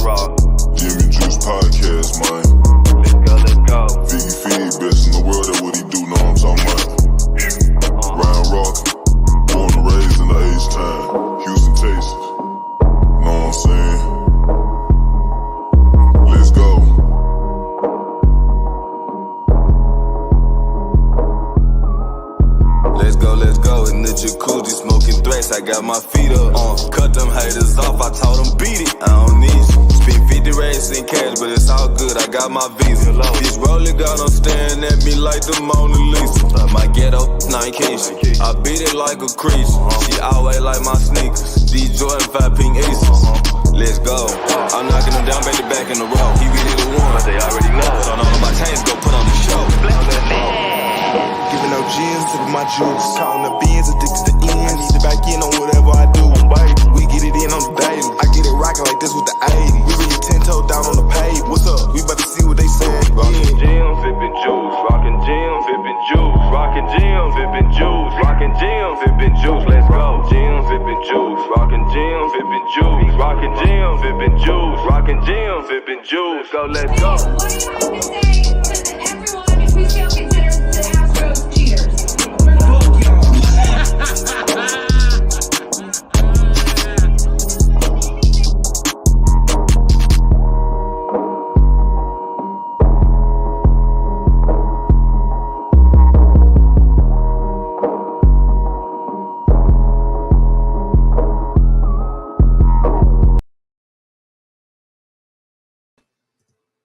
rock. Jimmy Juice Podcast, man. Let's go. Figgy Fig, best in the world, that's what he do, know what I'm talking about. Ryan Rockett, born and raised in the H-Town, Houston, Texas. Know what I'm saying? Let's go. Let's go in the jacuzzi, smoking threats. I got my feet up. Cut them haters off, I told them beat it. I don't need you. Spend 50 racks in cash, but it's all good. I got my visa. This rolling got them staring at me like the Mona Lisa. My ghetto, Nike. I beat it like a creature. She always like my sneakers. These Jordan 5 pink aces. Let's go. I'm knocking them down, baby, back in the row. He really the one. They already know. Put on all of my chains, go put on the show. Giving no gins, sipping my juice. Counting the beans, addicted to ends. I need to back in on whatever I do. We get it in on the daily. I get it rocking like this with the 80. We really 10 toes down on the pave. What's up? We about to see what they saying. Rockin' gym, vippin' juice. Rockin' gym, vippin' juice. Rockin' gym, vippin' juice. Rockin' gym, vippin' juice. Let's go. Gym, vippin' juice. Rockin' gym, vippin' juice. Rockin' gym, vippin' juice. Rockin' gym, vippin' juice. Go, let's go. What do you have to say to everyone if we still consider the Astros cheaters?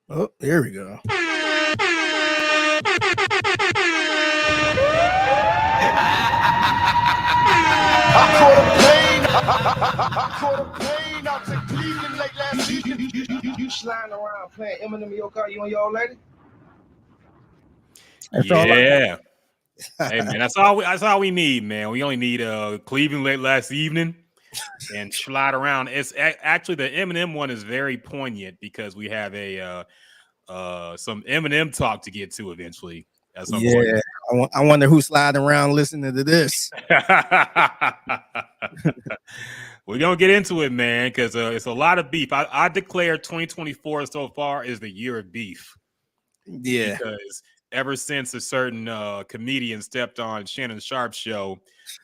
Oh, here we go. I caught a plane out to Cleveland late last season. You sliding around playing Eminem in your car, you and your old lady? Yeah. Hey man, that's all we need, man. We only need Cleveland late last evening and slide around. It's actually the Eminem one is very poignant because we have a some Eminem talk to get to eventually. Yeah, I wonder who's sliding around listening to this. We're gonna get into it, man, because it's a lot of beef. I declare 2024 so far is the year of beef. Yeah, because ever since a certain comedian stepped on Shannon Sharp's show,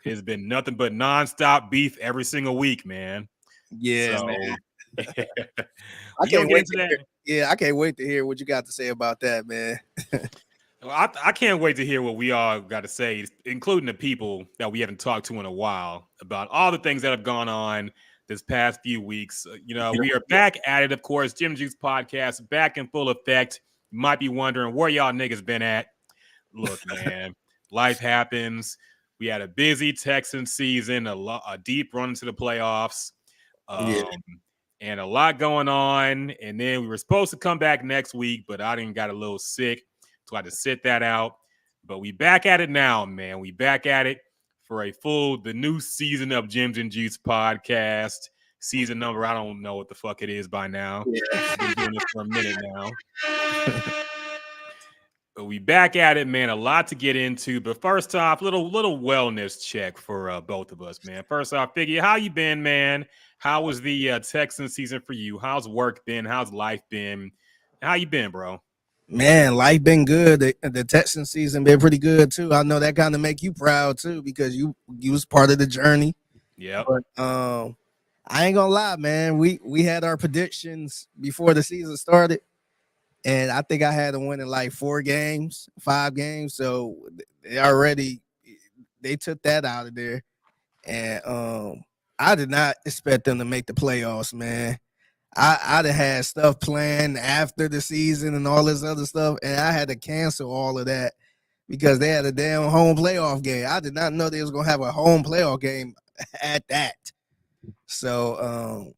it's been nothing but nonstop beef every single week, man. Yeah, so, man. I can't wait to hear. Yeah, I can't wait to hear what you got to say about that, man. Well, I can't wait to hear what we all got to say, including the people that we haven't talked to in a while about all the things that have gone on this past few weeks. We are back at it, of course. Jim Juice Podcast back in full effect. You might be wondering where y'all niggas been at. Look, man, life happens. We had a busy Texan season, a deep run into the playoffs, and a lot going on. And then we were supposed to come back next week, but I got a little sick. So I had to sit that out. But we back at it now, man. We back at it for the new season of Jim's and Juice Podcast. Season number, I don't know what the fuck it is by now. Yeah. I've been doing this for a minute now. But we back at it, man. A lot to get into. But first off, little wellness check for both of us, man. First off, Figgy, how you been, man? How was the Texan season for you? How's work been? How's life been? How you been, bro? Man, life been good. The Texan season been pretty good too. I know that kind of make you proud too because you was part of the journey. Yeah. I ain't gonna lie, man. We had our predictions before the season started, and I think I had to win in like 5 games. So they took that out of there, and I did not expect them to make the playoffs, man. I'd have had stuff planned after the season and all this other stuff, and I had to cancel all of that because they had a damn home playoff game. I did not know they was gonna have a home playoff game at that. So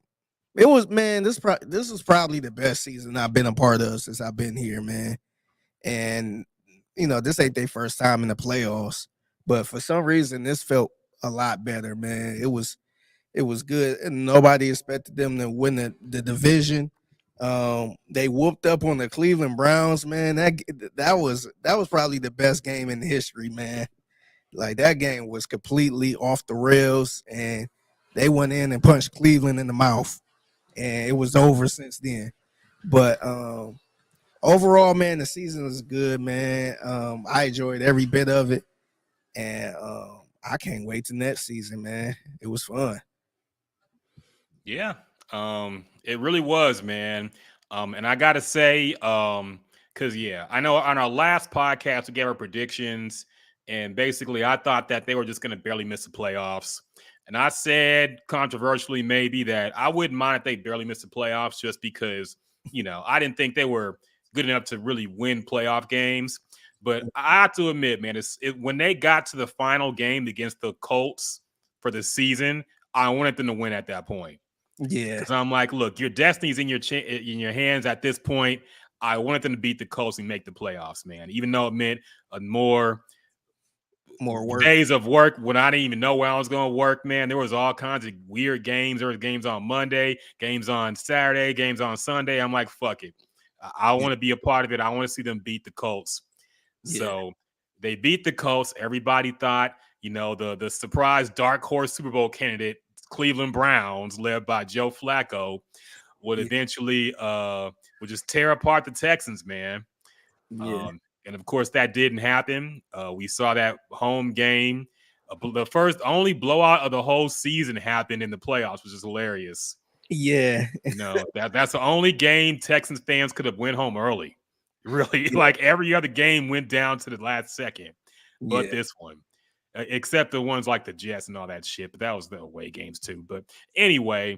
it was, man. This was probably the best season I've been a part of since I've been here, man. And this ain't their first time in the playoffs, but for some reason this felt a lot better, man. It was good, and nobody expected them to win the division. They whooped up on the Cleveland Browns, man. That was probably the best game in history, man. Like, that game was completely off the rails, and they went in and punched Cleveland in the mouth. and it was over since then. But overall, man, the season was good, man. I enjoyed every bit of it, and I can't wait to next season, man. It was fun. Yeah, it really was, man. And I gotta say, because yeah, I know on our last podcast we gave our predictions, and basically I thought that they were just gonna barely miss the playoffs. And I said controversially maybe that I wouldn't mind if they barely missed the playoffs just because, I didn't think they were good enough to really win playoff games. But I have to admit, man, when they got to the final game against the Colts for the season, I wanted them to win at that point. Yeah, Because I'm like, look, your destiny's in your hands at this point. I wanted them to beat the Colts and make the playoffs, man. Even though it meant more more work. days of work when I didn't even know where I was going to work, man. There was all kinds of weird games. There was games on Monday, games on Saturday, games on Sunday. I'm like, fuck it. I want to be a part of it. I want to see them beat the Colts. Yeah, So they beat the Colts. Everybody thought, the surprise dark horse Super Bowl candidate, Cleveland Browns, led by Joe Flacco, would yeah, eventually would just tear apart the Texans, man. yeah, And of course, that didn't happen. We saw that home game. The first only blowout of the whole season happened in the playoffs, which is hilarious. yeah, That's the only game Texans fans could have went home early. Really, yeah, like every other game went down to the last second, but yeah, this one, except the ones like the Jets and all that shit. But that was the away games too. But anyway,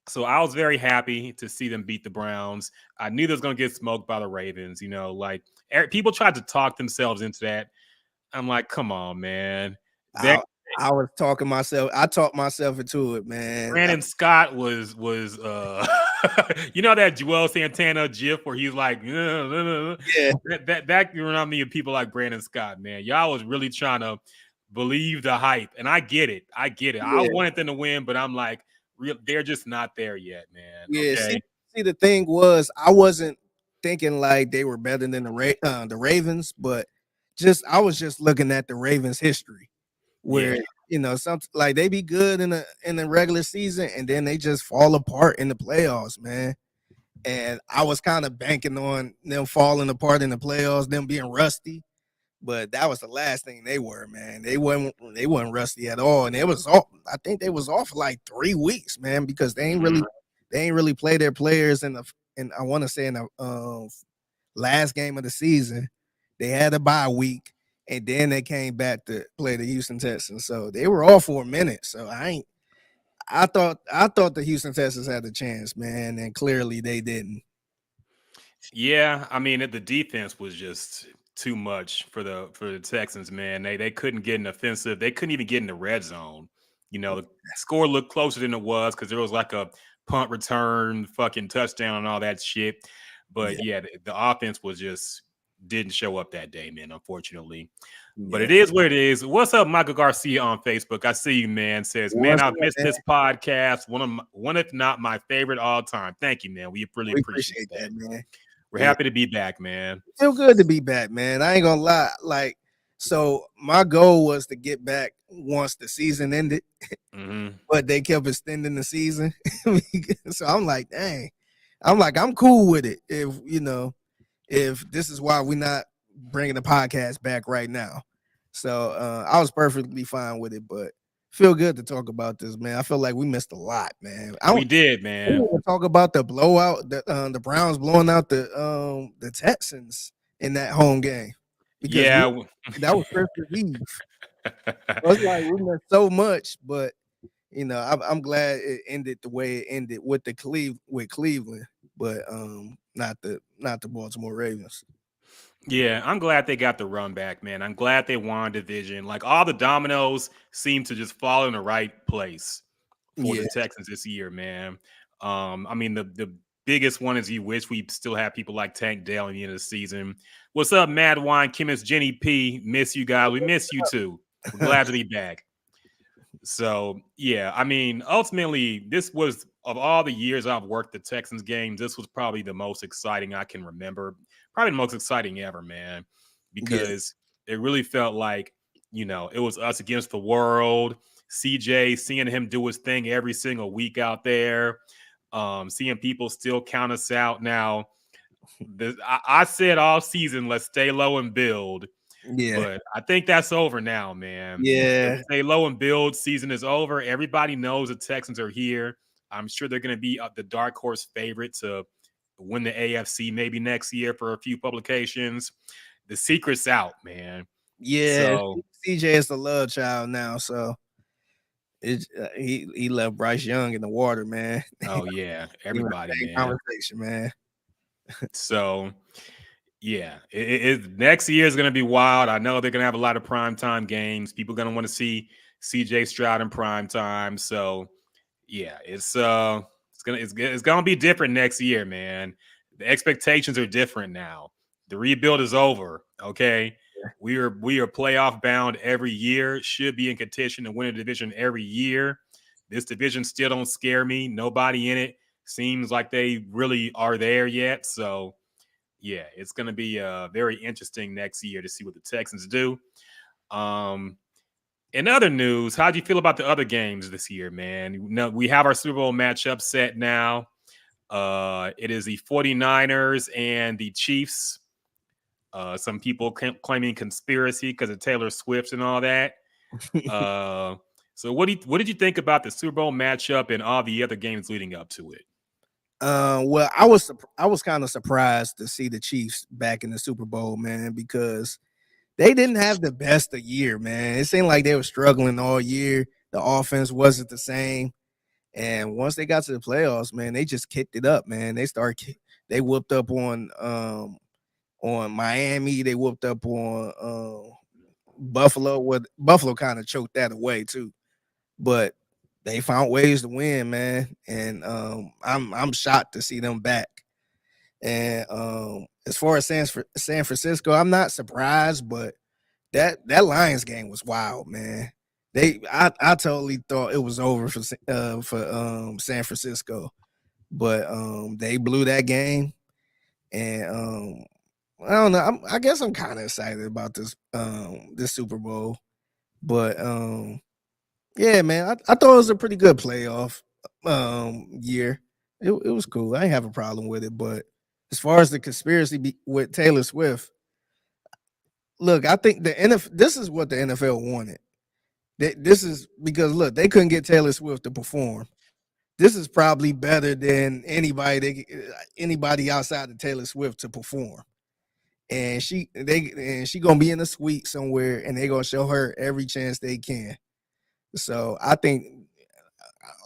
so I was very happy to see them beat the Browns. I knew they was going to get smoked by the Ravens. Like people tried to talk themselves into that. I'm like, come on, man. I, I was talking myself. I talked myself into it, man. Brandon Scott was that Joel Santana gif where he's like, Yeah, that reminded me of people like Brandon Scott, man. Y'all was really trying to believe the hype, and I get it. I yeah, wanted them to win, but I'm like, they're just not there yet, man. yeah. Okay. See, the thing was, I wasn't thinking like they were better than the Ravens, but I was just looking at the Ravens' history, Yeah. where some like they be good in the regular season and then they just fall apart in the playoffs, man. And I was kind of banking on them falling apart in the playoffs, them being rusty. But that was the last thing they were, man. They weren't rusty at all. And it was off. I think they was off like 3 weeks, man, because they ain't really play their players in I want to say in the last game of the season. They had a bye week, and then they came back to play the Houston Texans. So they were off for a minute. So I thought the Houston Texans had a chance, man, and clearly they didn't. Yeah, I mean, the defense was just too much for the Texans, man. They couldn't get an offensive. They couldn't even get in the red zone. The score looked closer than it was because there was like a punt return, fucking touchdown, and all that shit. But yeah, the offense was just didn't show up that day, man. Unfortunately. But it is what it is. What's up, Michael Garcia on Facebook? I see you, man. Says, man, What's I've up, missed man? this podcast. One if not my favorite all time. Thank you, man. We really We appreciate appreciate that. that, man. We're Yeah. happy to be back, man. Feel good to be back, man. I ain't gonna lie. Like, so my goal was to get back once the season ended, Hmm. but they kept extending the season. So I'm like, dang. I'm cool with it. If this is why we're not bringing the podcast back right now. So I was perfectly fine with it, but feel good to talk about this, man. I feel like we missed a lot, man. We did, We man. didn't even talk about the blowout, the Browns blowing out the Texans in that home game because Yeah. that was Christmas Eve. So it's like we missed so much, but I'm glad it ended the way it ended with Cleveland, but not the Baltimore Ravens. Yeah, I'm glad they got the run back, man. I'm glad they won division. Like all the dominoes seem to just fall in the right place for Yeah, the Texans this year, man. I mean the biggest one is you wish we still have people like Tank Dell in the end of the season. What's up, Mad Wine, Chemist, Jenny P? Miss you guys. We miss you too. We're glad to be back. So yeah, I mean, ultimately, this was of all the years I've worked the Texans game, this was probably the most exciting I can remember. Probably the most exciting ever, man, yeah, because it really felt like, it was us against the world. CJ, seeing him do his thing every single week out there. Seeing people still count us out now. I said all season, let's stay low and build. Yeah, But I think that's over now, man. The yeah, stay low and build season is over. Everybody knows the Texans are here. I'm sure they're going to be the dark horse favorite to win the AFC maybe next year for a few publications. The secret's out, man. yeah. So, CJ is the love child now, so he left Bryce Young in the water, man. oh yeah, Even everybody, same man. conversation, man. So, yeah, next year is going to be wild. I know they're going to have a lot of primetime games. People are going to want to see CJ Stroud in prime time. So, yeah, it's gonna be different next year, man. The expectations are different now. The rebuild is over. Okay, we are playoff bound every year. Should be in contention to win a division every year. This division still don't scare me. Nobody in it seems like they really are there yet. So yeah, it's gonna be very interesting next year to see what the Texans do. Um, in other news, how do you feel about the other games this year, man? You know, we have our Super Bowl matchup set now. It is the 49ers and the Chiefs. Some people claiming conspiracy because of Taylor Swift and all that. Uh, so what did you think about the Super Bowl matchup and all the other games leading up to it? Well, I was kind of surprised to see the Chiefs back in the Super Bowl, man, because they didn't have the best of year, man. It seemed like they were struggling all year. The offense wasn't the same. And once they got to the playoffs, man, they just kicked it up, man. They whooped up on Miami. They whooped up on Buffalo. With Buffalo kind of choked that away too. But they found ways to win, man. And I'm shocked to see them back. And as far as San Francisco, I'm not surprised, but that Lions game was wild, man. I totally thought it was over for San Francisco, but they blew that game, and I don't know. I guess I'm kind of excited about this Super Bowl, but yeah, man, I thought it was a pretty good playoff year. It was cool. I didn't have a problem with it, but as far as the with Taylor Swift, look, I think the NFL. This is what the NFL wanted. This is because look, they couldn't get Taylor Swift to perform. This is probably better than anybody outside of Taylor Swift to perform. And she gonna be in a suite somewhere, and they gonna show her every chance they can. So I think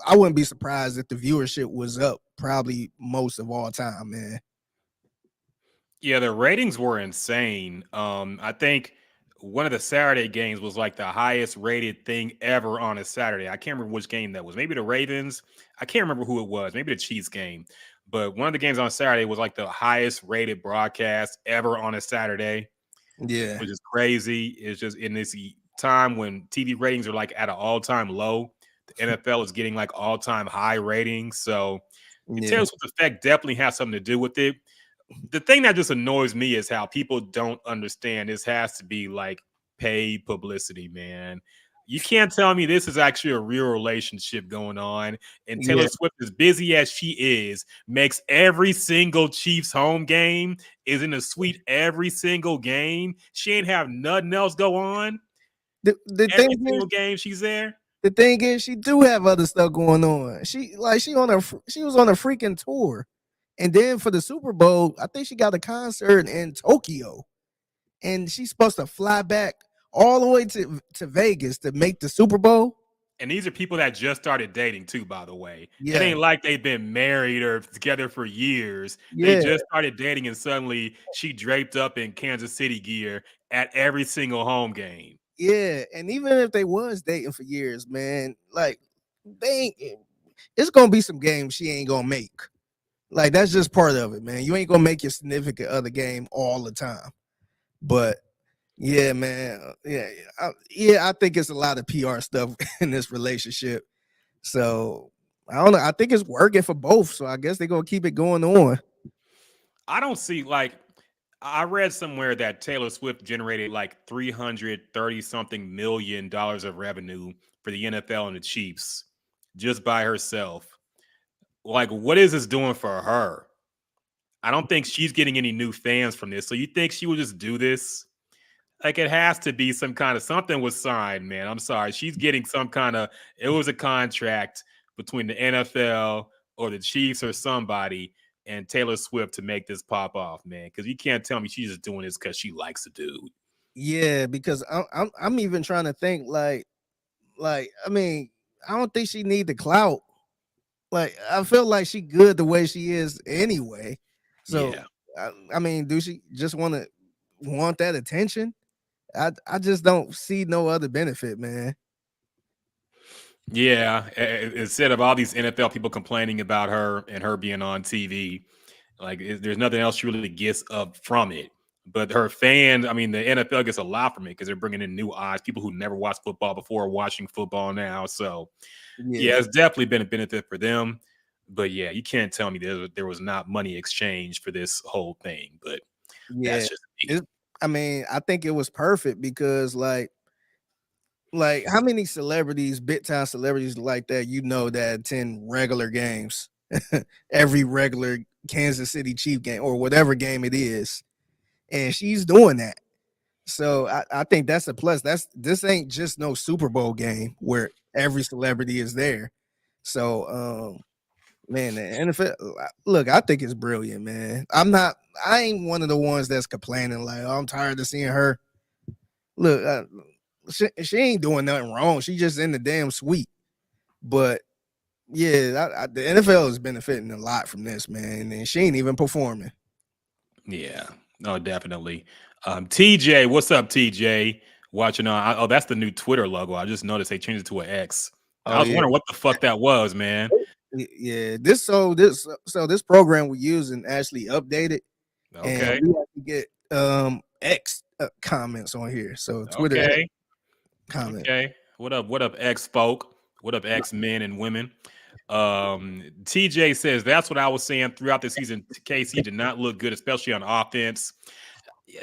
I wouldn't be surprised if the viewership was up probably most of all time, man. Yeah, the ratings were insane. I think one of the Saturday games was like the highest rated thing ever on a Saturday. I can't remember which game that was. Maybe the Ravens. I can't remember who it was. Maybe the Chiefs game. But one of the games on Saturday was like the highest rated broadcast ever on a Saturday, Yeah, which is crazy. It's just in this time when TV ratings are like at an all-time low. The NFL is getting like all-time high ratings. So the yeah, Taylor Swift effect definitely has something to do with it. The thing that just annoys me is how people don't understand this has to be like paid publicity, man. You can't tell me this is actually a real relationship going on. And Taylor yeah, Swift, as busy as she is, makes every single Chiefs home game, is in a suite every single game. She ain't have nothing else go on. the thing Every is, single game she's there. she do have other stuff going on. She was on a freaking tour, and then for the Super Bowl, I think she got a concert in Tokyo, and she's supposed to fly back all the way to Vegas to make the Super Bowl. And these are people that just started dating too, by the way. It Yeah, ain't like they've been married or together for years. They yeah, just started dating, and suddenly she draped up in Kansas City gear at every single home game. yeah. And even if they was dating for years, man, like they ain't. It's gonna be some games she ain't gonna make. Like that's just part of it, man. You ain't gonna make your significant other game all the time. But yeah, man, yeah, I think it's a lot of PR stuff in this relationship. So I don't know. I think it's working for both. So I guess they're gonna keep it going on. I don't see like I read somewhere that Taylor Swift generated like 330 something $1 million of revenue for the NFL and the Chiefs just by herself. like, what is this doing for her? I don't think she's getting any new fans from this. So you think she would just do this? Like, it has to be some kind of something was signed, man. I'm sorry. She's getting some kind of, it was a contract between the NFL or the Chiefs or somebody and Taylor Swift to make this pop off, man. Because you can't tell me she's just doing this because she likes the dude. Yeah, because I'm even trying to think I mean, I don't think she need the clout. Like, I feel like she good the way she is anyway. So Yeah. I mean, do she just want that attention? I just don't see no other benefit, man. Yeah. Instead of all these NFL people complaining about her and her being on TV, like there's nothing else she really gets up from it. But her fans, I mean, the NFL gets a lot from it because they're bringing in new eyes, people who never watched football before are watching football now. So, yeah, Yeah, it's definitely been a benefit for them. But yeah, you can't tell me there was not money exchange for this whole thing. But yeah. that's just me. I mean, I think it was perfect because like how many celebrities, big time celebrities like that, that attend regular games, every regular Kansas City Chief game or whatever game it is, and she's doing that. So I think that's a plus. This ain't just no Super Bowl game where every celebrity is there. So man, the NFL, look, I think it's brilliant, man. I ain't one of the ones that's complaining like, oh, I'm tired of seeing her. Look, she ain't doing nothing wrong. She just in the damn suite. But yeah, the NFL is benefiting a lot from this, man. And she ain't even performing. Yeah, no, definitely. TJ, what's up, TJ? Watching on. Oh, that's the new Twitter logo. I just noticed they changed it to an X. I Oh was yeah. wondering what the fuck that was, man. Yeah, this program we using actually updated, and Okay. we have to get X comments on here. So Twitter X Okay. comment. Okay. What up, X folk? What up, X men and women? TJ says that's what I was saying throughout the season. KC did not look good, especially on offense.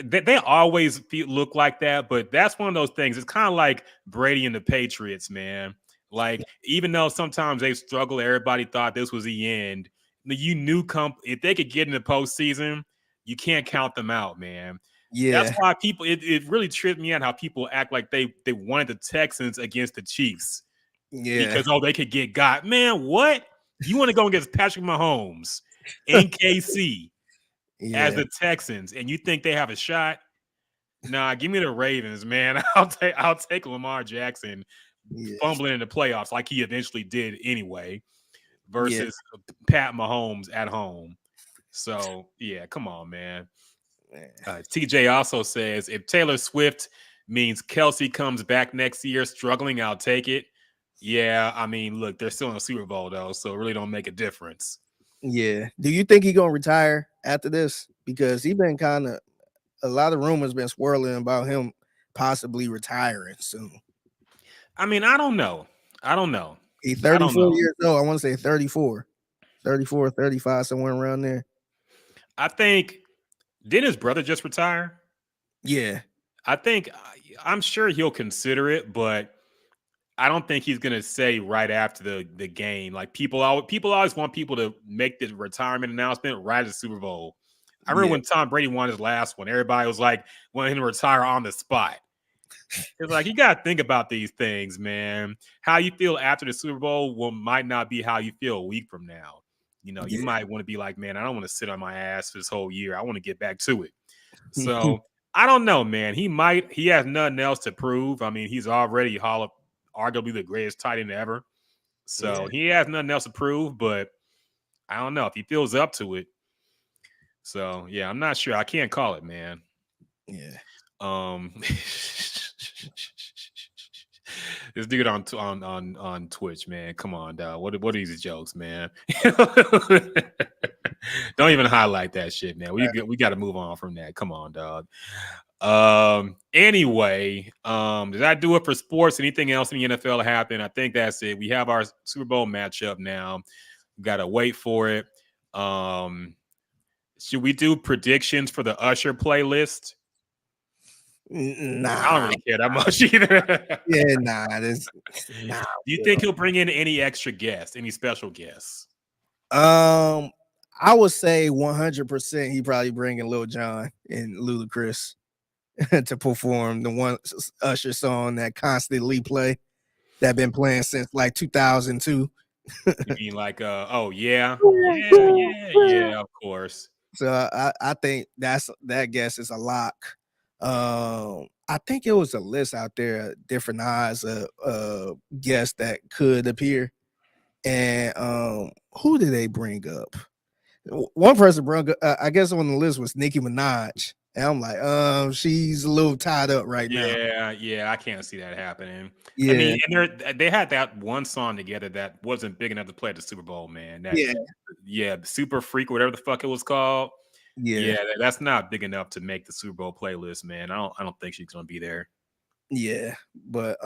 They always look like that, but that's one of those things. It's kind of like Brady and the Patriots, man. Like, even though sometimes they struggle, everybody thought this was the end. You knew if they could get in the postseason, you can't count them out, man. That's Yeah, why people it really tripped me out how people act like they wanted the Texans against the Chiefs yeah, because they could get got. Man, what? You want to go against Patrick Mahomes in KC as yeah, the Texans and you think they have a shot? Nah, give me the Ravens, man. I'll take Lamar Jackson yeah, fumbling in the playoffs like he eventually did anyway yeah. versus Pat Mahomes at home. So, yeah, come on, man. TJ also says if Taylor Swift means Kelsey comes back next year struggling, I'll take it. Yeah, I mean, look, they're still in the Super Bowl though, so it really don't make a difference. Yeah. Do you think he gonna retire after this? Because he been kind of a lot of rumors been swirling about him possibly retiring soon. I mean, I don't know. I don't know. He's I don't 34 know. years old. I want to say 34, 34, 35, somewhere around there. I think did his brother just retire? Yeah. I'm sure he'll consider it, but I don't think he's gonna say right after the game. Like people always want people to make the retirement announcement right at the Super Bowl. I remember Yeah. when Tom Brady won his last one, everybody was like wanting him to retire on the spot. It's like you gotta think about these things, man. How you feel after the Super Bowl might not be how you feel a week from now. You Yeah. might want to be like, man, I don't want to sit on my ass for this whole year. I want to get back to it. So I don't know, man. He has nothing else to prove. I mean, he's already arguably the greatest tight end ever. So Yeah. he has nothing else to prove, but I don't know if he feels up to it. So yeah, I'm not sure. I can't call it, man. Yeah. This dude on Twitch, man. Come on, dog. What are these jokes, man? Don't even highlight that shit, man. We got to move on from that. Come on, dog. Anyway, did I do it for sports? Anything else in the NFL happen? I think that's it. We have our Super Bowl matchup now. We gotta wait for it. Should we do predictions for the Usher playlist? I don't Nah. really care that much either. Yeah, nah. This nah. Do you think he'll bring in any extra guests, any special guests? Um, I would say 100% he probably bringing Lil Jon and Ludacris to perform the one Usher song that constantly play that been playing since like 2002. You mean like oh yeah, of course. So I think that guess is a lock. I think it was a list out there, different odds of guests that could appear. And who did they bring up? One person brought I guess on the list was Nicki Minaj. And I'm like, she's a little tied up right now. Yeah, I can't see that happening. I Yeah, mean, and they had that one song together that wasn't big enough to play at the Super Bowl, man. That yeah, Super Freak, whatever the fuck it was called. yeah, Yeah, that's not big enough to make the Super Bowl playlist, man. I don't think she's gonna be there. yeah. But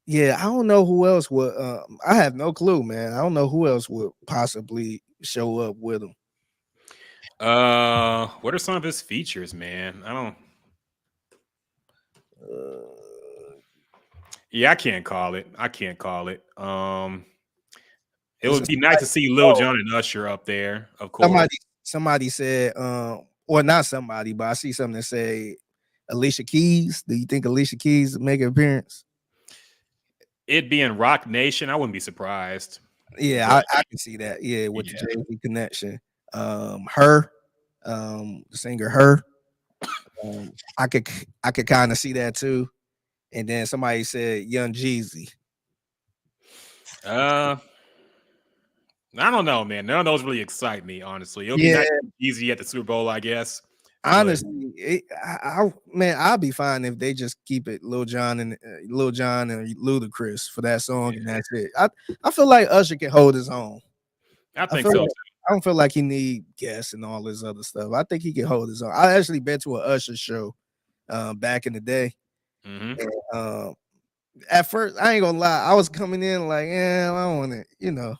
yeah, I don't know who else would. I have no clue, man. I don't know who else would possibly show up with him. What are some of his features, man? I don't. Yeah, I can't call it. I can't call it. It Is would it be nice to see Lil Jon and Usher up there, of course. somebody said, or not somebody, but I see something that say Alicia Keys. Do you think Alicia Keys will make an appearance? It being Rock Nation, I wouldn't be surprised. Yeah, But I can see that. Yeah, with the yeah, Jay-Z connection. Her, the singer Her. I could kind of see that too. And then somebody said Young Jeezy. I don't know, man. None of those really excite me, honestly. It'll be Yeah, nice and easy at the Super Bowl, I guess. But honestly, man, I'll be fine if they just keep it Lil Jon and Ludacris for that song, and that's it. I feel like Usher can hold his own. I I think feel so like too. I don't feel like he need guests and all this other stuff. I think he can hold his own. I actually been to a Usher show back in the day. Hmm. And, at first, I ain't gonna lie, I was coming in like, yeah, I don't want to,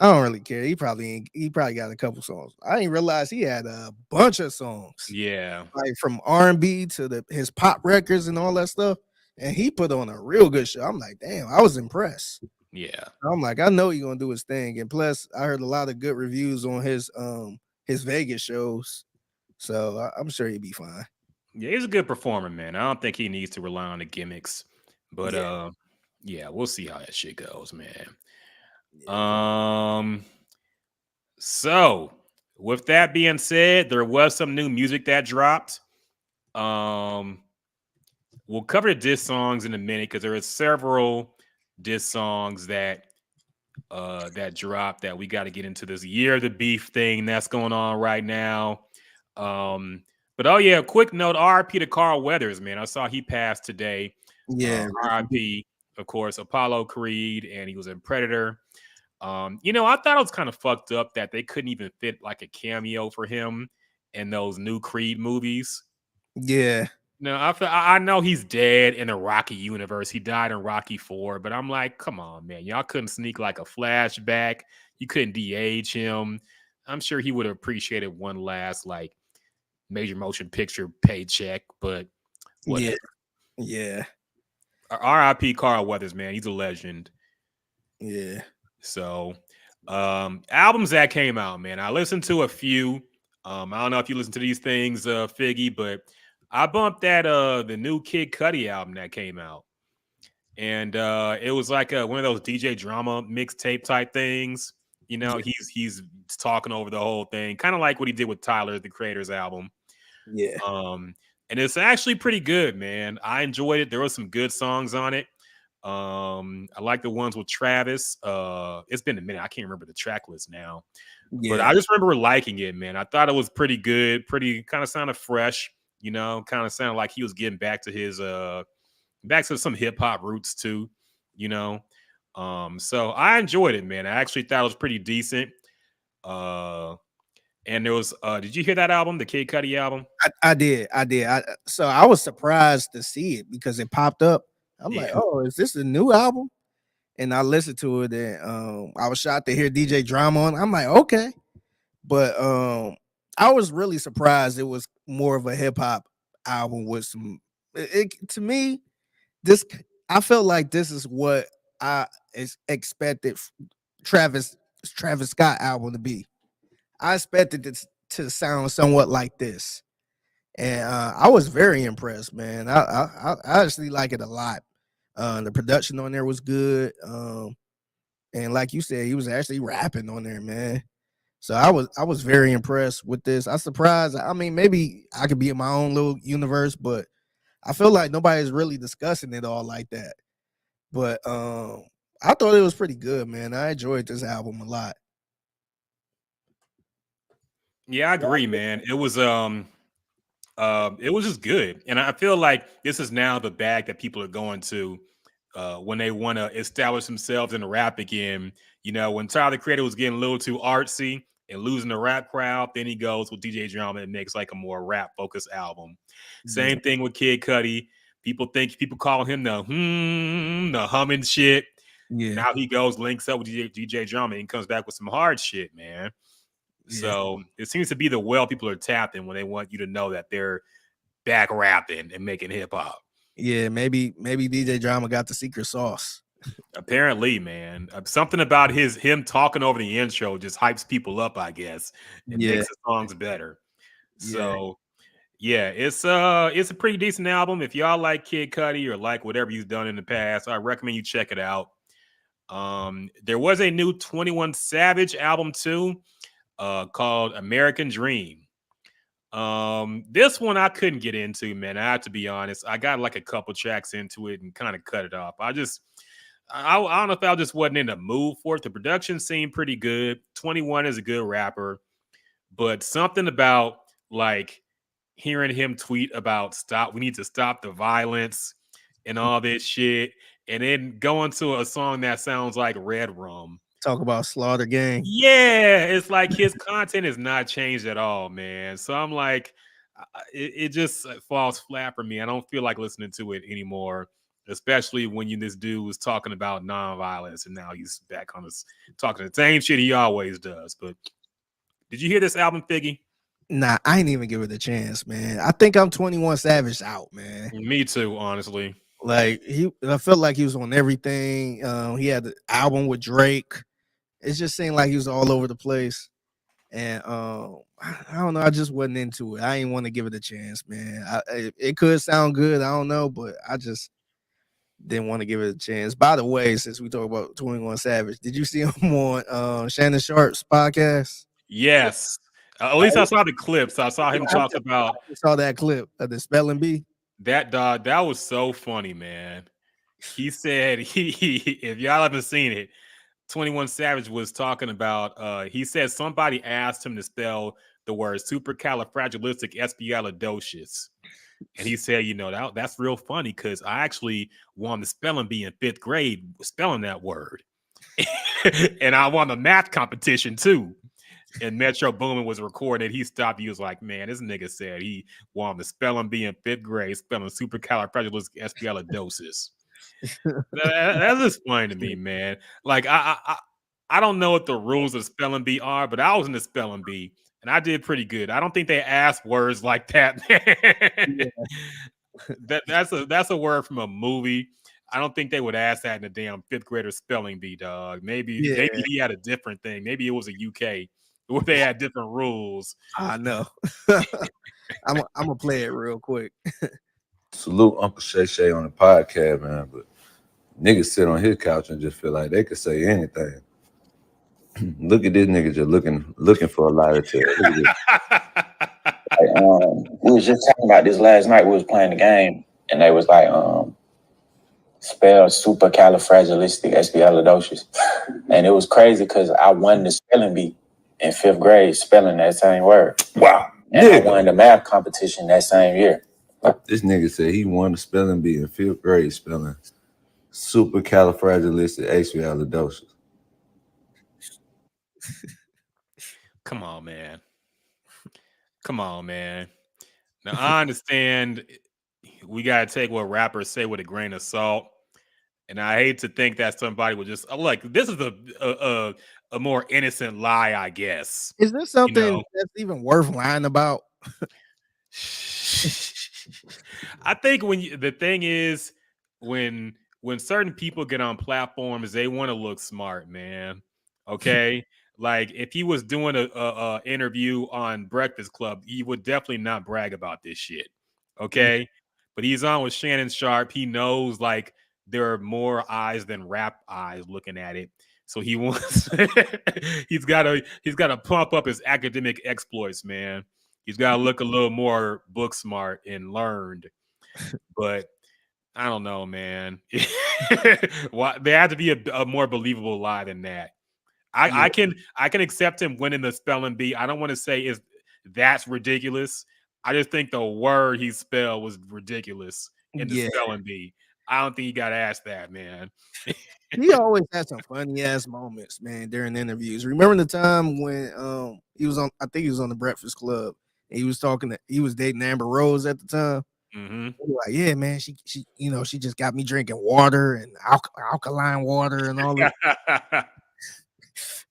I don't really care. He probably got a couple songs. I didn't realize he had a bunch of songs, Yeah, like from R&B to his pop records and all that stuff. And he put on a real good show. I'm like, damn, I was impressed. yeah. I'm like, I know he's gonna do his thing. And plus, I heard a lot of good reviews on his Vegas shows. So I'm sure he'd be fine. Yeah, he's a good performer, man. I don't think he needs to rely on the gimmicks. But Yeah, yeah, we'll see how that shit goes, man. yeah. Um, so with that being said, there was some new music that dropped. Um, we'll cover the diss songs in a minute because there are several diss songs that dropped that we got to get into this year of the beef thing that's going on right now. But oh yeah, quick note: RIP to Carl Weathers, man. I saw he passed today. Yeah. RIP, of course, Apollo Creed, and he was in Predator. I thought it was kind of fucked up that they couldn't even fit like a cameo for him in those new Creed movies. Yeah. No, I know he's dead in the Rocky universe. He died in Rocky 4, but I'm like, come on, man. Y'all couldn't sneak like a flashback. You couldn't de-age him. I'm sure he would have appreciated one last like major motion picture paycheck, but Yeah. whatever. Yeah. RIP Carl Weathers, man. He's a legend. Yeah. So, albums that came out, man. I listened to a few. I don't know if you listen to these things, Figgy, but I bumped that the new Kid Cudi album that came out. And it was like one of those DJ drama mixtape type things. He's talking over the whole thing, kind of like what he did with Tyler, the Creator's album. Yeah. And it's actually pretty good, man. I enjoyed it. There were some good songs on it. I like the ones with Travis. It's been a minute. I can't remember the track list now. But Yeah. I just remember liking it, man. I thought it was pretty good, pretty kind of sounded fresh, kind of sounded like he was getting back to his back to some hip hop roots too, you know. So I enjoyed it, man. I actually thought it was pretty decent. And there was did you hear that album, the Kid Cudi album? I did. So I was surprised to see it because it popped up. I'm like, Yeah. oh, is this a new album? And I listened to it, and I was shocked to hear DJ Drama on. I'm like, okay, but I was really surprised it was more of a hip hop album with some. To me, I felt like this is what I expected Travis Travis Scott album to be. I expected it to sound somewhat like this, and I was very impressed, man. I actually like it a lot. The production on there was good, and like you said, he was actually rapping on there, man. So I was very impressed with this. I surprised. I mean, maybe I could be in my own little universe, but I feel like nobody's really discussing it all like that. But I thought it was pretty good, man. I enjoyed this album a lot. Yeah, I agree, man. It was just good, and I feel like this is now the bag that people are going to when they want to establish themselves in the rap again. You know, when Tyler the Creator was getting a little too artsy and losing the rap crowd, then he goes with DJ Drama and makes like a more rap focused album. Yeah, Same thing with Kid Cudi. People call him the humming shit. yeah, Now he goes links up with DJ Drama and comes back with some hard shit, man. yeah, So it seems to be the well people are tapping when they want you to know that they're back rapping and making hip hop. yeah. Maybe DJ Drama got the secret sauce. Apparently, man, something about him talking over the intro just hypes people up. I guess it Yeah, makes the songs better. yeah. So yeah, it's a pretty decent album. If y'all like Kid Cudi or like whatever he's done in the past, I recommend you check it out. There was a new 21 Savage album too, called American Dream. This one I couldn't get into, man. I have to be honest. I got like a couple tracks into it and kind of cut it off. I don't know if I just wasn't in the mood for it. The production seemed pretty good. 21 is a good rapper, but something about like hearing him tweet about we need to stop the violence and all this shit, and then going to a song that sounds like Red Rum. Talk about Slaughter Gang. Yeah, it's like his content is not changed at all, man. So I'm like, it just falls flat for me. I don't feel like listening to it anymore, especially when this dude was talking about nonviolence and now he's back on this talking the same shit he always does. But did you hear this album, Figgy? Nah, I ain't even give it a chance, man. I think I'm 21 Savage out, man. Me too, honestly. Like I felt like he was on everything. He had the album with Drake. It just seemed like he was all over the place. And I don't know. I just wasn't into it. I didn't want to give it a chance, man. It could sound good. I don't know, but I just didn't want to give it a chance. By the way, since we talk about 21 Savage, did you see him on Shannon Sharp's podcast? Yes. At least I saw the clips. I saw him talk about I saw that clip of the spelling bee. that dog. That was so funny, man. He said if y'all haven't seen it, 21 Savage was talking about he said somebody asked him to spell the word supercalifragilisticexpialidocious. And he said, that's real funny because I actually won the spelling bee in 5th grade spelling that word. And I won the math competition too. And Metro Boomin was recording it. He stopped. He was like, man, this nigga said he won the spelling bee in 5th grade spelling supercalifragilisticexpialidocious. That's just funny to me, man. Like I don't know what the rules of spelling bee are, but I was in the spelling bee and I did pretty good. I don't think they asked words like that, man. Yeah. That's a word from a movie. I don't think they would ask that in a damn 5th grader spelling bee, dog. Maybe he had a different thing. Maybe it was a UK where they had different rules. I know. I'm gonna play it real quick. Salute Uncle Shay Shay on the podcast, man. But niggas sit on his couch and just feel like they could say anything. Look at this nigga just looking for a lie to tell. We was just talking about this last night. We was playing the game, and they was like, spell supercalifragilisticexpialidocious, and it was crazy because I won the spelling bee in 5th grade spelling that same word. Wow, and I won the math competition that same year. This nigga said he won the spelling bee in 5th grade spelling supercalifragilisticexpialidocious. Come on, man. Now I understand we gotta take what rappers say with a grain of salt, and I hate to think that somebody would just look. This is a more innocent lie, I guess. Is this something that's even worth lying about? I think the thing is when certain people get on platforms, they want to look smart, man. Okay. Like if he was doing a interview on Breakfast Club, he would definitely not brag about this shit. Okay. But he's on with Shannon Sharp. He knows like there are more eyes than rap eyes looking at it. So he wants he's gotta pump up his academic exploits, man. He's gotta look a little more book smart and learned. But I don't know, man. Why there had to be a more believable lie than that. Yeah. I can accept him winning the spelling bee. I don't want to say is that's ridiculous. I just think the word he spelled was ridiculous in the Yeah. spelling bee. I don't think he got asked that, man. He always had some funny ass moments, man, during interviews. Remember the time when he was on, I think he was on the Breakfast Club, and he was dating Amber Rose at the time. Mm-hmm. He was like, yeah, man, she she just got me drinking water and alkaline water and all that.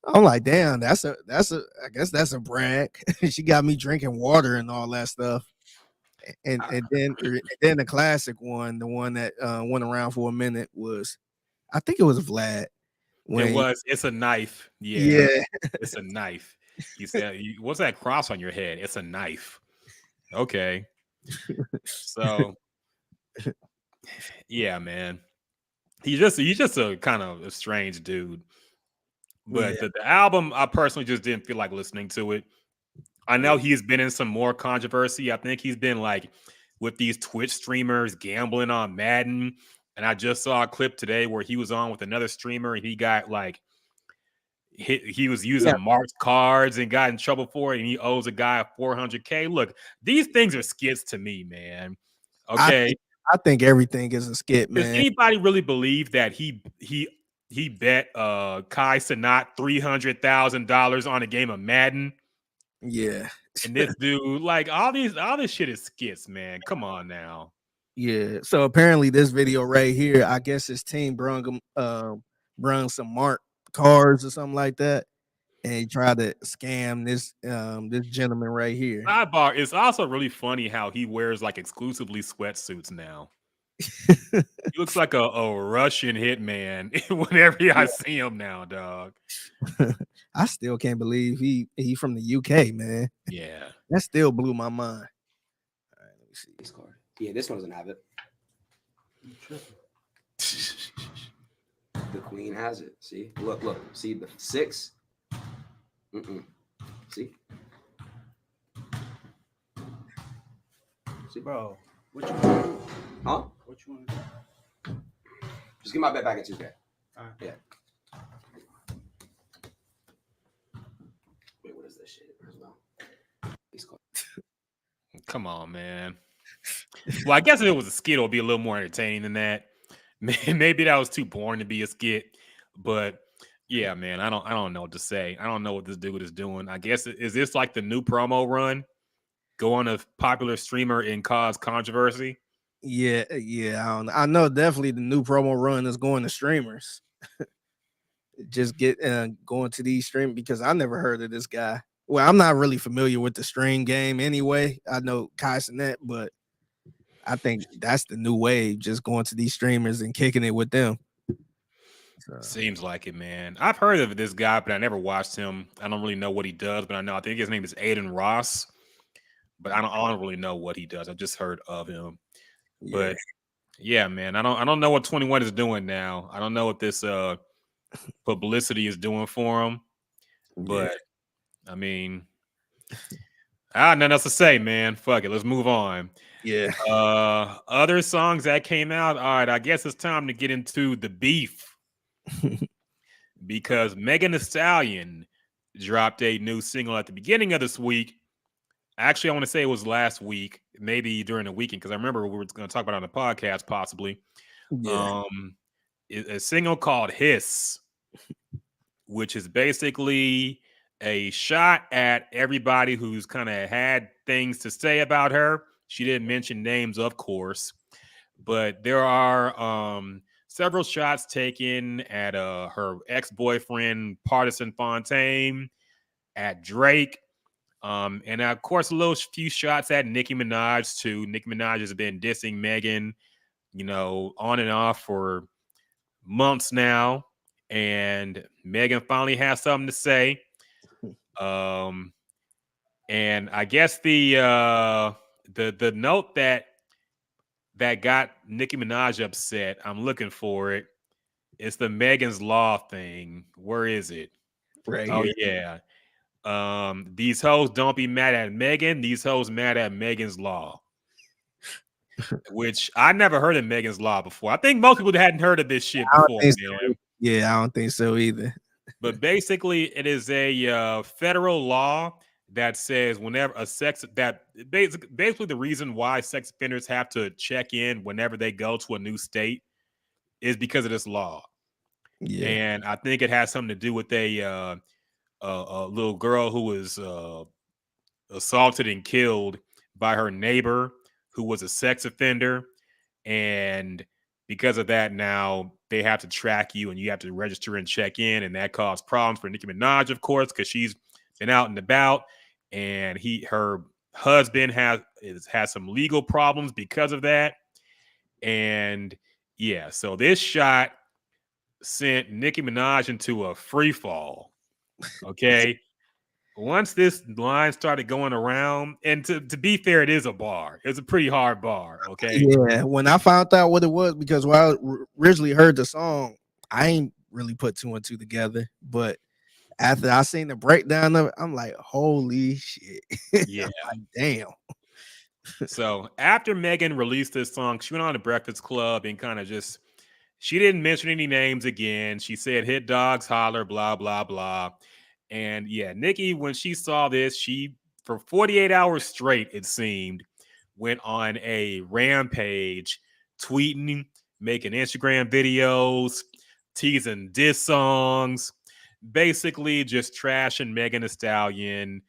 I'm like, damn, I guess that's a brag. She got me drinking water and all that stuff. And then the classic one, the one that went around for a minute was, I think it was Vlad. It's a knife. Yeah, It's a knife. He said, what's that cross on your head? It's a knife. Okay. So yeah, man. He's just a kind of a strange dude. But the album, I personally just didn't feel like listening to it. I know he's been in some more controversy. I think he's been like with these Twitch streamers gambling on Madden. And I just saw a clip today where he was on with another streamer and he got like he was using marked cards and got in trouble for it, and he owes a guy $400K. Look, these things are skits to me, man. Okay, I think everything is a skit, does man. anybody really believe that he bet Kai Cenat $300,000 on a game of Madden? Yeah, And this dude, like all this shit is skits, man. Come on now. yeah. So apparently, this video right here, I guess his team brung some marked cards or something like that, and he tried to scam this gentleman right here. Sidebar, it's also really funny how he wears like exclusively sweatsuits now. He looks like a Russian hitman whenever I see him now, dog. I still can't believe he from the UK, man. Yeah, that still blew my mind. All right, let me see this card. Yeah, this one doesn't have it. The queen has it. See, look. See the 6. See, bro. What you want to do? Huh? What you want to do? Just get my bet back at 2K. All right. Yeah. Wait, what is this shit? Come on, man. Well, I guess if it was a skit, it would be a little more entertaining than that. Maybe that was too boring to be a skit, but yeah, man, I don't know what to say. I don't know what this dude is doing. I guess is this like the new promo run? Go on a popular streamer and cause controversy? Yeah. I know definitely the new promo run is going to streamers. Just get going to these stream because I never heard of this guy. Well, I'm not really familiar with the stream game anyway. I know Kai Cenat, but I think that's the new wave, just going to these streamers and kicking it with them. So. Seems like it, man. I've heard of this guy, but I never watched him. I don't really know what he does, but I think his name is Aiden Ross. But I don't really know what he does. I've just heard of him. Yeah. But yeah, man, I don't know what 21 is doing now. I don't know what this publicity is doing for him. But I mean, nothing else to say, man. Fuck it. Let's move on. Yeah. Other songs that came out. All right, I guess it's time to get into the beef. Because Megan Thee Stallion dropped a new single at the beginning of this week. Actually, I want to say it was last week, maybe during the weekend, because I remember we were going to talk about it on the podcast, possibly. Yeah. A single called Hiss, which is basically a shot at everybody who's kind of had things to say about her. She didn't mention names, of course, but there are several shots taken at her ex-boyfriend, Partisan Fontaine, at Drake. And of course, a few shots at Nicki Minaj too. Nicki Minaj has been dissing Megan, on and off for months now. and Megan finally has something to say. And I guess the note that got Nicki Minaj upset, I'm looking for it. It's the Megan's Law thing. Where is it? Right Oh here. yeah. These hoes don't be mad at Megan. These hoes mad at Megan's Law. Which I never heard of Megan's Law before. I think most people hadn't heard of this shit I don't before, think so. man. Yeah, I don't think so either. But basically, it is a federal law that says whenever basically the reason why sex offenders have to check in whenever they go to a new state is because of this law. Yeah. And I think it has something to do with a little girl who was assaulted and killed by her neighbor who was a sex offender. And because of that, now they have to track you and you have to register and check in. And that caused problems for Nicki Minaj, of course, because she's been out and about. And her husband has some legal problems because of that. And yeah, so this shot sent Nicki Minaj into a free fall. Okay. Once this line started going around, and to be fair, it is a bar. It's a pretty hard bar. Okay. Yeah, when I found out what it was, because when I originally heard the song, I ain't really put two and two together. But after I seen the breakdown of it, I'm like, holy shit. Yeah. I'm like, damn. So after Megan released this song, she went on to Breakfast Club and kind of she didn't mention any names again. She said, hit dogs, holler, blah, blah, blah. And yeah, Nicki, when she saw this, she, for 48 hours straight, it seemed, went on a rampage, tweeting, making Instagram videos, teasing diss songs, basically just trashing Megan Thee Stallion,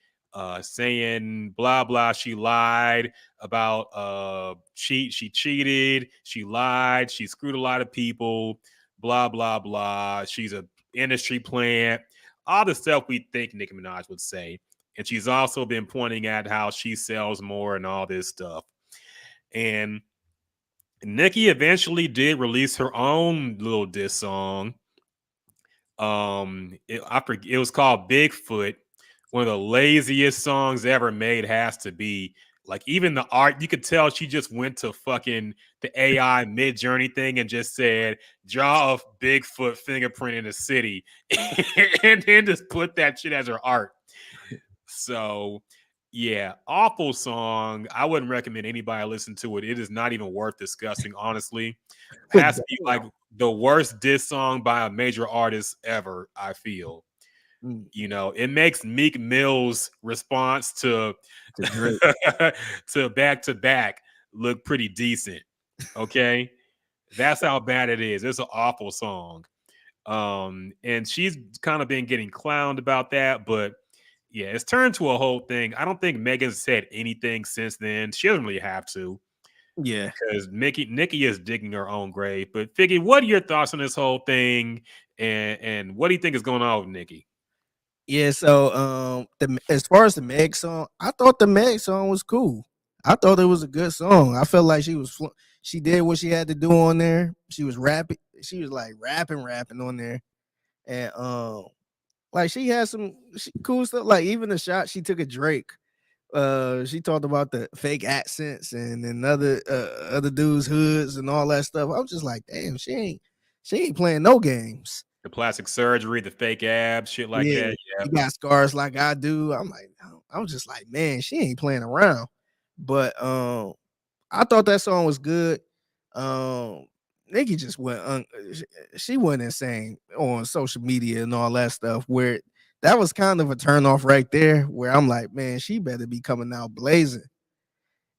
saying blah blah. She lied about she cheated, she lied, she screwed a lot of people, blah blah blah. She's a industry plant, all the stuff we think Nicki Minaj would say. And she's also been pointing at how she sells more and all this stuff. And Nicki eventually did release her own little diss song. It was called Bigfoot. One of the laziest songs ever made has to be. Like, even the art, you could tell she just went to fucking the AI Mid Journey thing and just said, draw a Bigfoot fingerprint in the city, and then just put that shit as her art. So yeah, awful song. I wouldn't recommend anybody listen to it. It is not even worth discussing, honestly. Has to be like the worst diss song by a major artist ever, I feel. You know, it makes Meek Mill's response to to Back to Back look pretty decent. Okay. That's how bad it is. It's an awful song. And she's kind of been getting clowned about that, but yeah, it's turned to a whole thing. I don't think Megan's said anything since then. She doesn't really have to, Yeah. because Nicki is digging her own grave. But Figgy, what are your thoughts on this whole thing? And what do you think is going on with Nicki? Yeah, so as far as the Meg song, I thought the Meg song was cool. I thought it was a good song. I felt like she did what she had to do on there. She was rapping. She was like rapping on there, and like she had some cool stuff. Like even the shot she took at Drake. She talked about the fake accents and other dudes' hoods and all that stuff. I was just like, damn, she ain't playing no games. The plastic surgery, the fake abs, shit like Yeah, that. Yeah. you got scars like I do. I was just like, man, she ain't playing around. But I thought that song was good. Nicki just she went insane on social media and all that stuff, where that was kind of a turn off right there, where I'm like, man, she better be coming out blazing.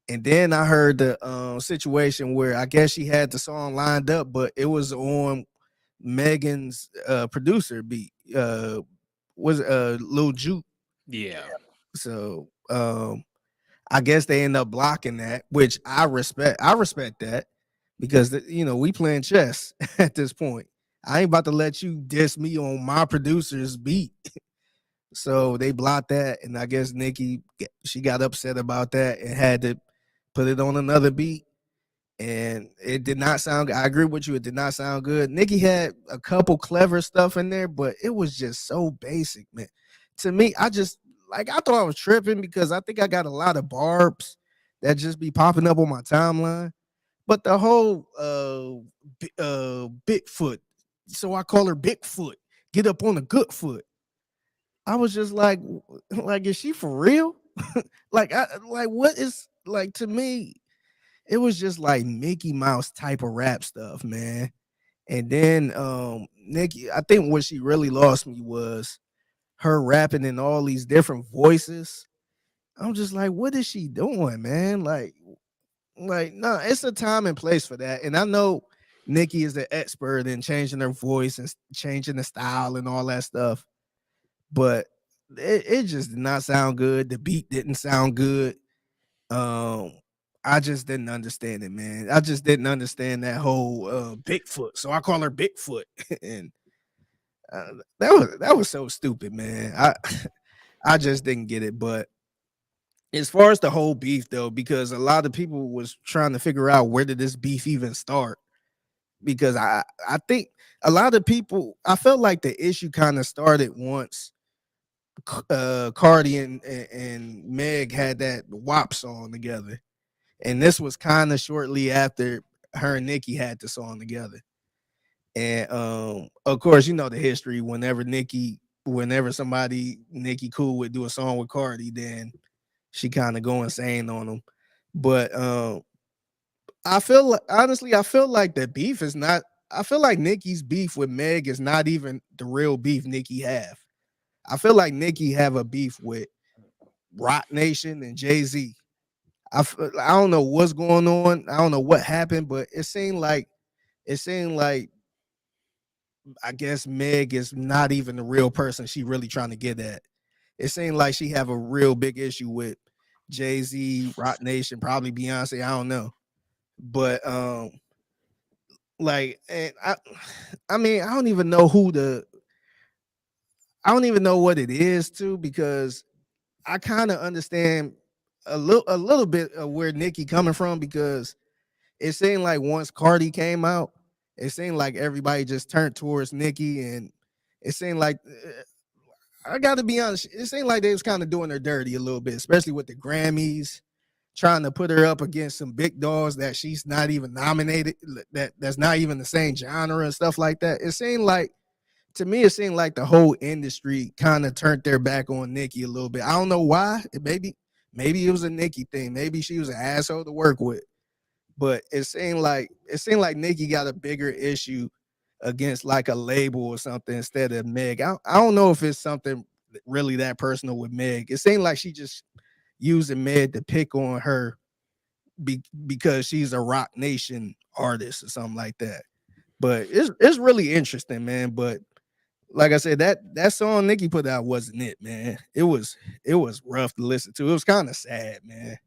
And then I heard the situation where I guess she had the song lined up, but it was on Megan's producer beat. Was Lil Juke. Yeah. So I guess they end up blocking that, which I respect. I respect that, because we playing chess at this point. I ain't about to let you diss me on my producer's beat. So they blocked that, and I guess Nicki, she got upset about that and had to put it on another beat. and it did not sound good. I agree with you. It did not sound good. Nicki had a couple clever stuff in there, but it was just so basic, man. To me, I just like I thought I was tripping because I think I got a lot of barbs that just be popping up on my timeline. But the whole Bigfoot, so I call her Bigfoot. Get up on the good foot. I was just like, is she for real? Like what is like to me? It was just like Mickey Mouse type of rap stuff, man. And then Nikki, I think what she really lost me was her rapping in all these different voices. I'm just like, what is she doing, man? Like, no, it's a time and place for that. And I know Nikki is an expert in changing her voice and changing the style and all that stuff, but it just did not sound good. The beat didn't sound good. Um, I just didn't understand it, man. I just didn't understand that whole Bigfoot. So I call her Bigfoot, and that was so stupid, man. I just didn't get it. But as far as the whole beef, though, because a lot of people was trying to figure out where did this beef even start. Because I think a lot of people, I felt like the issue kind of started once Cardi and Meg had that WAP song together. And this was kind of shortly after her and Nicki had the song together. And of course, you know the history. Whenever somebody Nicki cool would do a song with Cardi, then she kind of go insane on them. But I feel like the beef is not. I feel like Nicki's beef with Meg is not even the real beef Nicki have. I feel like Nicki have a beef with Rock Nation and Jay-Z. I don't know what's going on. I don't know what happened, but it seemed like I guess Meg is not even the real person she really trying to get at. It seemed like she have a real big issue with Jay-Z, Rock Nation, probably Beyonce. I don't know. But like and I mean, I don't even know what it is too, because I kind of understand a little bit of where Nicki coming from, because it seemed like once Cardi came out, it seemed like everybody just turned towards Nicki, and it seemed like I got to be honest, it seemed like they was kind of doing her dirty a little bit, especially with the Grammys, trying to put her up against some big dogs that she's not even nominated, that's not even the same genre and stuff like that. It seemed like to me, it seemed like the whole industry kind of turned their back on Nicki a little bit. I don't know why. Maybe it was a Nicki thing. Maybe she was an asshole to work with. But it seemed like Nicki got a bigger issue against like a label or something instead of Meg. I don't know if it's something really that personal with Meg. It seemed like she just using Meg to pick on her because she's a Rock Nation artist or something like that. But it's really interesting, man. But like I said, that song Nicki put out wasn't it, man. It was rough to listen to. It was kind of sad, man.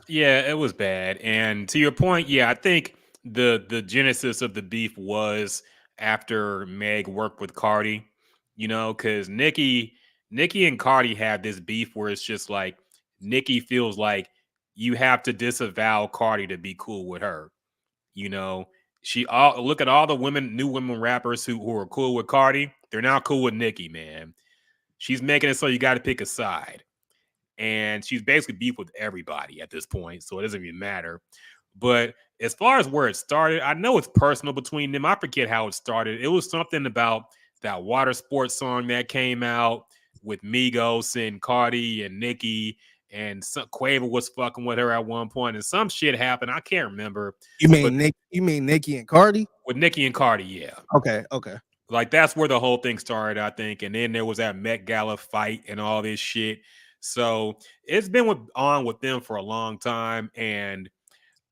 Yeah, it was bad. And to your point, yeah, I think the genesis of the beef was after Meg worked with Cardi, because Nicki and Cardi had this beef where it's just like Nicki feels like you have to disavow Cardi to be cool with her. You know, she all look at all the new women rappers who are cool with Cardi, they're now cool with Nicki, man. She's making it so you got to pick a side, and she's basically beef with everybody at this point, so it doesn't even matter. But as far as where it started, I know it's personal between them. I forget how it started. It was something about that water sports song that came out with Migos and Cardi and Nicki, and Quavo was fucking with her at one point, and some shit happened. I can't remember. But You mean Nicki and Cardi? with Nicki and Cardi, yeah. Okay. Like that's where the whole thing started, I think. And then there was that Met Gala fight and all this shit. So it's been on with them for a long time. And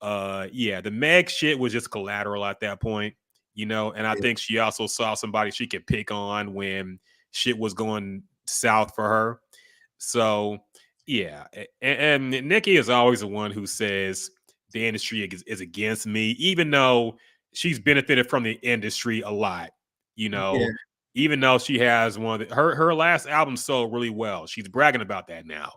yeah, the Meg shit was just collateral at that point, and I think she also saw somebody she could pick on when shit was going south for her. So yeah, and Nikki is always the one who says the industry is against me, even though she's benefited from the industry a lot. You know, Yeah. even though she has one of her last album sold really well, she's bragging about that now.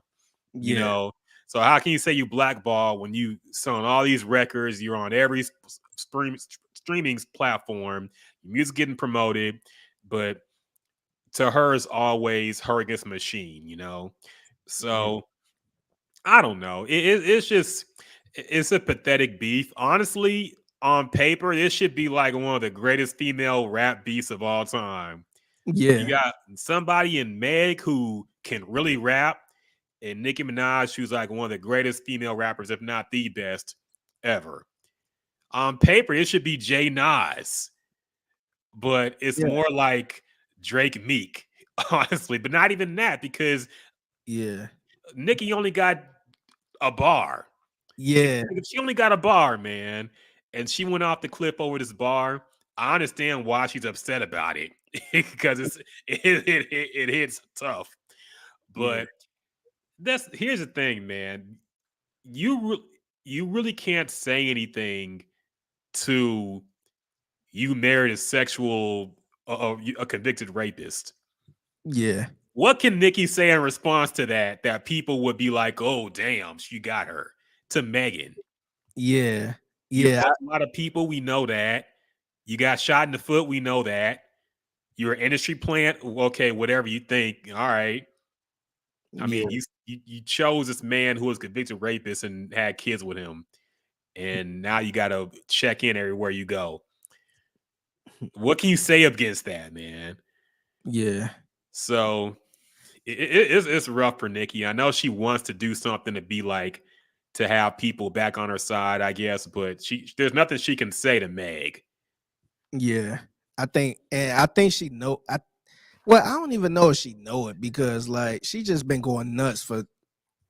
You Yeah. know, So how can you say you blackball when you selling all these records? You're on every streaming platform. Your music getting promoted, but to her is always her against the machine. So I don't know. It's just it's a pathetic beef. Honestly, on paper, this should be like one of the greatest female rap beefs of all time. You Yeah, got somebody in Meg who can really rap, and Nicki Minaj, who's like one of the greatest female rappers, if not the best ever. On paper, it should be Jay Nas, but it's yeah, more like Drake Meek, honestly. But not even that, because yeah, Nicki only got a bar. yeah, If she only got a bar, man, and she went off the cliff over this bar, I understand why she's upset about it because it hits tough. yeah, But here's the thing, man. You really can't say anything to you married a convicted rapist. yeah, What can Nikki say in response to that people would be like, oh damn, she got her, to Megan? yeah, You yeah, fucked a lot of people, we know that. You got shot in the foot, we know that. You're an industry plant, okay, whatever you think. All right. I yeah, mean, you chose this man who was convicted rapist and had kids with him, and now you got to check in everywhere you go. What can you say against that, man? yeah, So it's rough for Nikki. I know she wants to do something to be like to have people back on her side, I guess, but there's nothing she can say to Meg. yeah. I think she know. Well, I don't even know if she know it because like she just been going nuts for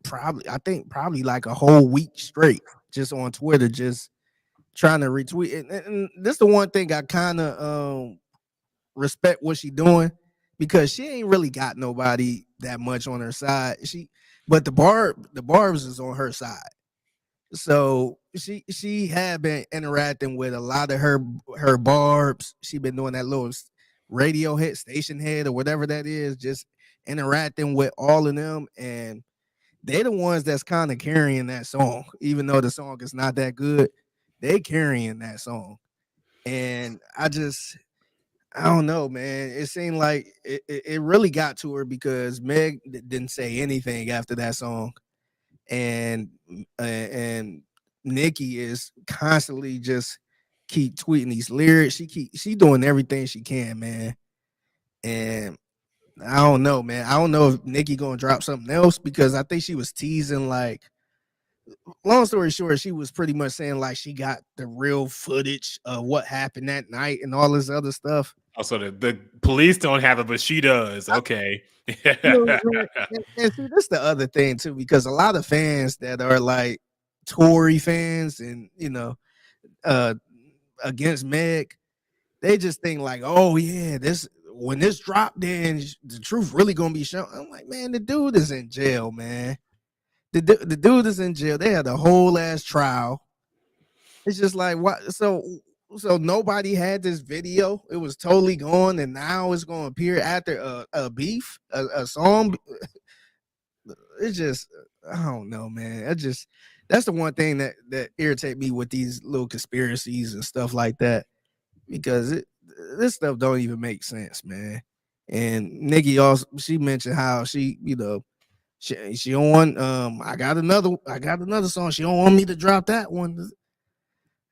probably like a whole week straight, just on Twitter, just trying to retweet. And this the one thing I kind of respect what she doing because she ain't really got nobody that much on her side. But the Barb's is on her side. So she had been interacting with a lot of her barbs. She been doing that little radio hit, station head, or whatever that is, just interacting with all of them, and they the ones that's kind of carrying that song, even though the song is not that good. They carrying that song, and I don't know, man. It seemed like it really got to her because Meg didn't say anything after that song, and and Nikki is constantly just keep tweeting these lyrics. She doing everything she can, man. And I don't know, man. I don't know if Nikki gonna drop something else because I think she was teasing like. Long story short, she was pretty much saying like she got the real footage of what happened that night and all this other stuff. Also, the police don't have it, but she does. Okay. And see, that's the other thing too, because a lot of fans that are like Tory fans and uh against Meg, they just think like, oh yeah, this when this dropped, then the truth really gonna be shown. I'm like, man, the dude is in jail, man. The dude is in jail. They had a whole ass trial. It's just like what? So nobody had this video. It was totally gone, and now it's gonna appear after a beef, a song. It's just I don't know, man. That's the one thing that irritate me with these little conspiracies and stuff like that because this stuff don't even make sense, man. And Nikki also she mentioned how she don't want I got another song. She don't want me to drop that one.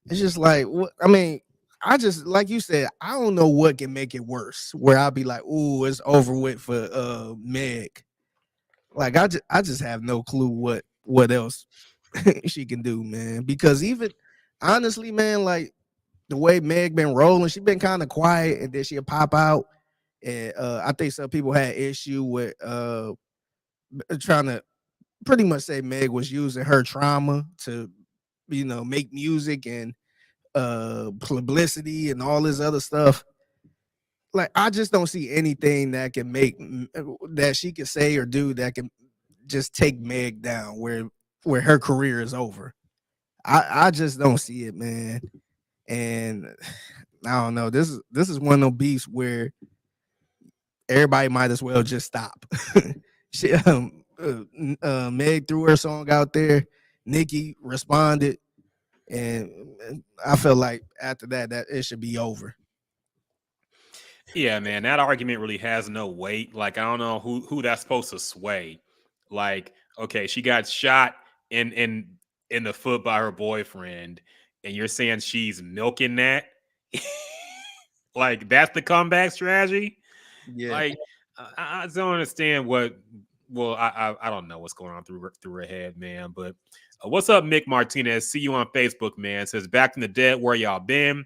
It's just like what I mean. I just like you said, I don't know what can make it worse. Where I'll be like, "Ooh, it's over with for Meg." Like I just have no clue what else she can do, man. Because even honestly, man, like the way Meg been rolling, she been kind of quiet, and then she'll pop out. And I think some people had issue with trying to pretty much say Meg was using her trauma to, make music and publicity and all this other stuff. Like I just don't see anything that can make that she can say or do that can just take Meg down where her career is over. I just don't see it, man. And I don't know. This is one of those beefs where everybody might as well just stop. Meg threw her song out there. Nicki responded, and I felt like after that it should be over. Yeah, man, that argument really has no weight. Like, I don't know who that's supposed to sway. Like, okay, she got shot in the foot by her boyfriend, and you're saying she's milking that? Like, that's the comeback strategy? Yeah, Like, I don't understand what. Well, I don't know what's going on through her head, man. But what's up, Mick Martinez? See you on Facebook, man. Says back in the dead, where y'all been?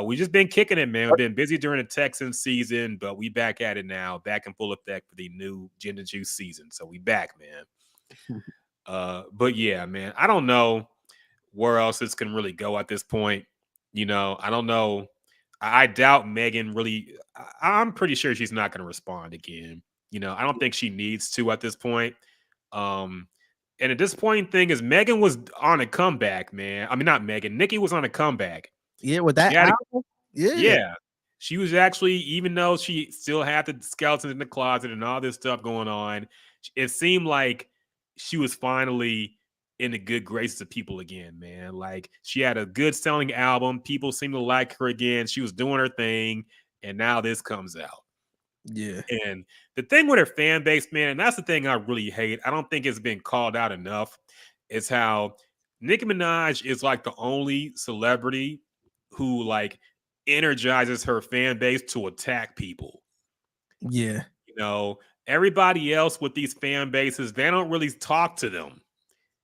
We just been kicking it, man. We've been busy during the Texans season, but we back at it now, back in full effect for the new Gin and Juice season. So we back, man. But yeah, man, I don't know where else this can really go at this point. You know, I don't know. I doubt Megan really. I'm pretty sure she's not going to respond again. You know, I don't think she needs to at this point. Um, and the disappointing thing is Megan was on a comeback, man. I mean, not Megan. Nikki was on a comeback. yeah, with She that had a, album, yeah, yeah. She was actually, even though she still had the skeletons in the closet and all this stuff going on, it seemed like she was finally in the good graces of people again, man. Like, she had a good selling album. People seemed to like her again. She was doing her thing. And now this comes out. yeah, And the thing with her fan base, man, and that's the thing I really hate. I don't think it's been called out enough, is how Nicki Minaj is like the only celebrity who like energizes her fan base to attack people. yeah, You know, everybody else with these fan bases, they don't really talk to them.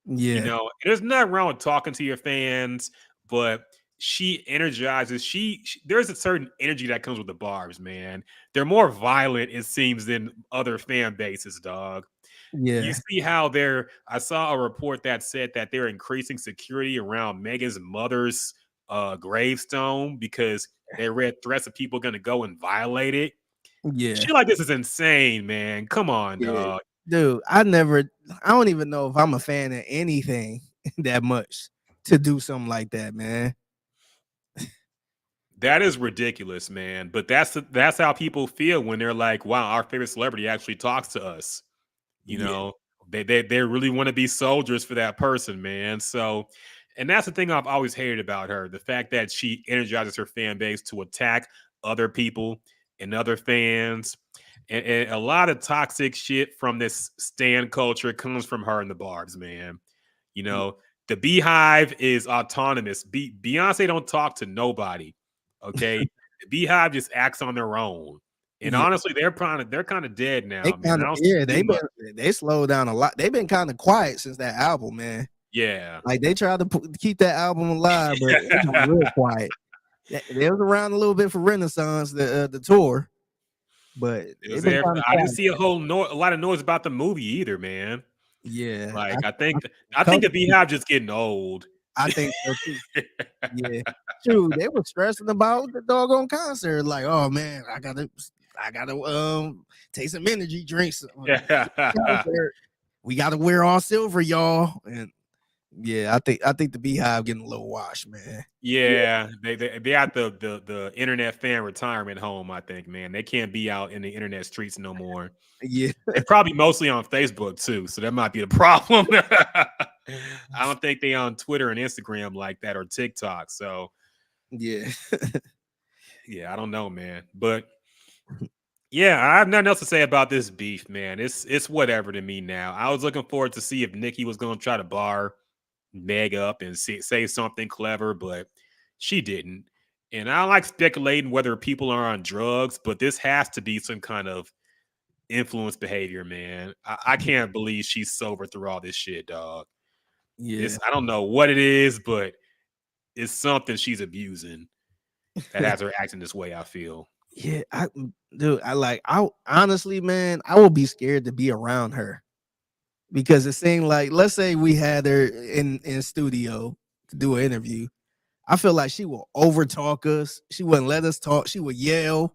You yeah, know, there's nothing wrong with talking to your fans, but she energizes. There's a certain energy that comes with the Barbs, man. They're more violent, it seems, than other fan bases, dog. You yeah, see how I saw a report that said that they're increasing security around Megan's mother's gravestone because they read threats of people going to go and violate it. yeah, Shit like this is insane, man. Come on, yeah. dog. Dude, I don't even know if I'm a fan of anything that much to do something like that, man. That is ridiculous, man. But that's how people feel when they're like, "Wow, our favorite celebrity actually talks to us." You Yeah, know, they really want to be soldiers for that person, man. So, and that's the thing I've always hated about her: the fact that she energizes her fan base to attack other people and other fans, and a lot of toxic shit from this stan culture comes from her and the Barbs, man. You know, the Beehive is autonomous. Beyonce don't talk to nobody. Okay, the Beehive just acts on their own. And yeah. honestly, they're kind of dead They now, man. kind I of don't yeah, see much. they slowed down a lot. They've been kind of quiet since that album, man. Yeah. Like they tried to keep that album alive, but it got real quiet. They was around a little bit for Renaissance, the tour, but It they've was been there. kind of I didn't quiet. see a lot of noise about the movie either, man. Yeah, Like I I think the couple Beehive just getting old. I think so too. Yeah, true. They were stressing about the doggone concert. Like, oh man, I gotta take some energy drinks. Yeah. Concert. We gotta wear all silver, y'all. And yeah, I think the Beehive getting a little washed, man. Yeah, they at the internet fan retirement home. I think, man, they can't be out in the internet streets no more. Yeah, They're probably mostly on Facebook too, so that might be the problem. I don't think they on Twitter and Instagram like that or TikTok. So yeah, yeah, I don't know, man. But yeah, I have nothing else to say about this beef, man. It's whatever to me now. I was looking forward to see if Nikki was going to try to bar Meg up and say something clever, but she didn't. And I like speculating whether people are on drugs, but this has to be some kind of influence behavior, man. I can't believe she's sober through all this shit, dog. yeah. This I don't know what it is, but it's something she's abusing that has her acting this way. I feel. Yeah, dude, I honestly, man, I would be scared to be around her because it seemed like, let's say we had her in studio to do an interview. I feel like she will overtalk us. She wouldn't let us talk. She would yell.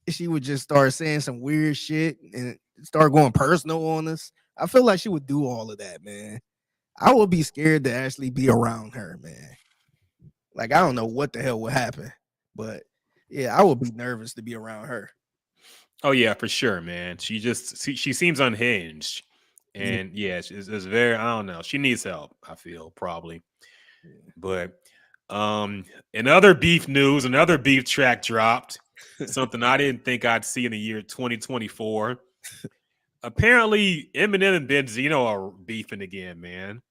She would just start saying some weird shit and start going personal on us. I feel like she would do all of that, man. I would be scared to actually be around her, man. Like, I don't know what the hell would happen, but yeah, I would be nervous to be around her. Oh yeah, for sure, man. She seems unhinged. And yeah, it's very, I don't know. She needs help, I feel, probably. But in other beef news, another beef track dropped. Something I didn't think I'd see in the year 2024. Apparently, Eminem and Benzino are beefing again, man.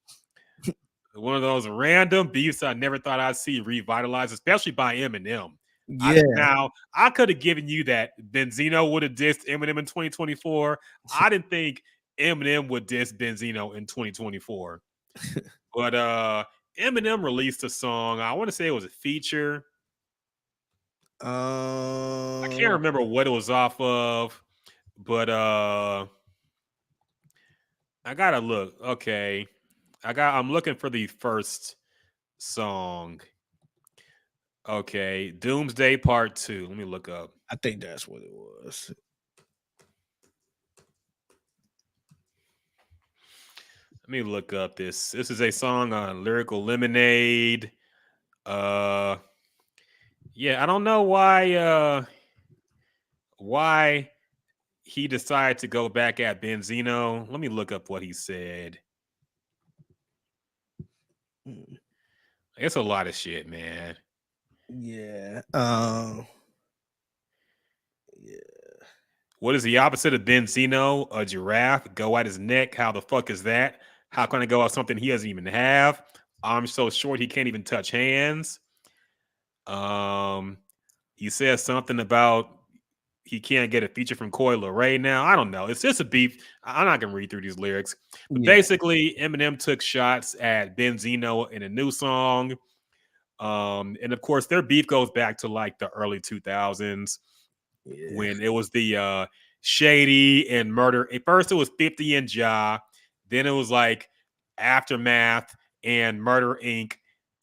One of those random beefs I never thought I'd see revitalized, especially by Eminem. Yeah. Now, I could have given you that Benzino would have dissed Eminem in 2024. I didn't think Eminem would diss Benzino in 2024. But Eminem released a song. I want to say it was a feature. I can't remember what it was off of, but I gotta look. Okay. I'm looking for the first song. Okay, Doomsday Part 2. Let me look up. I think that's what it was. Let me look up this. This is a song on Lyrical Lemonade. Yeah, I don't know why he decided to go back at Benzino. Let me look up what he said. It's a lot of shit, man. Yeah. Yeah. What is the opposite of Benzino? A giraffe. Go at his neck. How the fuck is that? How can I go at something he doesn't even have? Arms so short he can't even touch hands. He says something about he can't get a feature from Coi Leray now. I don't know. It's just a beef. I'm not gonna read through these lyrics. But basically, Eminem took shots at Benzino in a new song. And of course, their beef goes back to like the early 2000s when it was the Shady and Murder. At first, it was 50 and Ja. Then it was like Aftermath and Murder Inc.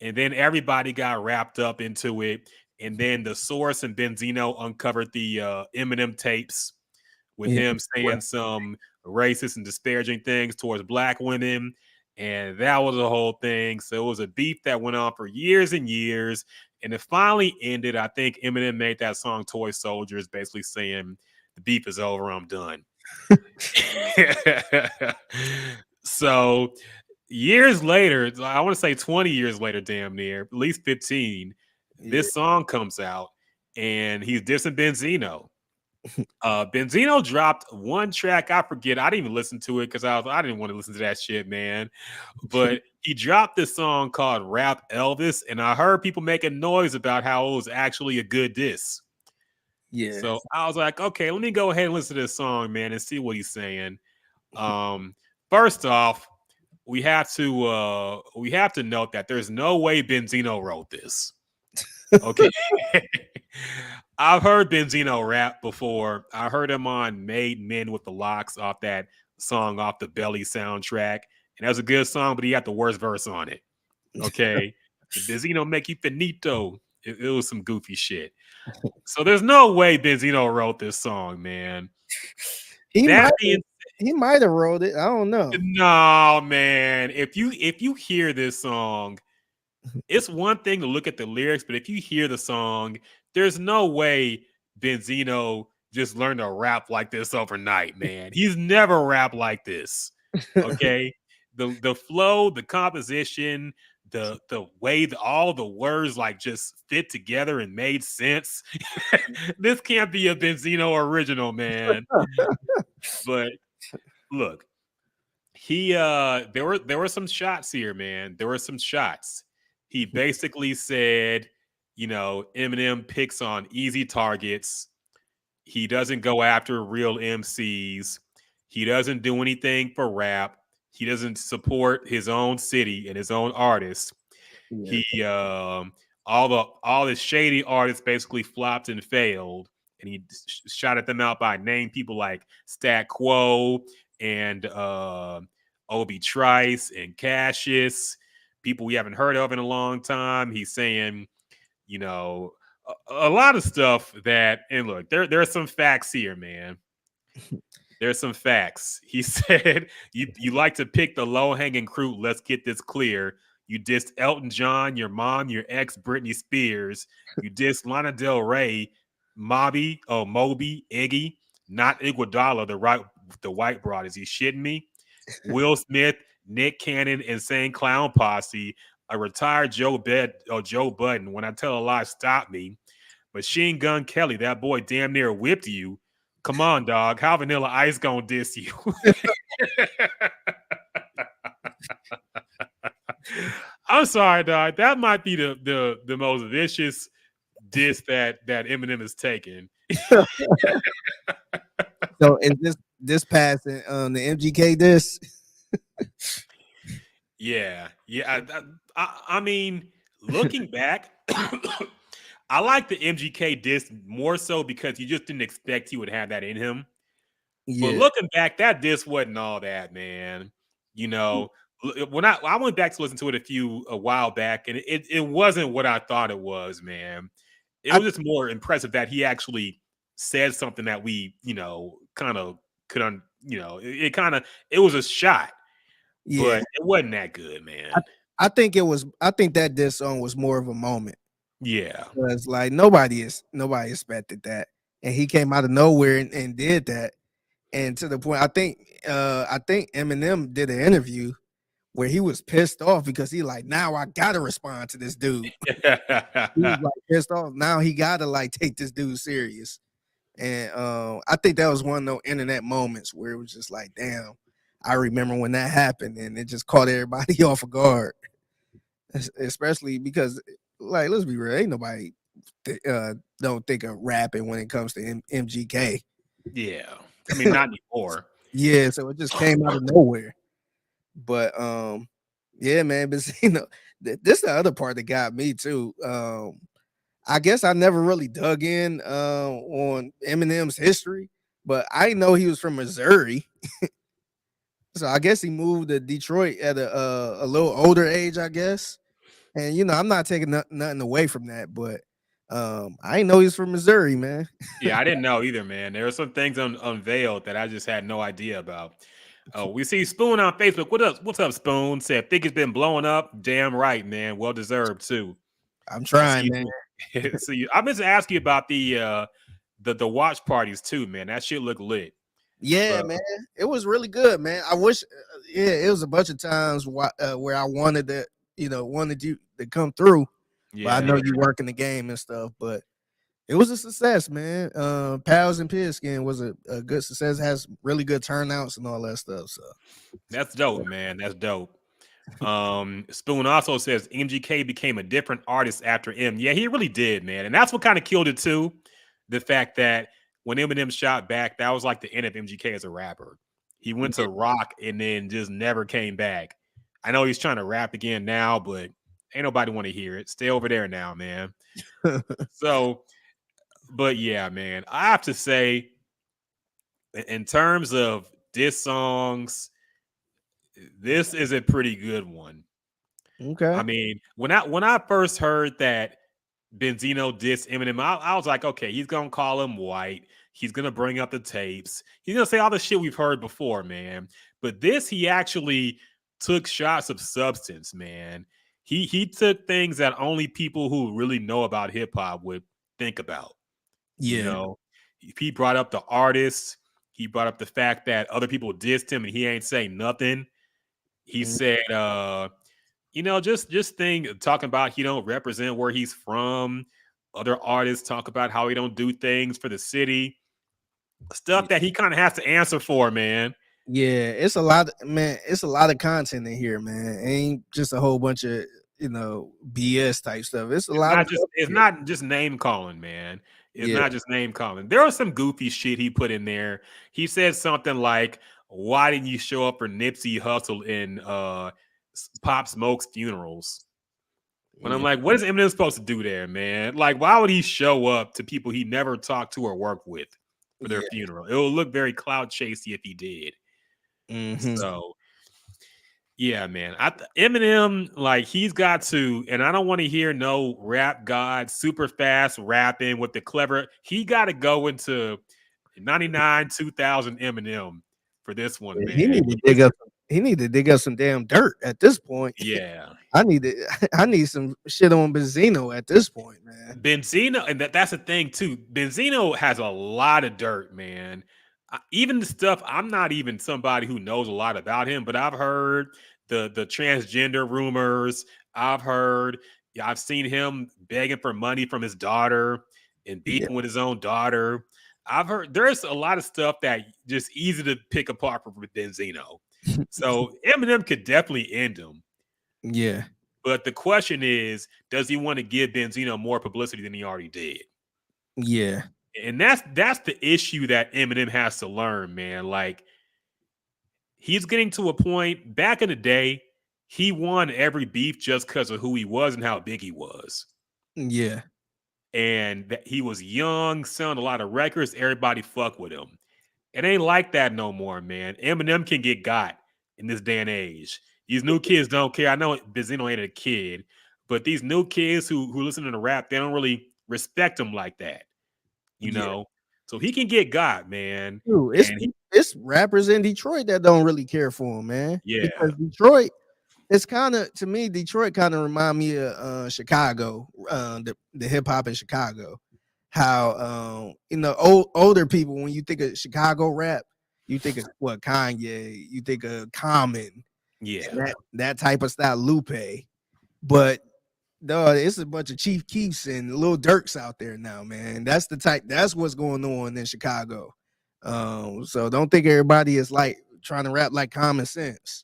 And then everybody got wrapped up into it. And then the Source and Benzino uncovered the Eminem tapes with him saying some racist and disparaging things towards black women. And that was a whole thing. So it was a beef that went on for years and years. And it finally ended. I think Eminem made that song Toy Soldiers, basically saying the beef is over, I'm done. So years later, I want to say 20 years later, damn near, at least 15, this song comes out and he's dissing Benzino. Benzino dropped one track. I forget. I didn't even listen to it because I didn't want to listen to that shit, man. But he dropped this song called Rap Elvis, and I heard people making noise about how it was actually a good diss. Yeah. So I was like, okay, let me go ahead and listen to this song, man, and see what he's saying. First off, we have to note that there's no way Benzino wrote this. Okay. I've heard Benzino rap before. I heard him on Made Men with the Locks off that song off the Belly soundtrack. And that was a good song, but he had the worst verse on it. Okay. Benzino make you finito. It was some goofy shit. So there's no way Benzino wrote this song, man. He might have wrote it. I don't know. No, man. If you hear this song, it's one thing to look at the lyrics, but if you hear the song, there's no way Benzino just learned to rap like this overnight, man. He's never rapped like this. Okay. The flow, the composition, the way all the words like just fit together and made sense. This can't be a Benzino original, man. But look, there were some shots here, man. There were some shots. He basically said, Eminem picks on easy targets. He doesn't go after real MCs. He doesn't do anything for rap. He doesn't support his own city and his own artists. Yeah. He all the shady artists basically flopped and failed, and he shot at them out by name people like Stat Quo and Obi Trice and Cassius, people we haven't heard of in a long time. He's saying, a lot of stuff that, and look, there are some facts here, man. There's some facts. He said, you like to pick the low-hanging fruit. Let's get this clear. You dissed Elton John, your mom, your ex, Britney Spears. You dissed Lana Del Rey, Moby, Iggy, not Iguodala, the white broad. Is he shitting me? Will Smith, Nick Cannon, Insane Clown Posse, a retired Joe Budden. When I tell a lie, stop me. Machine Gun Kelly, that boy damn near whipped you. Come on, dog. How Vanilla Ice gonna diss you? I'm sorry, dog. That might be the most vicious diss that Eminem has taken. So is this passing the MGK diss? Yeah. I mean, looking back, I like the MGK diss more so because you just didn't expect he would have that in him. Yeah. But looking back, that diss wasn't all that, man. You know, when I went back to listen to it a while back, and it wasn't what I thought it was, man. It was just more impressive that he actually said something that we, kind of could, it was a shot, Yeah. but it wasn't that good, man. I think that diss song was more of a moment. Yeah. Because like nobody expected that. And he came out of nowhere and did that. And to the point, I think Eminem did an interview where he was pissed off because he like, now I gotta respond to this dude. He was like pissed off. Now he gotta like take this dude serious. And I think that was one of those internet moments where it was just like, damn, I remember when that happened, and it just caught everybody off guard. Especially because, like, let's be real, ain't nobody don't think of rapping when it comes to MGK. Yeah. I mean, not anymore. Yeah, so it just came out of nowhere. But yeah, man, but this is the other part that got me too. I guess I never really dug in on Eminem's history, but I know he was from Missouri. So I guess he moved to Detroit at a little older age, I guess. And I'm not taking nothing away from that, but I didn't know he's from Missouri, man. Yeah, I didn't know either, man. There were some things unveiled that I just had no idea about. We see Spoon on Facebook. What's up, Spoon? Said Figgy's been blowing up. Damn right, man. Well deserved too. I'm trying, man. So I meant to ask you about the watch parties too, man. That shit looked lit. Yeah, man, it was really good, man. I wish, it was a bunch of times where I wanted you to come through. Yeah, but I know you work in the game and stuff, but it was a success, man. Pals and Pigskin was a good success. Has really good turnouts and all that stuff. So that's dope, man. That's dope. Spoon also says MGK became a different artist after M. Yeah, he really did, man. And that's what kind of killed it too. The fact that when Eminem shot back, that was like the end of MGK as a rapper. He went to rock and then just never came back. I know he's trying to rap again now, but ain't nobody want to hear it. Stay over there now, man. So, but yeah, man, I have to say, in terms of diss songs, this is a pretty good one. Okay. I mean, when I first heard that Benzino dissed Eminem, I was like, okay, he's gonna call him white. He's gonna bring up the tapes. He's gonna say all the shit we've heard before, man. But this, he actually took shots of substance, man. He took things that only people who really know about hip hop would think about. Yeah. He brought up the artists. He brought up the fact that other people dissed him and he ain't saying nothing. He said, just talking about he don't represent where he's from. Other artists talk about how he don't do things for the city. Stuff that he kind of has to answer for, man. Yeah, it's a lot, man. It's a lot of content in here, man. It ain't just a whole bunch of BS type stuff. It's not just name calling, man. It's not just name calling. There was some goofy shit he put in there. He said something like, "Why didn't you show up for Nipsey Hussle in Pop Smoke's funerals?" When I'm like, what is Eminem supposed to do there, man? Like, why would he show up to people he never talked to or worked with for their funeral? It will look very cloud chasey if he did. So, yeah, man. Eminem, like, he's got to, and I don't want to hear no rap god super fast rapping with the clever. He got to go into 99, 2000 Eminem for this one, man. He need to dig up some damn dirt at this point. Yeah. I need some shit on Benzino at this point, man. Benzino, and that's the thing too. Benzino has a lot of dirt, man. Even the stuff, I'm not even somebody who knows a lot about him, but I've heard the transgender rumors. I've heard, yeah, I've seen him begging for money from his daughter and Yeah, beefing with his own daughter. I've heard there's a lot of stuff that just easy to pick apart from Benzino. So Eminem could definitely end him. yeah, But the question is, does he want to give Benzino more publicity than he already did? yeah, And that's the issue that Eminem has to learn, man. Like, he's getting to a point. Back in the day, he won every beef just because of who he was and how big he was. yeah, And that he was young, selling a lot of records. Everybody fuck with him. It ain't like that no more, man. Eminem can get got in this day and age. These new kids don't care. I know Benzino ain't a kid, but these new kids who listen to rap, they don't really respect him like that, you yeah. know. So he can get got, man. Dude, And it's rappers in Detroit that don't really care for him, man. yeah, Because Detroit, it's kind of, to me, Detroit kind of remind me of Chicago, the hip hop in Chicago. How older people, when you think of Chicago rap, you think of what, Kanye, you think of Common, yeah, and that type of style, Lupe. But dog, it's a bunch of Chief Keefs and Lil Durks out there now, man. That's what's going on in Chicago. So don't think everybody is like trying to rap like Common Sense.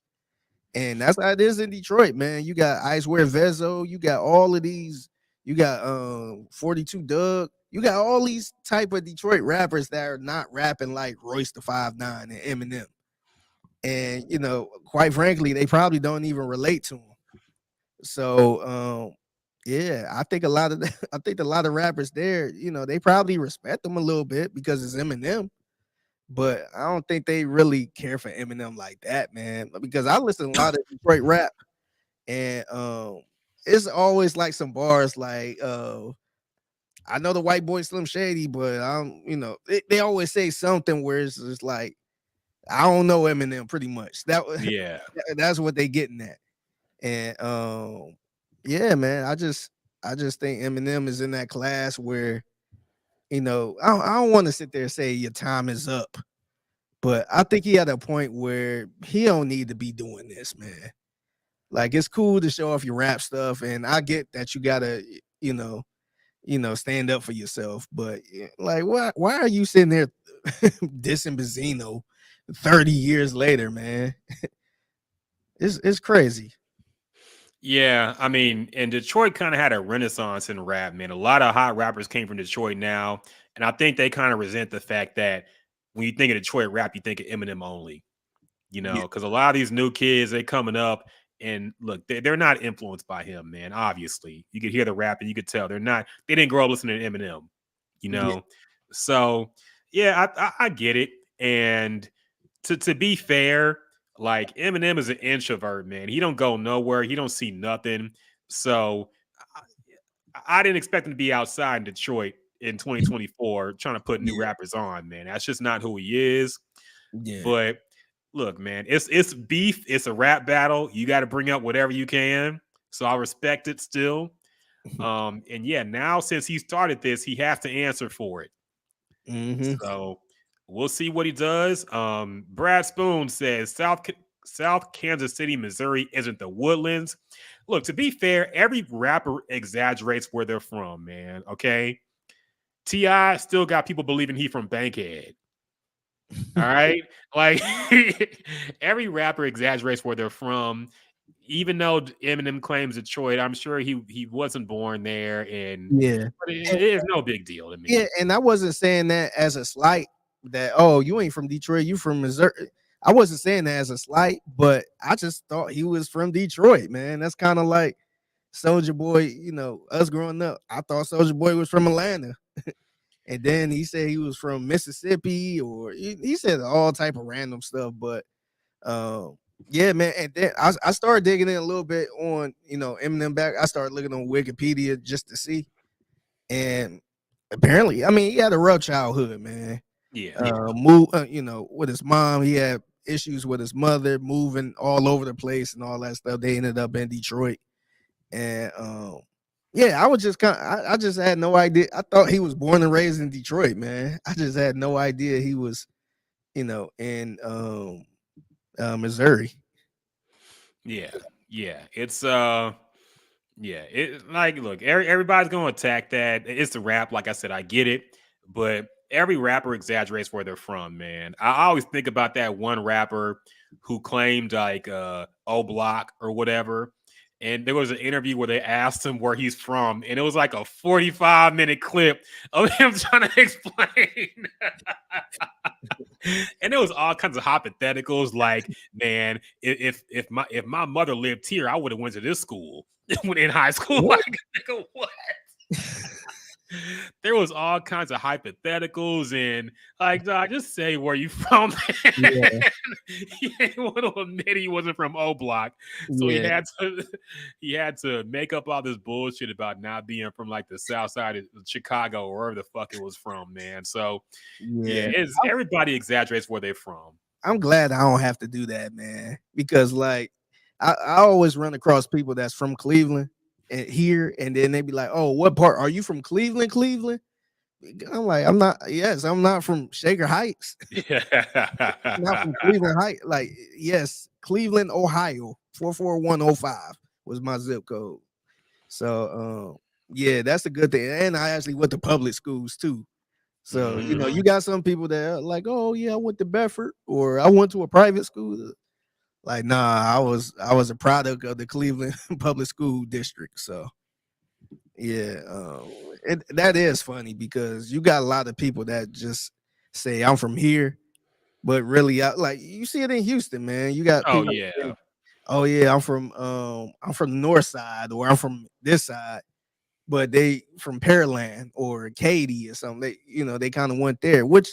And that's how it is in Detroit, man. You got Icewear Vezo, you got all of these, you got 42 Doug, you got all these type of Detroit rappers that are not rapping like Royce the 5'9" and Eminem. And quite frankly, they probably don't even relate to him. So yeah, I think I think a lot of rappers there, they probably respect them a little bit because it's Eminem. But I don't think they really care for Eminem like that, man. Because I listen to a lot of Detroit rap, and it's always like some bars like I know the white boy Slim Shady, but they always say something where it's just like, I don't know Eminem pretty much. yeah. That's what they getting at. And yeah, man, I just think Eminem is in that class where, I don't want to sit there and say your time is up. But I think he at a point where he don't need to be doing this, man. Like, it's cool to show off your rap stuff, and I get that you gotta, stand up for yourself. But like, why are you sitting there dissing Benzino 30 years later, man? It's crazy. Yeah, I mean, and Detroit kind of had a renaissance in rap, man. A lot of hot rappers came from Detroit now, and I think they kind of resent the fact that when you think of Detroit rap, you think of Eminem only, Yeah, because a lot of these new kids, they coming up and look, they're not influenced by him, man. Obviously, you could hear the rap and you could tell they didn't grow up listening to Eminem, you yeah, know. So yeah, I get it, and to be fair, like Eminem is an introvert, man. He don't go nowhere. He don't see nothing. So I didn't expect him to be outside in Detroit in 2024 trying to put new yeah, rappers on, man. That's just not who he is. yeah. But look, man, it's beef. It's a rap battle. You got to bring up whatever you can. So I respect it still. And yeah, now since he started this, he has to answer for it. Mm-hmm. So we'll see what he does. Brad Spoon says South Kansas City, Missouri isn't the Woodlands. Look, to be fair, every rapper exaggerates where they're from, man. Okay. T.I. still got people believing he from Bankhead. All right. Like every rapper exaggerates where they're from. Even though Eminem claims Detroit, I'm sure he wasn't born there, and Yeah. but it is no big deal to me. Yeah, and I wasn't saying that as a slight that, oh, you ain't from Detroit, you from Missouri. I wasn't saying that as a slight, but I just thought he was from Detroit, man. That's kind of like Soldier Boy, us growing up. I thought Soldier Boy was from Atlanta. And then he said he was from Mississippi, or he said all type of random stuff. But yeah, man. And then I started digging in a little bit on, Eminem back. I started looking on Wikipedia just to see. And apparently, I mean, he had a rough childhood, man. Yeah. With his mom, he had issues with his mother, moving all over the place and all that stuff. They ended up in Detroit, and yeah, I was just I just had no idea. I thought he was born and raised in Detroit, man. I just had no idea he was, in Missouri. Yeah, yeah. It's yeah. It like look, everybody's gonna attack that. It's the rap. Like I said, I get it, but every rapper exaggerates where they're from, man. I always think about that one rapper who claimed like O Block or whatever. And there was an interview where they asked him where he's from, and it was like a 45-minute clip of him trying to explain. And there was all kinds of hypotheticals, like, man, if my mother lived here, I would have went to this school when in high school. What? Like, nigga, what? There was all kinds of hypotheticals and like, dog, just say where you from. Yeah, He didn't want to admit he wasn't from O Block, so he yeah, had to make up all this bullshit about not being from like the South Side of Chicago or wherever the fuck it was from, man. So yeah, yeah. it's everybody exaggerates where they're from. I'm glad I don't have to do that, man. Because like I always run across people that's from Cleveland and here, and then they be like, "Oh, what part are you from? Cleveland, Cleveland." I'm like, I'm not. Yes, I'm not from Shaker Heights. I'm not from Cleveland Heights. Like, yes, Cleveland, Ohio, 44105 was my zip code. So, yeah, that's a good thing. And I actually went to public schools too. So, you got some people that are like, oh yeah, I went to Bedford or I went to a private school. Like, nah, I was a product of the Cleveland public school district. So yeah, that is funny because you got a lot of people that just say I'm from here, but really, like you see it in Houston, man. You got Oh people. yeah. Say, oh yeah, I'm from the north side or I'm from this side, but they from Pearland or Katy or something. They kind of went there, which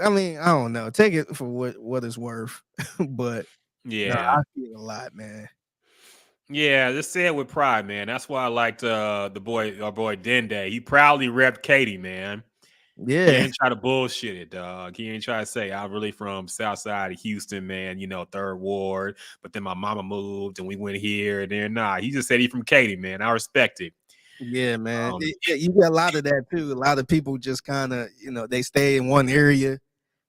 I mean, I don't know. Take it for what it's worth, but no, Yeah. I see it a lot, man. Yeah, just say it with pride, man. That's why I liked our boy Dende. He proudly repped Katie, man. He Yeah, ain't try to bullshit it, dog. He ain't try to say I'm really from South Side of Houston, man. Third ward. But then my mama moved, and we went here. And then he just said he from Katy, man. I respect it. yeah, man. Um, Yeah, you got a lot of that too. A lot of people just kind of, they stay in one area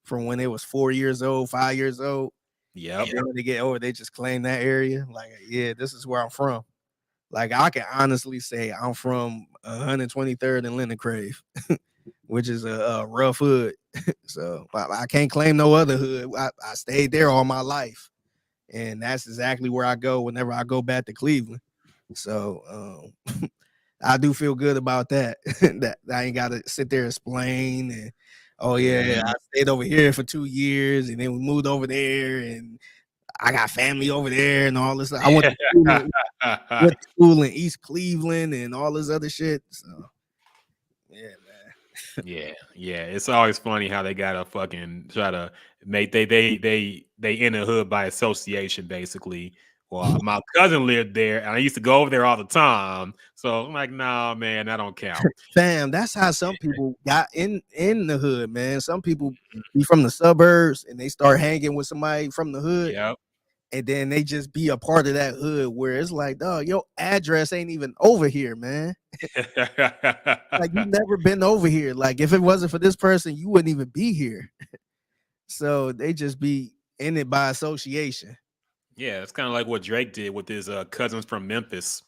from when they was 4 years old, 5 years old. yep. And then when they get older, they just claim that area. Like, yeah, this is where I'm from. Like, I can honestly say I'm from 123rd and Leonard Crave, which is a rough hood. So I can't claim no other hood. I stayed there all my life, and that's exactly where I go whenever I go back to Cleveland. So I do feel good about that. That I ain't got to sit there and explain. And oh yeah, I stayed over here for 2 years, and then we moved over there, and I got family over there, and all this. I went to school in East Cleveland, and all this other shit. So yeah, man. Yeah. It's always funny how they gotta fucking try to make they in the hood by association, basically. Well, my cousin lived there, and I used to go over there all the time. So I'm like, nah, man, that don't count. Fam, that's how some people got in the hood, man. Some people be from the suburbs, and they start hanging with somebody from the hood. Yep. And then they just be a part of that hood where it's like, dog, your address ain't even over here, man. Like, you never been over here. Like, if it wasn't for this person, you wouldn't even be here. So they just be in it by association. Yeah, it's kind of like what Drake did with his cousins from Memphis.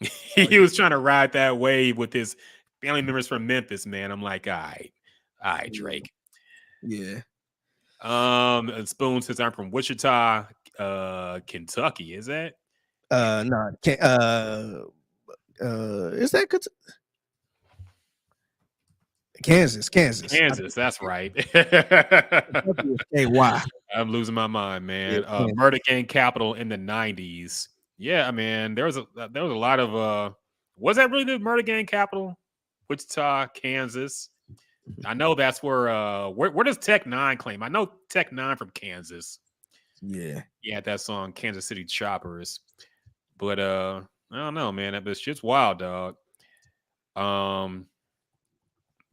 He was trying to ride that wave with his family members from Memphis, man. I'm like, all right, Drake. Yeah. And Spoon says I'm from Wichita, Kentucky. Is that? No, can't. Is that good? Kansas. Kansas, that's right. Hey, why? I'm losing my mind, man. Murder Gang Capital in the 90s. Yeah, man. There was a lot of was that really the Murder Gang Capital? Wichita, Kansas. I know that's where does Tech Nine claim? I know Tech Nine from Kansas. Yeah. Yeah, that song Kansas City Choppers. But I don't know, man. That shit's wild, dog.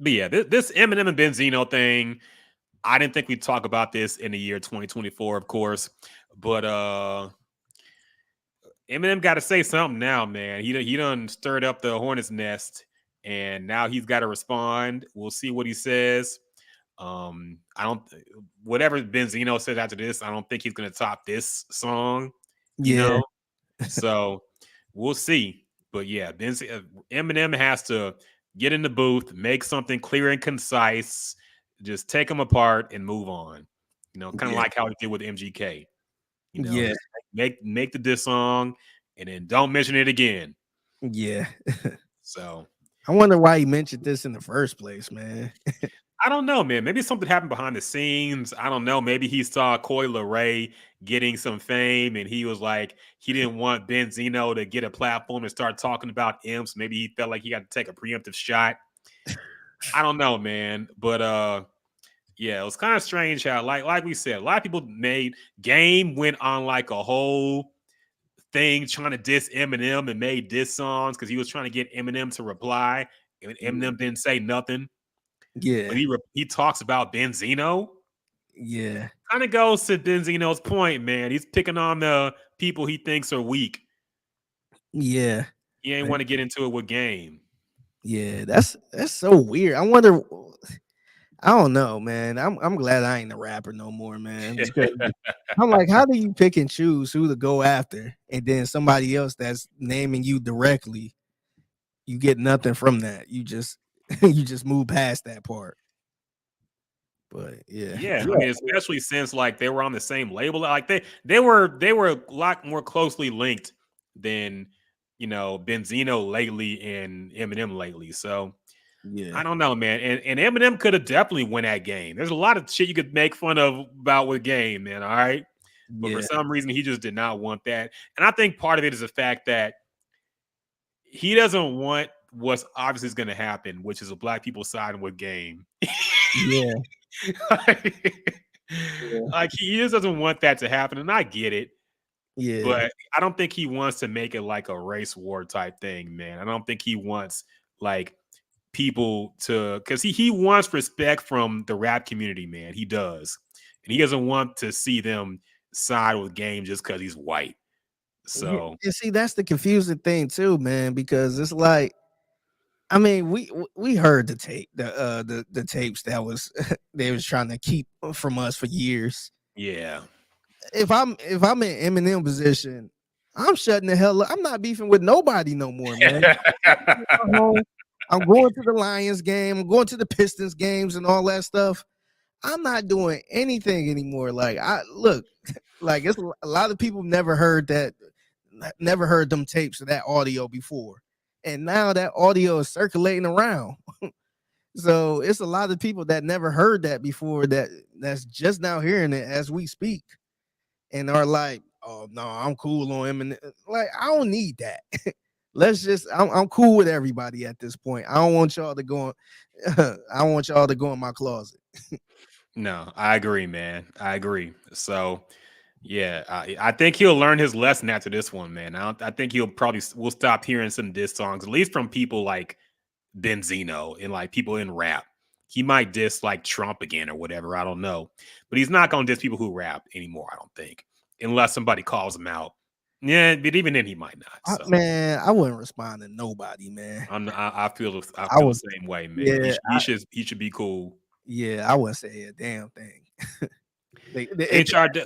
But yeah, this Eminem and Benzino thing, I didn't think we'd talk about this in the year 2024, of course. But Eminem got to say something now, man. He done stirred up the hornet's nest, and now he's got to respond. We'll see what he says. I don't. Whatever Benzino said after this, I don't think he's gonna top this song. You Yeah, know, so we'll see. But yeah, Eminem has to get in the booth, make something clear and concise, just take them apart and move on. You know, kind of yeah, like how he did with MGK. You know, yeah, just make the diss song and then don't mention it again. yeah. So I wonder why he mentioned this in the first place, man. I don't know, man. Maybe something happened behind the scenes. I don't know. Maybe he saw Coi Leray getting some fame, and he was like, he didn't want Benzino to get a platform and start talking about imps. Maybe he felt like he got to take a preemptive shot. I don't know, man. But yeah, it was kind of strange how, like we said, a lot of people made Game went on like a whole thing trying to diss Eminem and made diss songs because he was trying to get Eminem to reply, and Eminem didn't say nothing. Yeah, But he talks about Benzino. yeah, Kind of goes to Benzino's point, man. He's picking on the people he thinks are weak. yeah, He ain't want to get into it with Game. yeah. That's so weird. I wonder. I don't know, man. I'm glad I ain't a rapper no more, man. Because I'm like, how do you pick and choose who to go after, and then somebody else that's naming you directly, you get nothing from that. You just you just move past that part. But yeah, Yeah, I mean, especially since like they were on the same label, like they were a lot more closely linked than Benzino lately and Eminem lately. So yeah, I don't know, man. And Eminem could have definitely won that game. There's a lot of shit you could make fun of about with Game, man. All right. But for yeah, some reason, he just did not want that. And I think part of it is the fact that he doesn't want what's obviously going to happen, which is a black people siding with Game. yeah, like he just doesn't want that to happen. And I get it. yeah, But I don't think he wants to make it like a race war type thing, man. I don't think he wants like people to, because he wants respect from the rap community, man. He does. And he doesn't want to see them side with Game just because he's white. yeah. So And see, that's the confusing thing too, man. Because it's like, I mean, we heard the the tapes that was they was trying to keep from us for years. yeah. If I'm in Eminem position, I'm shutting the hell up. I'm not beefing with nobody no more, man. I'm going to the Lions game. I'm going to the Pistons games and all that stuff. I'm not doing anything anymore. Like I look, like it's a lot of people never heard them tapes or that audio before, and now that audio is circulating around. So it's a lot of people that never heard that before that's just now hearing it as we speak, and are like, "Oh no, I'm cool on Eminem." Like I don't need that. Let's just I'm cool with everybody at this point. I don't want y'all to go I don't want y'all to go in my closet. No, I agree, man. I agree. So yeah, I think he'll learn his lesson after this one, man. I think we'll stop hearing some diss songs, at least from people like Benzino and like people in rap. He might diss like Trump again or whatever. I don't know, but he's not going to diss people who rap anymore. I don't think, unless somebody calls him out. Yeah, but even then he might not. So Man, I wouldn't respond to nobody, man. I feel I the would, same way, man. yeah, He should be cool. yeah, I wouldn't say a damn thing. HRW.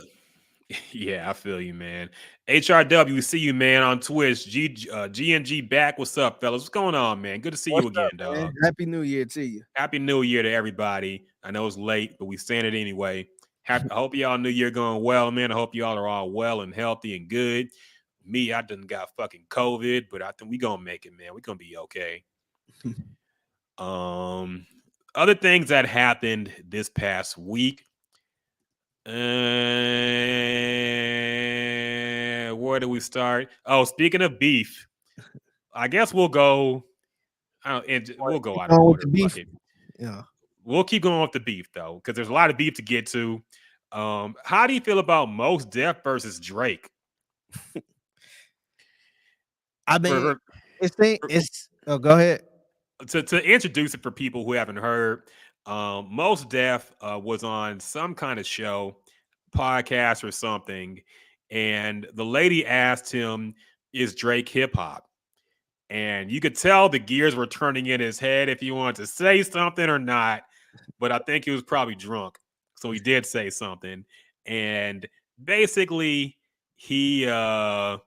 Yeah, I feel you, man. HRW, we see you, man, on Twitch. G&G back. What's up, fellas? What's going on, man? Good to see you again, up, man? dog. Happy New Year to you. Happy New Year to everybody. I know it's late, but we saying it anyway. I hope y'all New Year going well, man. I hope y'all are all well and healthy and good. Me, I done got fucking COVID, but I think we gonna make it, man. We gonna be okay. Other things that happened this past week. Where do we start? Oh, speaking of beef, I guess we'll go. We'll go out of On with order. the beef. Fuck it. Yeah. We'll keep going with the beef though, because there's a lot of beef to get to. How do you feel about Mos Def versus Drake? I mean, it's oh, go ahead. To introduce it for people who haven't heard, Mos Def was on some kind of show, podcast or something, and the lady asked him, "Is Drake hip hop?" And you could tell the gears were turning in his head if he wanted to say something or not. but I think he was probably drunk. So he did say something. And basically, he HOW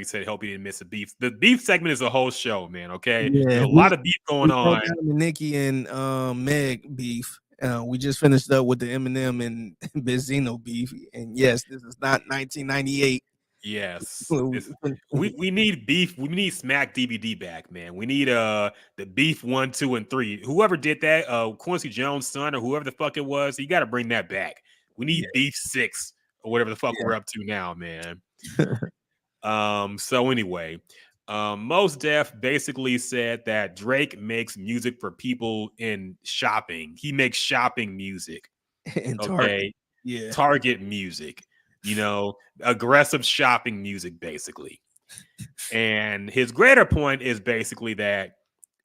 said, hope he didn't miss a beef. The beef segment is a whole show, man. Okay. There's Yeah, a lot of beef going we broke on. down the Nicki and Meg beef. We just finished up with the Eminem and Benzino beef. And yes, this is not 1998. Yes. We- We need beef. We need Smack DVD back, man. We need the beef 1, 2, and 3. Whoever did that, Quincy Jones' son or whoever the fuck it was, you got to bring that back. We need beef 6 or whatever the fuck we're up to now, man. So anyway, Mos Def basically said that Drake makes music for people in shopping. He makes shopping music. and Okay. Yeah. Target music, aggressive shopping music, basically. And his greater point is basically that,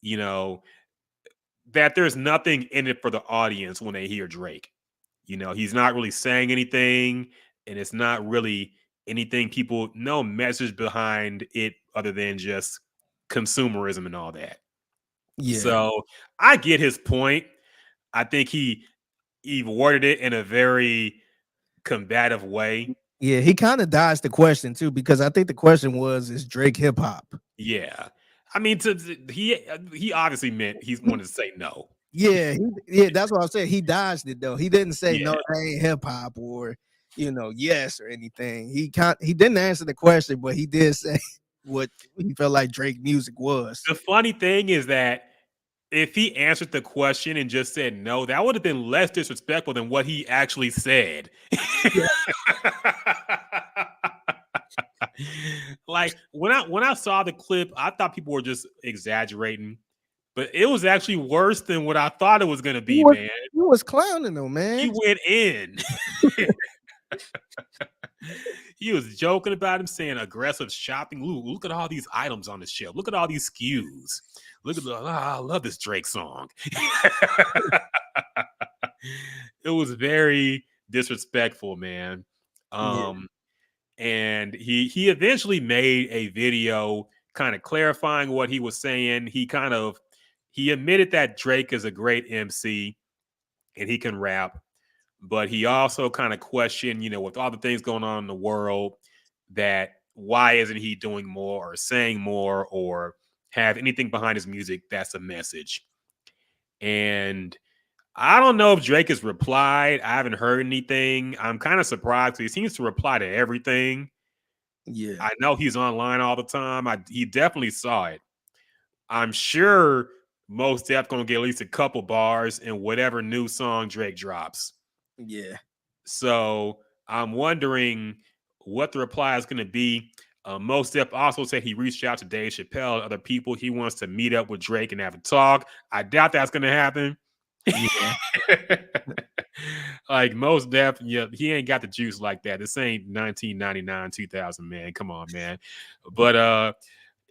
that there's nothing in it for the audience when they hear Drake. He's not really saying anything, and it's not really anything people no message behind it other than just consumerism and all that. Yeah. So I get his point. I think he worded it in a very combative way. Yeah, he kind of dodged the question too, because I think the question was, is Drake hip hop? Yeah. I mean, he obviously meant he wanted to say no. Yeah, that's what I'm saying. He dodged it though. He didn't say no, that ain't hip hop, or yes or anything. He didn't answer the question, but he did say what he felt like Drake music was. The funny thing is that if he answered the question and just said no, that would have been less disrespectful than what he actually said. Like when I saw the clip, I thought people were just exaggerating, but it was actually worse than what I thought it was going to be, man. He was clowning him, man. He went in. He was joking about him, saying aggressive shopping. Ooh, look at all these items on the shelf. Look at all these SKUs. Look at I love this Drake song. It was very disrespectful, man. And he eventually made a video kind of clarifying what he was saying. He admitted that Drake is a great MC and he can rap, but he also kind of questioned, with all the things going on in the world, that why isn't he doing more or saying more or have anything behind his music that's a message. And I don't know if Drake has replied. I haven't heard anything. I'm kind of surprised. He seems to reply to everything. Yeah, I know he's online all the time. He definitely saw it. I'm sure Mos Def gonna get at least a couple bars in whatever new song Drake drops. Yeah. So I'm wondering what the reply is going to be. Mos Def also said he reached out to Dave Chappelle and other people. He wants to meet up with Drake and have a talk. I doubt that's going to happen. Yeah. Like Mos Def, he ain't got the juice like that. This ain't 1999, 2000, man. Come on, man. But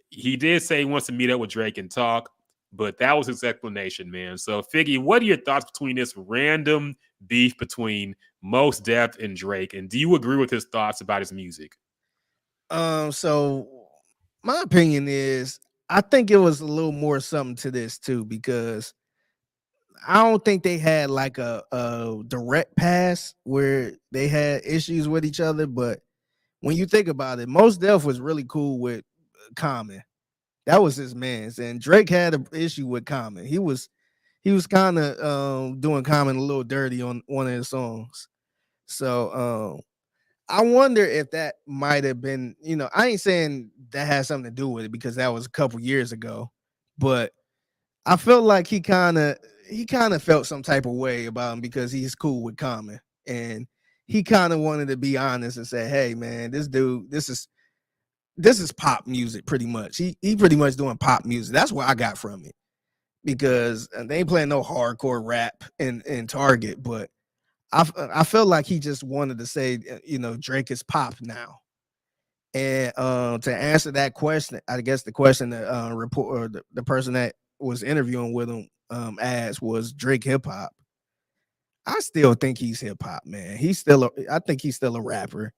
he did say he wants to meet up with Drake and talk. But that was his explanation, man. So, Figgy, what are your thoughts between this random beef between Mos Def and Drake? And do you agree with his thoughts about his music? So my opinion is, I think it was a little more something to this too, because I don't think they had like a direct pass where they had issues with each other. But when you think about it, Mos Def was really cool with Common. That was his man's, and Drake had an issue with Common. He was kind of doing Common a little dirty on one of his songs. So I wonder if that might have been, I ain't saying that has something to do with it because that was a couple years ago, but I felt like he kind of felt some type of way about him because he's cool with Common, and he kind of wanted to be honest and say, hey man, this dude, this is pop music pretty much. He pretty much doing pop music. That's what I got from it, because they ain't playing no hardcore rap in Target, but I felt like he just wanted to say, Drake is pop now. And to answer that question, I guess the question that report or the person that was interviewing with him asked was Drake hip hop. I still think he's hip hop, man. I think he's still a rapper.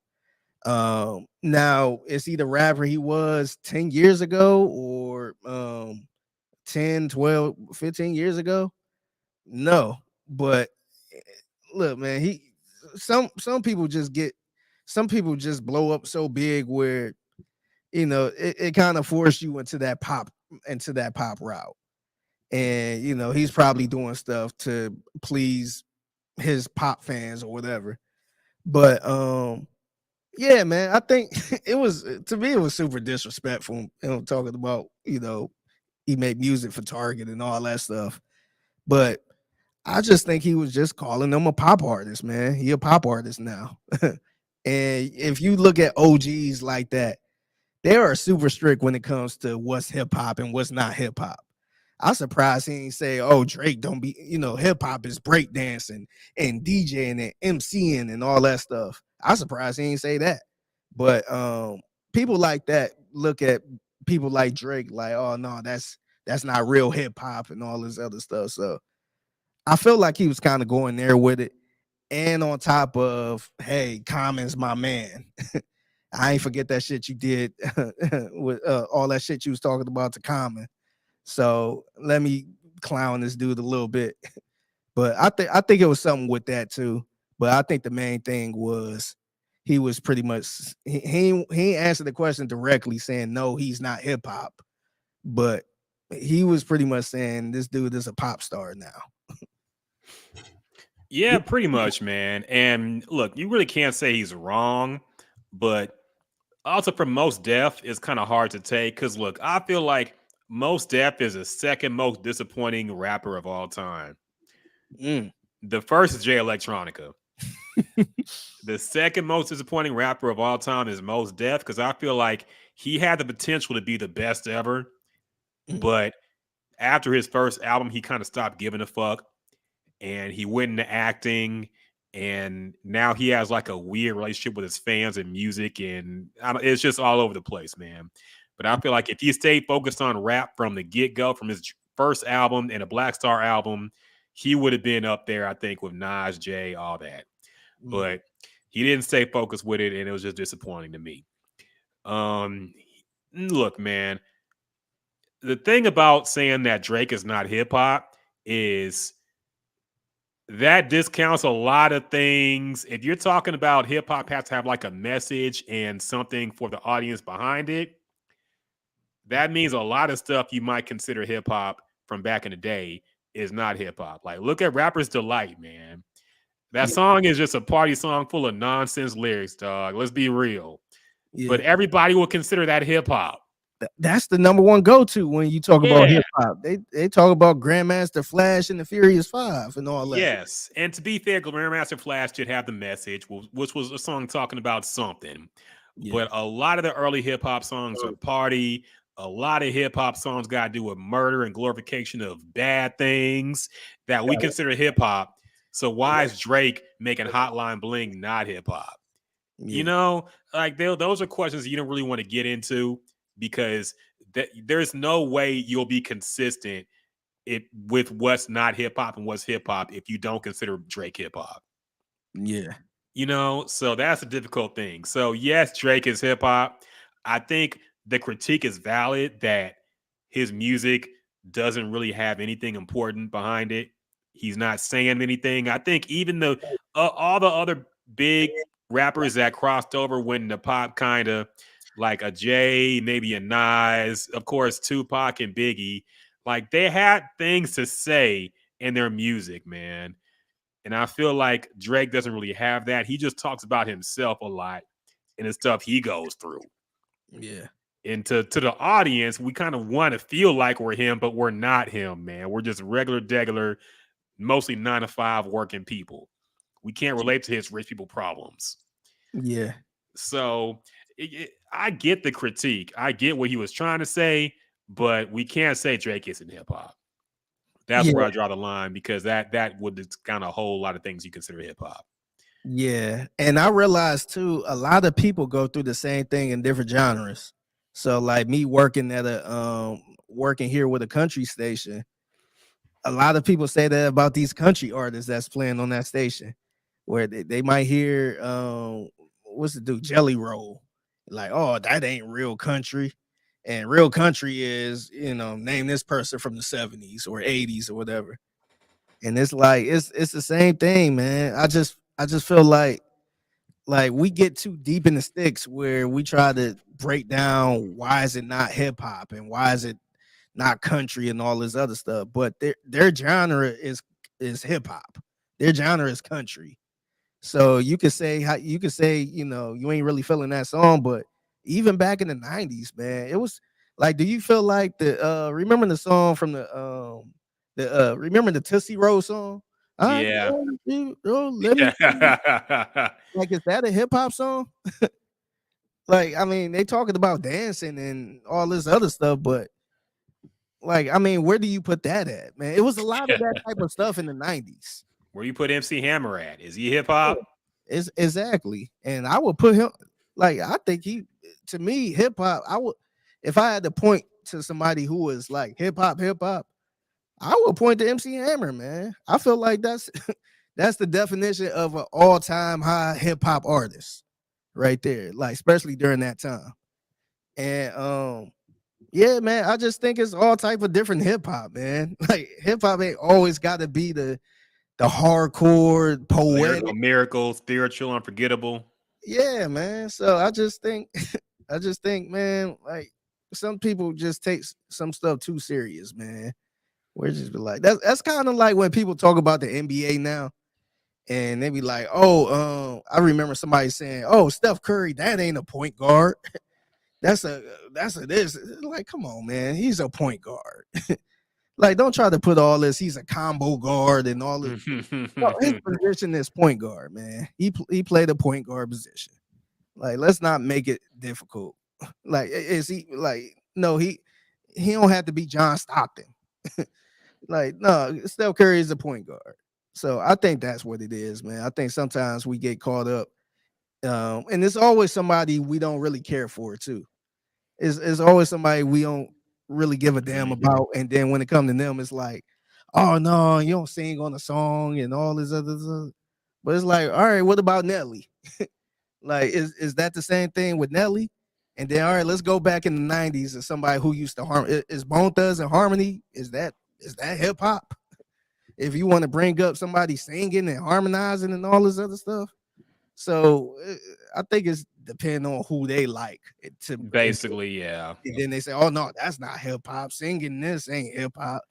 Now, is he the rapper he was 10 years ago or 10, 12, 15 years ago? No. But look, man, some people just blow up so big where it kind of forced you into that pop route. And he's probably doing stuff to please his pop fans or whatever. But yeah, man, I think it was super disrespectful, talking about, he made music for Target and all that stuff. But I just think he was just calling them a pop artist, man. He a pop artist now. And if you look at OGs like that, they are super strict when it comes to what's hip hop and what's not hip hop. I'm surprised he ain't say, "Oh, Drake don't be, hip hop is breakdancing and DJing and MCing and all that stuff." I'm surprised he ain't say that. But people like that look at people like Drake like, "Oh no, that's not real hip hop," and all this other stuff. So I feel like he was kind of going there with it. And on top of, hey, Common's my man. I ain't forget that shit you did with all that shit you was talking about to Common. So let me clown this dude a little bit. But I think it was something with that too. But I think the main thing was he was pretty much he answered the question directly saying no, he's not hip hop. But he was pretty much saying this dude is a pop star now. Yeah, pretty much, man. And look, you really can't say he's wrong, but also for Most Def, it's kind of hard to take because look, I feel like Most Def is the second most disappointing rapper of all time. The first is Jay Electronica. The second most disappointing rapper of all time is Most Def because I feel like he had the potential to be the best ever, but after his first album, he kind of stopped giving a fuck. And he went into acting, and now he has like a weird relationship with his fans and music, and it's just all over the place, man. But I feel like if he stayed focused on rap from the get-go, from his first album and a Black Star album, he would have been up there, I think, with Nas, Jay, all that. But he didn't stay focused with it, and it was just disappointing to me. Look, man, the thing about saying that Drake is not hip-hop is that discounts a lot of things. If you're talking about hip hop has to have like a message and something for the audience behind it, that means a lot of stuff you might consider hip hop from back in the day is not hip hop. Like, look at Rapper's Delight, man. That song is just a party song full of nonsense lyrics, dog. Let's be real. Yeah. But everybody will consider that hip hop. That's the number one go-to when you talk about hip hop. They talk about Grandmaster Flash and the Furious Five and all that. Yes, and to be fair, Grandmaster Flash did have the message, which was a song talking about something. Yeah. But a lot of the early hip hop songs are party. A lot of hip hop songs got to do with murder and glorification of bad things that we consider hip hop. So why is Drake making Hotline Bling not hip hop? Yeah. Like those are questions you don't really want to get into. Because there's no way you'll be consistent with what's not hip hop and what's hip hop if you don't consider Drake hip hop. Yeah. So that's a difficult thing. So yes, Drake is hip hop. I think the critique is valid that his music doesn't really have anything important behind it. He's not saying anything. I think even all the other big rappers that crossed over went into pop kind of, like a Jay, maybe a Nas, of course, Tupac and Biggie, like they had things to say in their music, man. And I feel like Drake doesn't really have that. He just talks about himself a lot and the stuff he goes through. Yeah. And to the audience, we kind of want to feel like we're him, but we're not him, man. We're just regular, mostly 9-to-5 working people. We can't relate to his rich people problems. Yeah. So I get the critique. I get what he was trying to say, but we can't say Drake isn't hip hop. That's where I draw the line because that would discount a whole lot of things you consider hip hop. Yeah, and I realized too, a lot of people go through the same thing in different genres. So, like me working at working here with a country station, a lot of people say that about these country artists that's playing on that station, where they might hear what's the dude Jelly Roll. Like, oh, that ain't real country. And real country is, name this person from the 70s or 80s or whatever. And it's like it's the same thing, man. I just feel like we get too deep in the sticks where we try to break down why is it not hip hop and why is it not country and all this other stuff. But their genre is hip hop. Their genre is country. So you could say you ain't really feeling that song, but even back in the 90s, man, it was like, do you feel like remember the song from remember the Tootsie Roll song? I Yeah. want you, oh, let me like, is that a hip hop song? Like, I mean, they talking about dancing and all this other stuff, but like, I mean, where do you put that at, man? It was a lot of that type of stuff in the 90s. Where you put MC Hammer at? Is he hip hop? Is exactly. And I would put him like, I think to me, hip hop, I would, if I had to point to somebody who was like hip hop, I would point to MC Hammer, man. I feel like that's that's the definition of an all-time high hip hop artist right there, like especially during that time. And yeah, man, I just think it's all type of different hip hop, man. Like hip hop ain't always got to be the hardcore poetic. Miracle, spiritual, unforgettable. Yeah, man. So I just think man, like some people just take some stuff too serious, man. We're just be like, that's kind of like when people talk about the NBA now, and they be like, oh, I remember somebody saying, oh, Steph Curry, that ain't a point guard. That's a this. Like, come on, man, he's a point guard. Like, don't try to put all this. He's a combo guard and all this. No, his position is point guard, man. He played a point guard position. Like, let's not make it difficult. Like, is he like? No, he don't have to be John Stockton. Like, no, Steph Curry is a point guard. So I think that's what it is, man. I think sometimes we get caught up, and it's always somebody we don't really care for too. It's always somebody we don't really give a damn about, and then when it comes to them, it's like, oh no, you don't sing on the song and all this other stuff. But it's like, all right, what about Nelly? Like, is that the same thing with Nelly? And then, all right, let's go back in the 90s and somebody who used to harm. Is Bone Thugs and Harmony? Is that hip hop? If you want to bring up somebody singing and harmonizing and all this other stuff. So I think it's depending on who they like. To Basically, yeah. And then they say, oh no, that's not hip hop. Singing this ain't hip hop.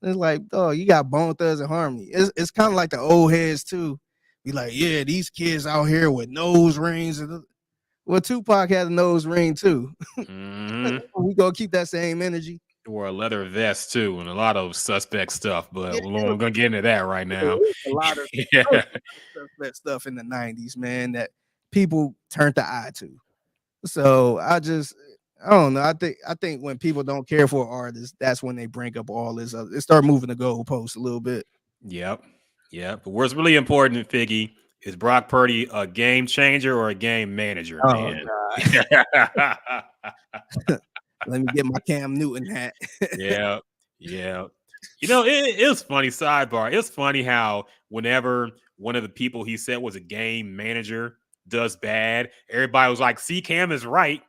It's like, oh, you got Bone Thugs and Harmony. It's kind of like the old heads too. Be like, yeah, these kids out here with nose rings. Well, Tupac had a nose ring too. Mm-hmm. We gonna keep that same energy. Wore a leather vest too, and a lot of suspect stuff. But we're gonna get into that right now. A lot of suspect stuff in the 90s, man, that people turned the eye to. So I don't know. I think when people don't care for artists, that's when they bring up all this other. They start moving the goalposts a little bit. Yep. But what's really important, Figgy, is Brock Purdy a game changer or a game manager, man? God. Let me get my Cam Newton hat. Yeah. You know, it's funny, sidebar. It's funny how whenever one of the people he said was a game manager does bad, everybody was like, see, Cam is right.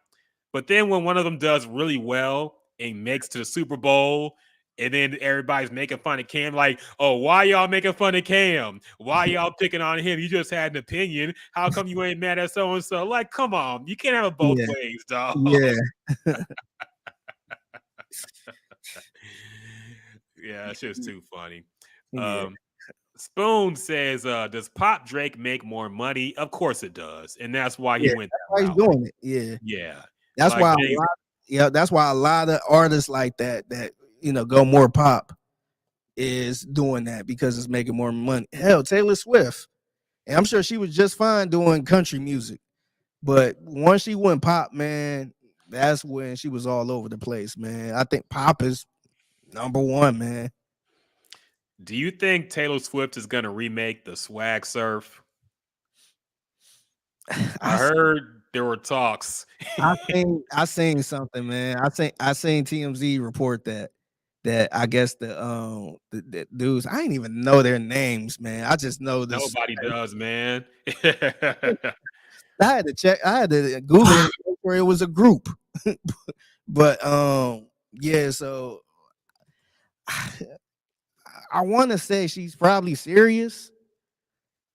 But then when one of them does really well and makes to the Super Bowl, and then everybody's making fun of Cam, like, oh, why y'all making fun of Cam? Why y'all picking on him? You just had an opinion. How come you ain't mad at so-and-so? Like, come on. You can't have it both ways, dog. Yeah. Yeah, it's just too funny. Yeah. Spoon says, does Pop Drake make more money? Of course it does. And that's why he went that's why he's doing it. Yeah. That's like why that's why a lot of artists like that go more pop is doing that because it's making more money. Hell, Taylor Swift. And I'm sure she was just fine doing country music. But once she went pop, man, that's when she was all over the place, man. I think pop is number one, man. Do you think Taylor Swift is going to remake the Swag Surf? I heard there were talks. I seen something, man. I seen TMZ report that I guess the dudes, I didn't even know their names, man. I just know this. Nobody does, man. I had to check. I had to Google it where it was a group. But yeah, so I want to say she's probably serious,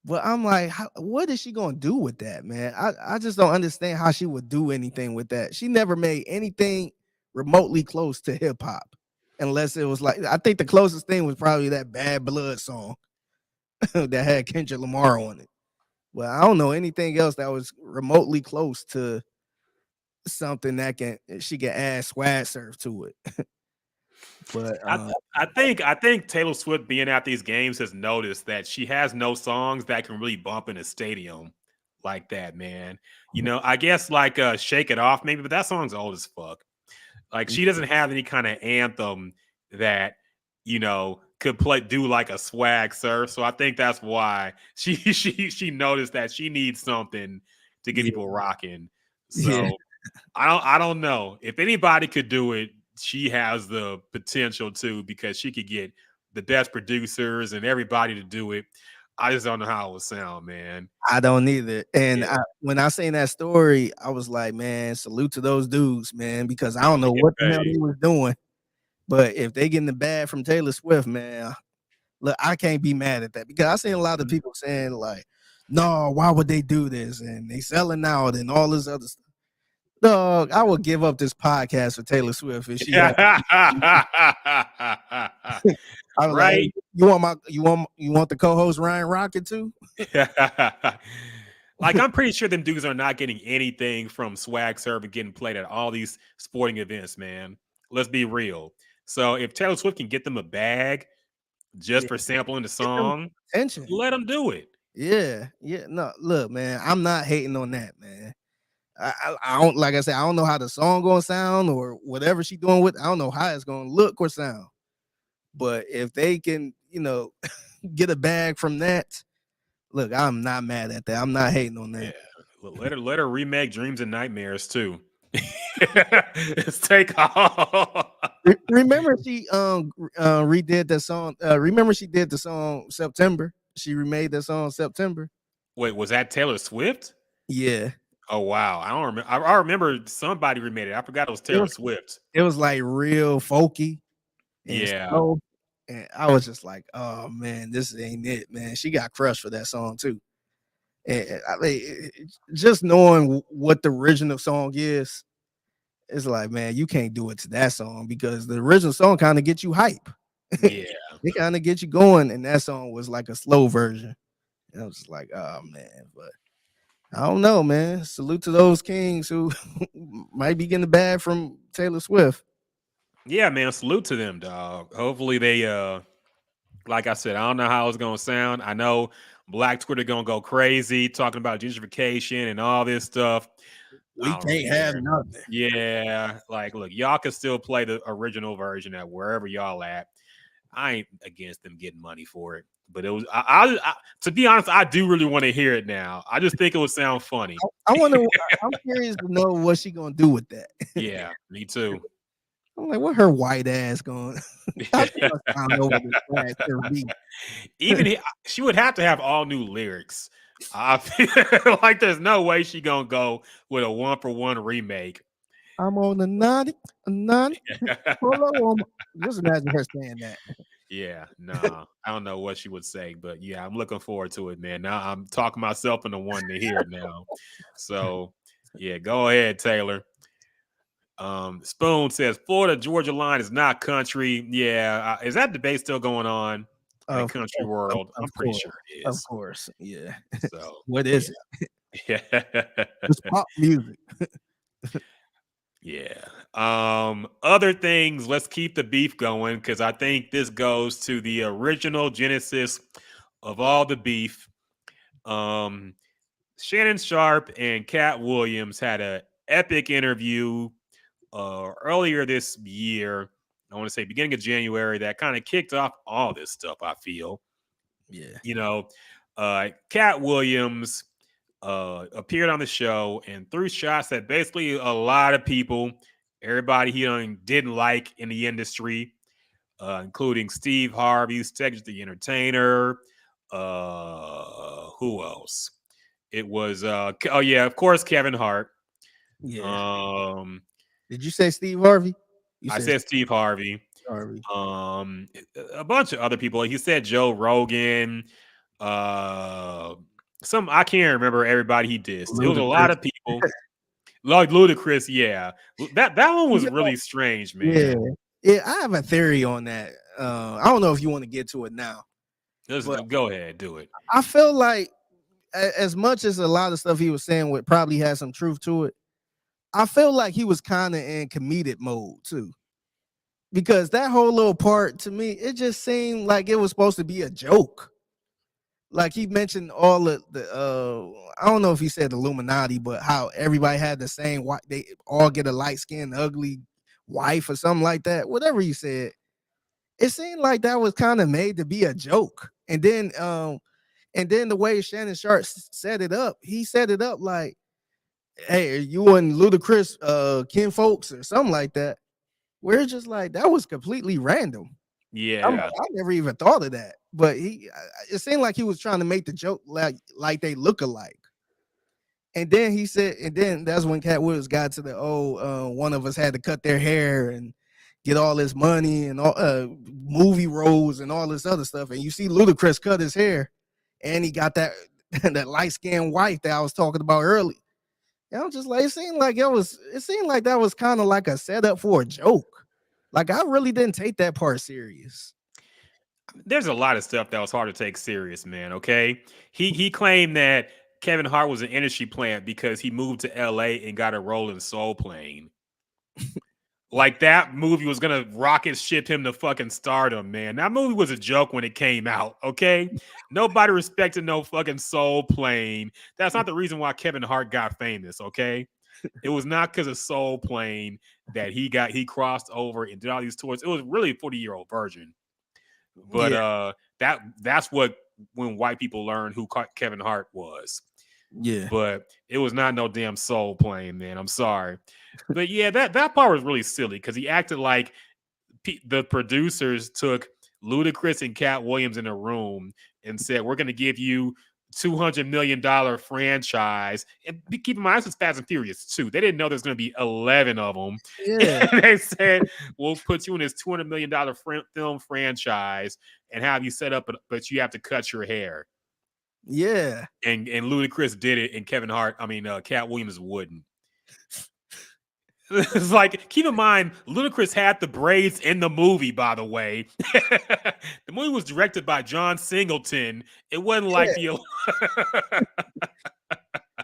but I'm like, what is she gonna do with that, man? I just don't understand how she would do anything with that. She never made anything remotely close to hip hop, unless it was like I think the closest thing was probably that Bad Blood song that had Kendrick Lamar on it. Well, I don't know anything else that was remotely close to something that she can add swag surf to it. But I think Taylor Swift being at these games has noticed that she has no songs that can really bump in a stadium like that, man. You know, I guess like Shake It Off, maybe, but that song's old as fuck. Like she doesn't have any kind of anthem that, you know, could do like a swag surf. So I think that's why she noticed that she needs something to get people rocking. So yeah. I don't know. If anybody could do it, she has the potential to, because she could get the best producers and everybody to do it. I just don't know how it would sound, man. I don't either. And Yeah. when I seen that story, I was like, man, salute to those dudes, man, because I don't know Get what the hell paid. they was doing. But if they getting the bad from Taylor Swift, man, look, I can't be mad at that because I seen a lot of people saying like, no, why would they do this? And they selling out and all this other stuff. Dog, I would give up this podcast for Taylor Swift if she had. I was like, Right? hey, you want the co-host Ryan Rockett too? Like, I'm pretty sure them dudes are not getting anything from Swag Serve and getting played at all these sporting events, man. Let's be real. So if Taylor Swift can get them a bag just for sampling the Get them song, attention. let them do it. Yeah. No, look, man, I'm not hating on that, man. I don't, like I said, I don't know how the song gonna sound or whatever she doing with. I don't know how it's gonna look or sound. But if they can, you know, get a bag from that, look, I'm not mad at that. I'm not hating on that. Yeah. Let her remake Dreams and Nightmares too. Let's take off. Remember she redid that song. Remember she did the song September. She remade that song September. Wait, was that Taylor Swift? Yeah. Oh wow, I don't remember. I remember somebody remade it. I forgot it was Taylor Swift. It was like real folky and Yeah. slow. And I was just like, oh man, this ain't it, man. She got crushed for that song too. And I mean, just knowing what the original song is, it's like, man, you can't do it to that song because the original song kind of gets you hype. Yeah. It kind of gets you going, and that song was like a slow version. And I was just like, oh man, but I don't know, man. Salute to those kings who might be getting the bad from Taylor Swift. Yeah, man. Salute to them, dog. Hopefully they like I said, I don't know how it's gonna sound. I know Black Twitter gonna go crazy talking about gentrification and all this stuff. We can't have nothing. Yeah, like look, y'all can still play the original version at wherever y'all at. I ain't against them getting money for it, but it was. I to be honest, I do really want to hear it now. I just think it would sound funny. I wonder. I'm curious to know what she gonna do with that. Yeah, me too. I'm like, what her white ass going? Even she would have to have all new lyrics. I feel like there's no way she gonna go with a 1-for-1 remake. I'm on a none. Just imagine her saying that. Yeah, no, I don't know what she would say, but yeah, I'm looking forward to it, man. Now I'm talking myself into one to hear it now. So yeah, go ahead, Taylor. Spoon says Florida Georgia line is not country. Yeah, is that debate still going on in the country world? I'm pretty sure it is. Of course, yeah. So what is it? Yeah, it's pop music. Yeah. Other things, let's keep the beef going because I think this goes to the original genesis of all the beef. Shannon Sharp and Cat Williams had an epic interview earlier this year. I want to say beginning of January that kind of kicked off all this stuff, I feel. Yeah. You know, Cat Williams appeared on the show and threw shots that basically a lot of people, everybody he didn't like in the industry, including Steve Harvey, Cedric the Entertainer. Who else? It was oh yeah, of course, Kevin Hart. Yeah. Did you say Steve Harvey? I said Steve Harvey. Harvey. A bunch of other people. He said Joe Rogan. Some I can't remember everybody he dissed. It was a lot Ludacris. of people. Like Ludacris, yeah. That one was Yeah. really strange, Yeah. man. Yeah, I have a theory on that. I don't know if you want to get to it now, Let's but go ahead, do it. I feel like as much as a lot of stuff he was saying would probably had some truth to it, I feel like he was kind of in comedic mode too. Because that whole little part to me, it just seemed like it was supposed to be a joke. Like he mentioned all of the I don't know if he said Illuminati, but how everybody had the same white, they all get a light-skinned, ugly wife or something like that. Whatever he said, it seemed like that was kind of made to be a joke. And then the way Shannon Sharp set it up, he set it up like, hey, you and Ludacris kin folks or something like that. Where it's just like that was completely random. I'm like, Yeah. I never even thought of that. But it seemed like he was trying to make the joke like they look alike. And then he said, and then that's when Cat Williams got to the one of us had to cut their hair and get all this money and all movie roles and all this other stuff. And you see Ludacris cut his hair, and he got that that light skinned wife that I was talking about earlier. And I'm just like, it seemed like that was kind of like a setup for a joke. Like I really didn't take that part serious. There's a lot of stuff that was hard to take serious, man. Okay. He claimed that Kevin Hart was an industry plant because he moved to LA and got a role in Soul Plane. Like that movie was gonna rocket ship him to fucking stardom, man. That movie was a joke when it came out, okay? Nobody respected no fucking Soul Plane. That's not the reason why Kevin Hart got famous, okay? It was not because of Soul Plane that he crossed over and did all these tours. It was really a 40-year-old virgin. But that's what when white people learned who Kevin Hart was. Yeah. But it was not no damn Soul Plane, man. I'm sorry. But yeah, that part was really silly because he acted like the producers took Ludacris and Cat Williams in a room and said, we're going to give you $200 million franchise. And keep in mind, this was Fast and Furious 2. They didn't know there's going to be 11 of them. Yeah. And they said, we'll put you in this $200 million film franchise and have you set up, but you have to cut your hair. Yeah. And Ludacris did it, and Cat Williams wouldn't. It's like, keep in mind, Ludacris had the braids in the movie, by the way. The movie was directed by John Singleton. It wasn't like the...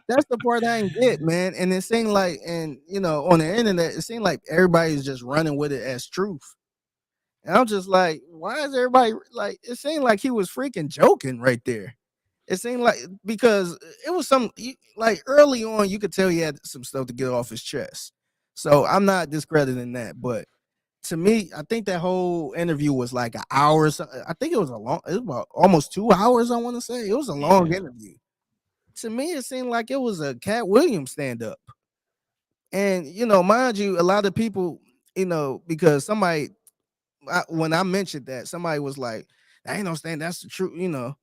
That's the part I didn't get, man. And it seemed like, and on the internet, it seemed like everybody's just running with it as truth. And I'm just like, why is everybody like, it seemed like he was freaking joking right there. It seemed like, because it was like early on, you could tell he had some stuff to get off his chest. So I'm not discrediting that, but to me, I think that whole interview was like an hour. I think it was about almost 2 hours. I want to say it was a long interview. To me, it seemed like it was a Cat Williams stand up. And mind you, a lot of people, because when I mentioned that, somebody was like, "I ain't no stand. That's the truth,"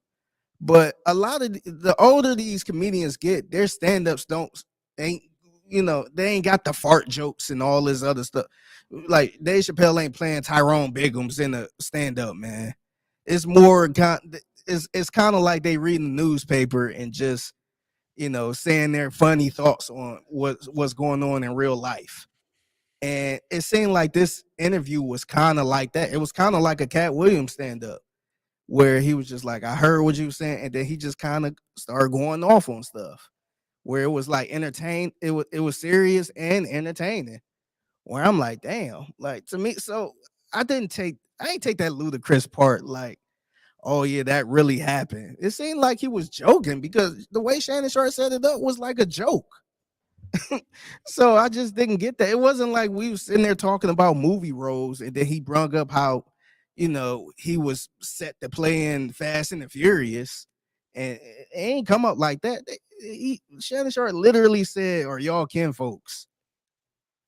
But a lot of the older these comedians get, their stand-ups ain't they ain't got the fart jokes and all this other stuff. Like Dave Chappelle ain't playing Tyrone Biggums in a stand-up, man. It's more it's kind of like they reading the newspaper and just saying their funny thoughts on what's going on in real life. And it seemed like this interview was kind of like that. It was kind of like a Cat Williams stand-up, where he was just like, I heard what you were saying, and then he just kind of started going off on stuff where it was like it was serious and entertaining. Where I'm like, damn, like to me, so I ain't take that Ludacris part like, oh yeah, that really happened. It seemed like he was joking because the way Shannon Sharp set it up was like a joke. So I just didn't get that. It wasn't like we was sitting there talking about movie roles and then he brung up how he was set to play in Fast and the Furious, and it ain't come up like that. Shannon Sharp literally said, "Are y'all kin folks?"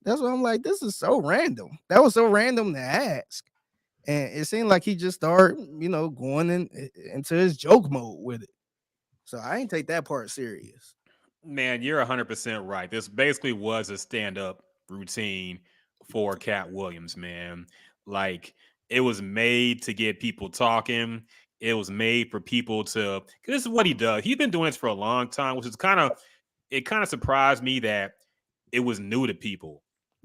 That's what I'm like. This is so random. That was so random to ask, and it seemed like he just started, going into his joke mode with it. So I ain't take that part serious. Man, you're 100% right. This basically was a stand-up routine for Cat Williams, man. Like it was made to get people talking. It was made for people to. 'Cause this is what he does. He's been doing this for a long time, which is kind of surprised me that it was new to people.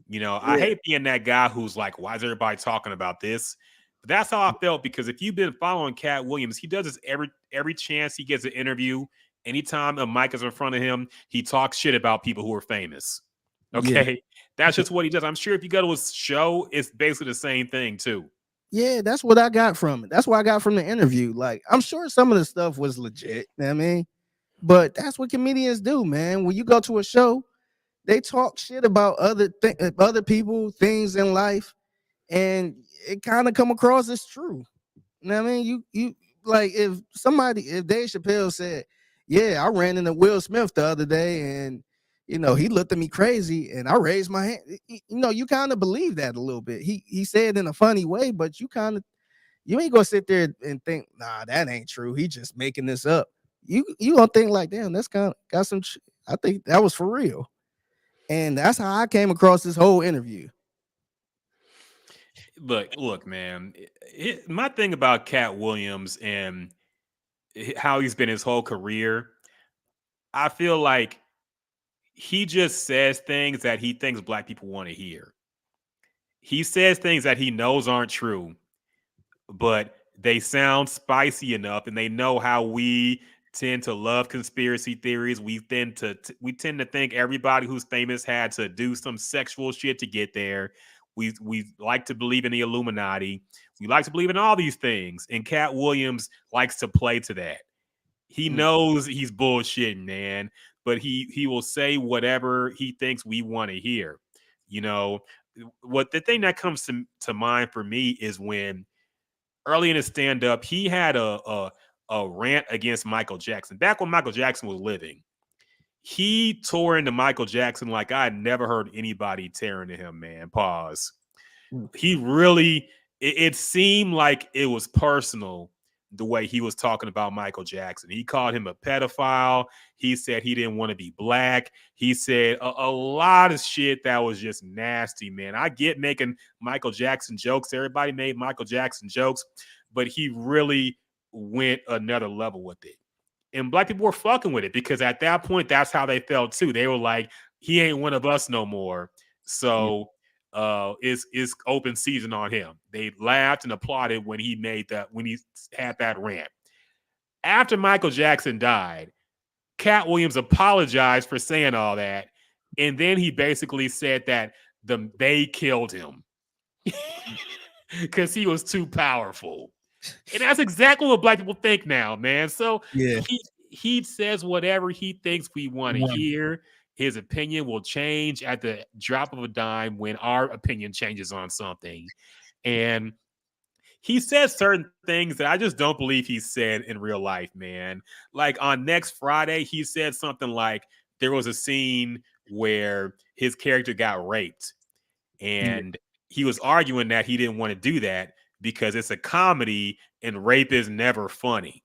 You know, I Yeah. hate being that guy who's like, "Why is everybody talking about this?" But that's how I felt because if you've been following Cat Williams, he does this every chance he gets an interview. Anytime a mic is in front of him, he talks shit about people who are famous. Yeah. Okay, that's just what he does. I'm sure if you go to his show, it's basically the same thing too. Yeah, that's what I got from it. That's what I got from the interview. Like, I'm sure some of the stuff was legit, you know what I mean? But that's what comedians do, man. When you go to a show, they talk shit about other people, things in life, and it kind of come across as true. You know what I mean? You like if Dave Chappelle said, "Yeah, I ran into Will Smith the other day, and he looked at me crazy, and I raised my hand." You kind of believe that a little bit. He said it in a funny way, but you ain't gonna sit there and think, "Nah, that ain't true. He just making this up." You gonna think like, "Damn, that's kind of got some." I think that was for real, and that's how I came across this whole interview. Look, man. My thing about Cat Williams and how he's been his whole career, I feel like he just says things that he thinks black people want to hear. He says things that he knows aren't true, but they sound spicy enough, and they know how we tend to love conspiracy theories. We tend to think everybody who's famous had to do some sexual shit to get there. We like to believe in the Illuminati. We like to believe in all these things, and Cat Williams likes to play to that. He knows he's bullshitting, man, but he will say whatever he thinks we want to hear. You know, what the thing that comes to mind for me is when early in his stand up, he had a rant against Michael Jackson. Back when Michael Jackson was living, he tore into Michael Jackson like I had never heard anybody tear into him, man. Pause. He really, it seemed like it was personal the way he was talking about Michael Jackson. He called him a pedophile. He said he didn't want to be black. He said a lot of shit that was just nasty, man. I get making Michael Jackson jokes. Everybody made Michael Jackson jokes, but he really went another level with it. And black people were fucking with it because at that point, that's how they felt too. They were like, he ain't one of us no more. So it's open season on him. They laughed and applauded when he had that rant. After Michael Jackson died, Cat Williams apologized for saying all that, and then he basically said that they killed him because he was too powerful. And that's exactly what black people think now, man. So Yeah. he says whatever he thinks we want to Right. hear. His opinion will change at the drop of a dime when our opinion changes on something. And he says certain things that I just don't believe he said in real life, man. Like on next Friday, he said something like there was a scene where his character got raped. And he was arguing that he didn't want to do that because it's a comedy and rape is never funny.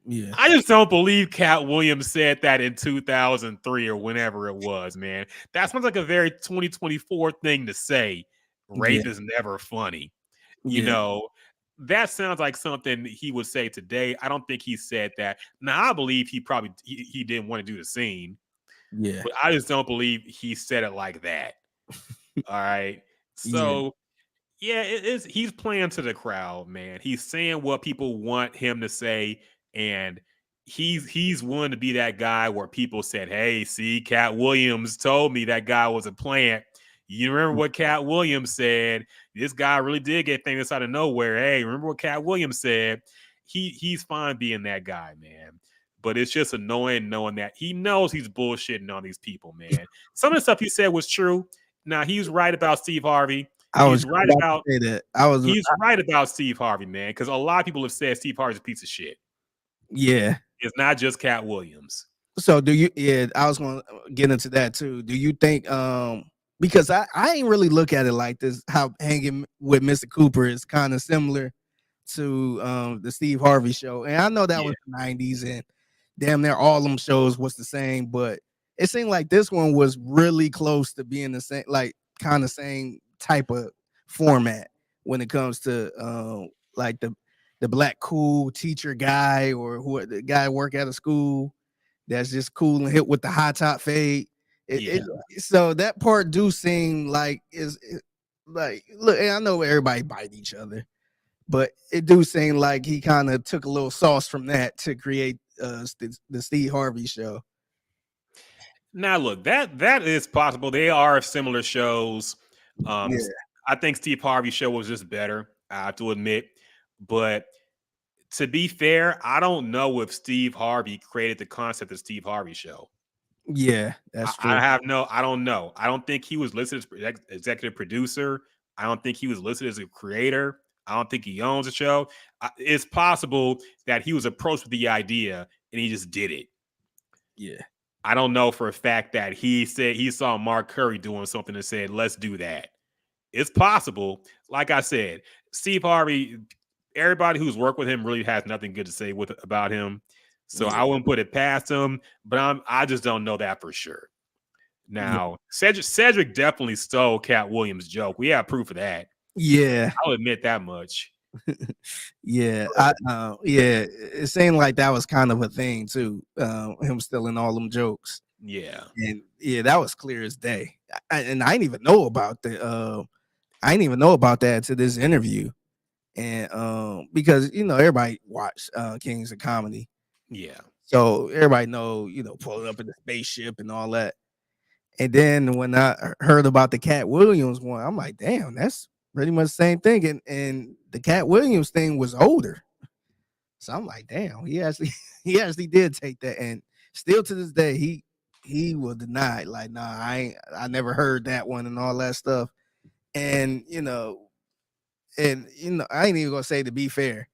Yeah. I just don't believe Cat Williams said that in 2003 or whenever it was, man. That sounds like a very 2024 thing to say. Rape is never funny. You Yeah. know, that sounds like something he would say today. I don't think he said that. Now, I believe he didn't want to do the scene, Yeah. but I just don't believe he said it like that. All right. So yeah, he's playing to the crowd, man. He's saying what people want him to say, and he's willing to be that guy where people said, "Hey, see, Cat Williams told me that guy was a plant." You remember what Cat Williams said? This guy really did get famous out of nowhere. Hey, remember what Cat Williams said? He's fine being that guy, man. But it's just annoying knowing that he knows he's bullshitting on these people, man. Some of the stuff he said was true. Now he's right about Steve Harvey. He's right about Steve Harvey, man, because a lot of people have said Steve Harvey's a piece of shit. Yeah. It's not just Cat Williams. So I was going to get into that too. Do you think because I ain't really look at it like this, how hanging with Mr. Cooper is kind of similar to the Steve Harvey show. And I know that was the 90s and damn near all them shows was the same, but it seemed like this one was really close to being the same, like kind of same type of format. when it comes to like the black cool teacher guy or who the guy work at a school that's just cool and hit with the high top fade. So that part do seem like like look, and I know everybody bite each other, but it do seem like he kind of took a little sauce from that to create the Steve Harvey show. Now, look, that is possible. They are similar shows. Yeah. I think Steve Harvey's show was just better. I have to admit, but to be fair, I don't know if Steve Harvey created the concept of Steve Harvey show. Yeah, that's true. I don't know. I don't think he was listed as executive producer. I don't think he was listed as a creator. I don't think he owns the show. It's possible that he was approached with the idea and he just did it. Yeah. I don't know for a fact that he said he saw Mark Curry doing something and said, let's do that. It's possible. Like I said, Steve Harvey, everybody who's worked with him really has nothing good to say about him. So I wouldn't put it past him, but I just don't know that for sure. Now, Cedric definitely stole Cat Williams' joke. We have proof of that. Yeah. I'll admit that much. Yeah, it seemed like that was kind of a thing too. Him stealing all them jokes. Yeah, and that was clear as day. I didn't even know about that to this interview, and because everybody watched Kings of Comedy. Yeah, so everybody know pulling up in the spaceship and all that. And then when I heard about the Cat Williams one, I'm like, damn, that's pretty much the same thing. And the Cat Williams thing was older. So I'm like, damn, he actually did take that. And still to this day, he will deny, like, nah, I never heard that one and all that stuff. And I ain't even gonna say to be fair,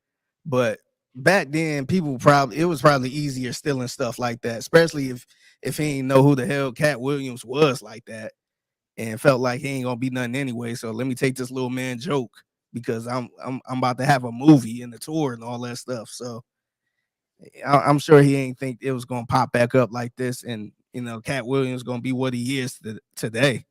but back then it was probably easier stealing stuff like that, especially if he ain't know who the hell Cat Williams was like that. And felt like he ain't gonna be nothing anyway. So let me take this little man joke because I'm about to have a movie and a tour and all that stuff. So I'm sure he ain't think it was gonna pop back up like this, and Cat Williams gonna be what he is today.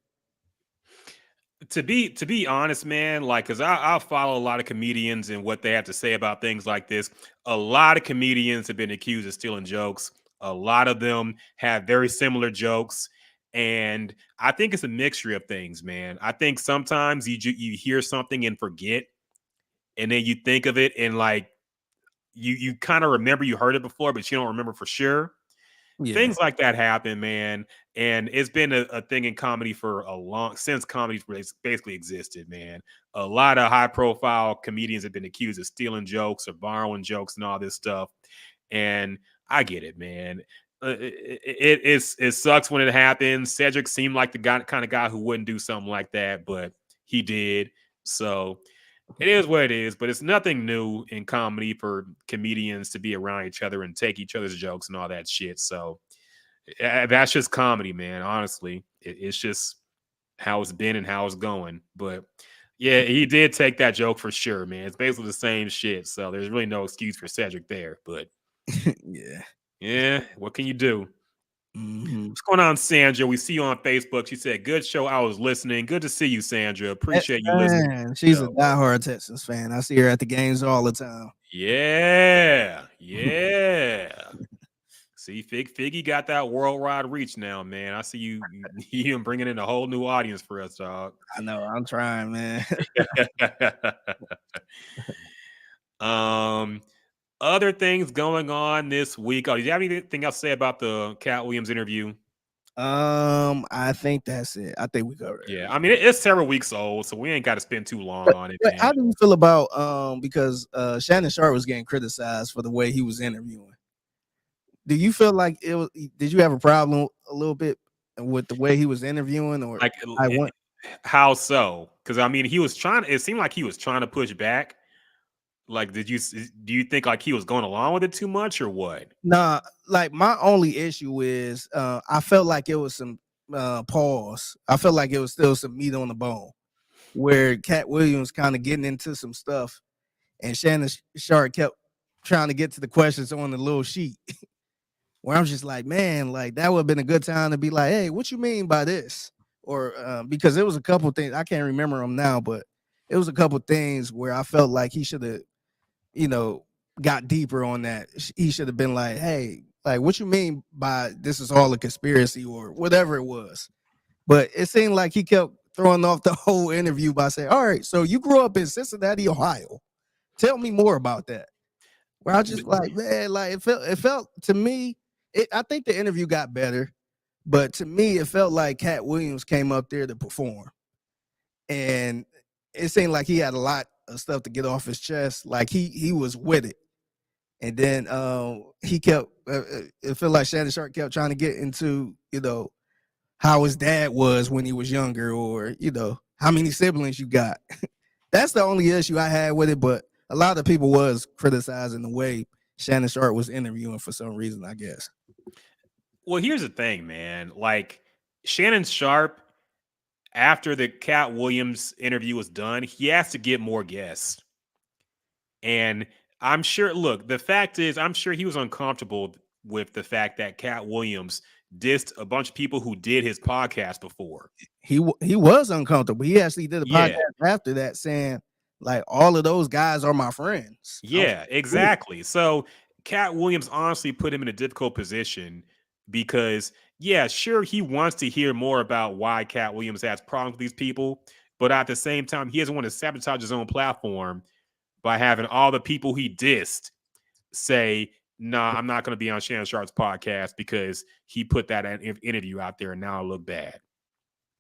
To be honest, man, like, because I follow a lot of comedians and what they have to say about things like this. A lot of comedians have been accused of stealing jokes. A lot of them have very similar jokes. And I think it's a mixture of things, man. I think sometimes you hear something and forget, and then you think of it and like you kind of remember you heard it before, but you don't remember for sure. Yeah. Things like that happen, man. And it's been a thing in comedy for since comedy basically existed, man. A lot of high profile comedians have been accused of stealing jokes or borrowing jokes and all this stuff. And I get it, man. It sucks when it happens. Cedric seemed like the kind of guy who wouldn't do something like that, but he did. So it is what it is, but it's nothing new in comedy for comedians to be around each other and take each other's jokes and all that shit. So that's just comedy, man. Honestly, it's just how it's been and how it's going. But yeah, he did take that joke for sure, man. It's basically the same shit. So there's really no excuse for Cedric there. But yeah, what can you do? What's going on, Sandra? We see you on Facebook. She said, good show. I was listening. Good to see you, Sandra. Appreciate you listening. She's a diehard Texans fan. I see her at the games all the time. Yeah. See, Figgy got that worldwide reach now, man. I see you bringing in a whole new audience for us, dog. I know. I'm trying, man. Other things going on this week. Oh, did you have anything else to say about the Cat Williams interview? I think that's it. I think we covered it. Yeah, I mean it's several weeks old, so we ain't got to spend too long on it. How do you feel about because Shannon Sharp was getting criticized for the way he was interviewing? Do you feel like it was? Did you have a problem a little bit with the way he was interviewing, or like how so? Because I mean, he was trying. It seemed like he was trying to push back. Like, do you think like he was going along with it too much or what? Nah, like my only issue is I felt like it was some pause. I felt like it was still some meat on the bone where Cat Williams kind of getting into some stuff and Shannon Sharp kept trying to get to the questions on the little sheet where I'm just like, man, like that would have been a good time to be like, hey, what you mean by this? Or because there was a couple things, I can't remember them now, but it was a couple things where I felt like he should have, you know, got deeper on that. He should have been like, hey, like, what you mean by this is all a conspiracy or whatever it was. But it seemed like he kept throwing off the whole interview by saying, all right, so you grew up in Cincinnati, Ohio. Tell me more about that. Where I just like, man, like it felt to me, I think the interview got better, but to me, it felt like Cat Williams came up there to perform. And it seemed like he had a lot of stuff to get off his chest. Like he was with it. And then he kept it felt like Shannon Sharp kept trying to get into, you know, how his dad was when he was younger, or, you know, how many siblings you got. That's the only issue I had with it, but a lot of people was criticizing the way Shannon Sharp was interviewing for some reason, I guess. Well, here's the thing, man. Like Shannon Sharp, after the Cat Williams interview was done, he has to get more guests. And I'm sure, look, the fact is, I'm sure he was uncomfortable with the fact that Cat Williams dissed a bunch of people who did his podcast before. He was uncomfortable. He actually did a Yeah. podcast after that saying, like, all of those guys are my friends. Yeah, exactly. So Cat Williams honestly put him in a difficult position because, yeah, sure, he wants to hear more about why Cat Williams has problems with these people, but at the same time, he doesn't want to sabotage his own platform by having all the people he dissed say, nah, I'm not going to be on Shannon Sharp's podcast because he put that interview out there and now I look bad.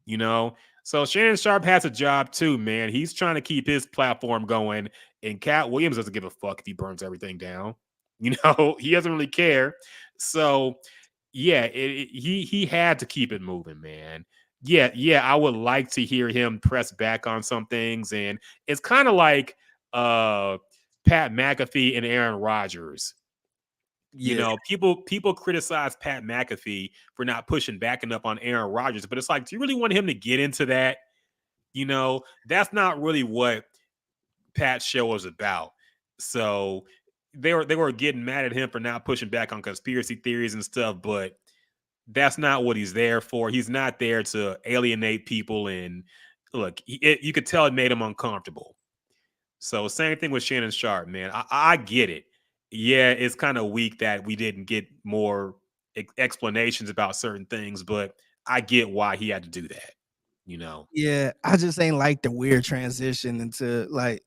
You know? So Shannon Sharp has a job too, man. He's trying to keep his platform going, and Cat Williams doesn't give a fuck if he burns everything down. You know, he doesn't really care. So, yeah, he had to keep it moving, man. Yeah, I would like to hear him press back on some things, and it's kind of like Pat McAfee and Aaron Rodgers. You know, people criticize Pat McAfee for not pushing back enough on Aaron Rodgers, but it's like, do you really want him to get into that? You know, that's not really what Pat's show was about. So they were getting mad at him for not pushing back on conspiracy theories and stuff, but that's not what he's there for. He's not there to alienate people. And look, you could tell it made him uncomfortable. So same thing with Shannon Sharp, man. I get it. Yeah, it's kind of weak that we didn't get more explanations about certain things, but I get why he had to do that. You know? Yeah, I just ain't like the weird transition into, like,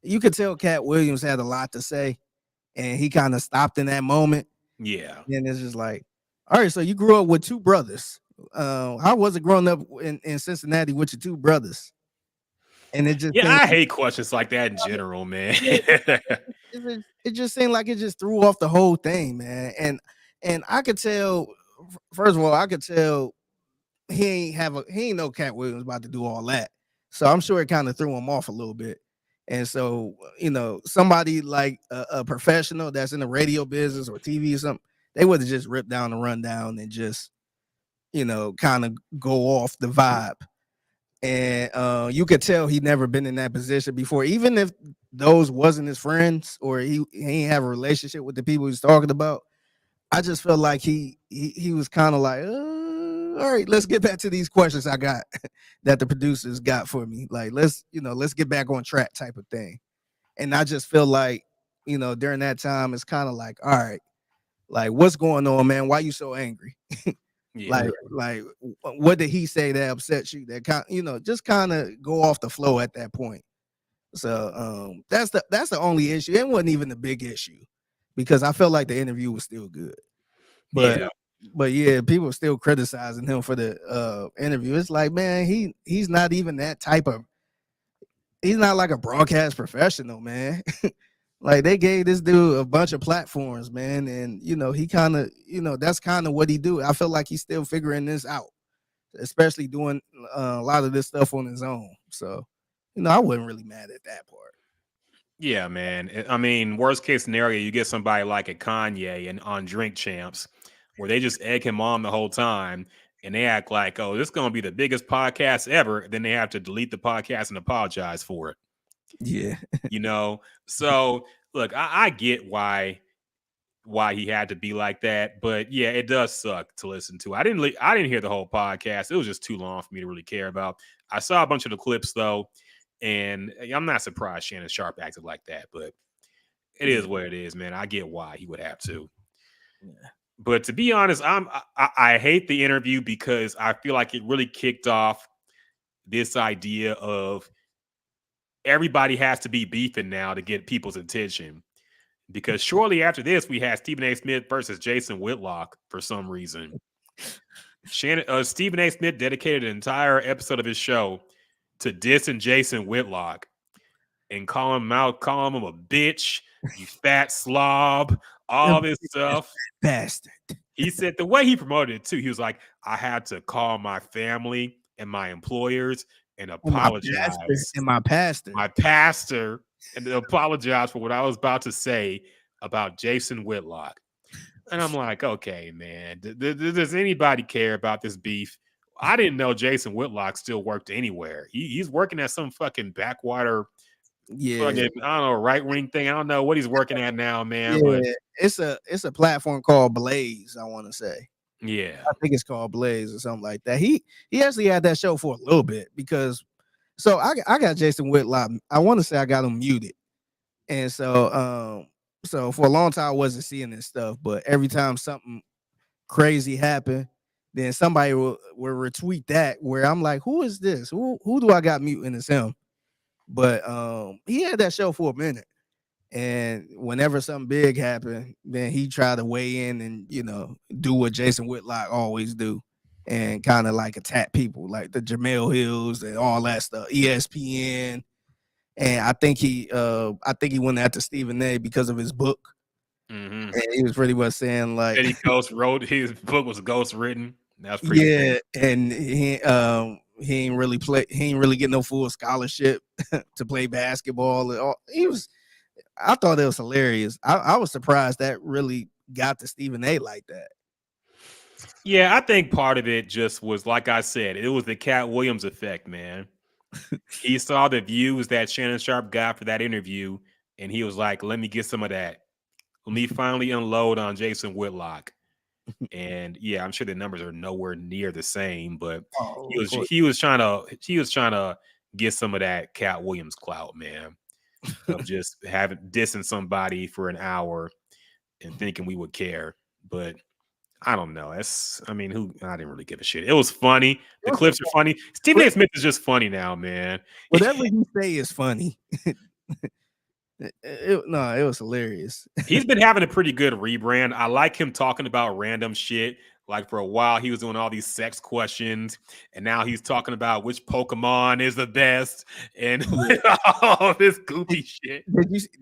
you could tell Cat Williams had a lot to say, and he kind of stopped in that moment. Yeah. And it's just like, all right, so you grew up with two brothers. How was it growing up in Cincinnati with your two brothers? And it just I hate questions like that in general, man. It just seemed like it just threw off the whole thing, man. And I could tell, first of all, I could tell he ain't no Cat Williams about to do all that. So I'm sure it kind of threw him off a little bit. And so, you know, somebody like a professional that's in the radio business or TV or something, they would have just ripped down the rundown and just, you know, kind of go off the vibe. And you could tell he'd never been in that position before, even if those wasn't his friends or he ain't have a relationship with the people he's talking about. I just felt like he was kind of like, all right, let's get back to these questions I got that the producers got for me. Like, let's get back on track type of thing. And I just feel like, you know, during that time, it's kind of like, all right, like, what's going on, man? Why you so angry? Yeah. Like, what did he say that upset you? That kind, you know, just kind of go off the flow at that point. So that's the only issue. It wasn't even the big issue because I felt like the interview was still good. But yeah, people are still criticizing him for the interview. It's like, man, he's not even that type of. He's not like a broadcast professional, man. Like, they gave this dude a bunch of platforms, man, and you know, he kind of, you know, that's kind of what he do. I feel like he's still figuring this out, especially doing a lot of this stuff on his own. So, you know, I wasn't really mad at that part. Yeah, man. I mean, worst case scenario, you get somebody like a Kanye and on Drink Champs, where they just egg him on the whole time, and they act like, oh, this is going to be the biggest podcast ever. Then they have to delete the podcast and apologize for it. Yeah. You know, so look, I get why he had to be like that, but yeah, it does suck to listen to. I didn't hear the whole podcast. It was just too long for me to really care about. I saw a bunch of the clips though, And I'm not surprised Shannon Sharp acted like that, but it is what it is, man. I get why he would have to. Yeah. But to be honest, I hate the interview because I feel like it really kicked off this idea of everybody has to be beefing now to get people's attention. Because shortly after this, we had Stephen A. Smith versus Jason Whitlock for some reason. Stephen A. Smith dedicated an entire episode of his show to dissing Jason Whitlock and calling him a bitch, you fat slob, all this stuff. Bastard. He said the way he promoted it too, he was like, I had to call my family and my employers and apologize. And my pastor. And apologize for what I was about to say about Jason Whitlock. And I'm like, okay, man, does anybody care about this beef? I didn't know Jason Whitlock still worked anywhere. He's working at some fucking backwater, fucking, I don't know, right wing thing. I don't know what he's working at now, man. Yeah, but it's a platform called Blaze, I want to say. Yeah, I think it's called Blaze or something like that. He actually had that show for a little bit because so I got Jason Whitlock. I want to say I got him muted. And so for a long time I wasn't seeing this stuff, but every time something crazy happened, then somebody will retweet that where I'm like, who is this? Who do I got muting? It's him. But he had that show for a minute. And whenever something big happened, then he tried to weigh in and, do what Jason Whitlock always do and kind of like attack people like the Jamel Hills and all that stuff, ESPN. And I think he went after Stephen A because of his book. Mm-hmm. And he was pretty much saying like that he ghost wrote, his book was ghost written. That's pretty good. And he ain't really getting no full scholarship to play basketball. I thought it was hilarious. I was surprised that really got to Stephen A like that. Yeah, I think part of it just was, like I said, it was the Cat Williams effect, man. He saw the views that Shannon Sharp got for that interview, and he was like, let me get some of that. Let me finally unload on Jason Whitlock. And yeah, I'm sure the numbers are nowhere near the same, but he was trying to get some of that Cat Williams clout, man. Of just dissing somebody for an hour and thinking we would care. But I don't know. I didn't really give a shit. It was funny. The clips are funny. Stephen A. Smith is just funny now, man. Whatever you say is funny. It was hilarious. He's been having a pretty good rebrand. I like him talking about random shit. Like for a while, he was doing all these sex questions, and now he's talking about which Pokemon is the best and all this goofy shit.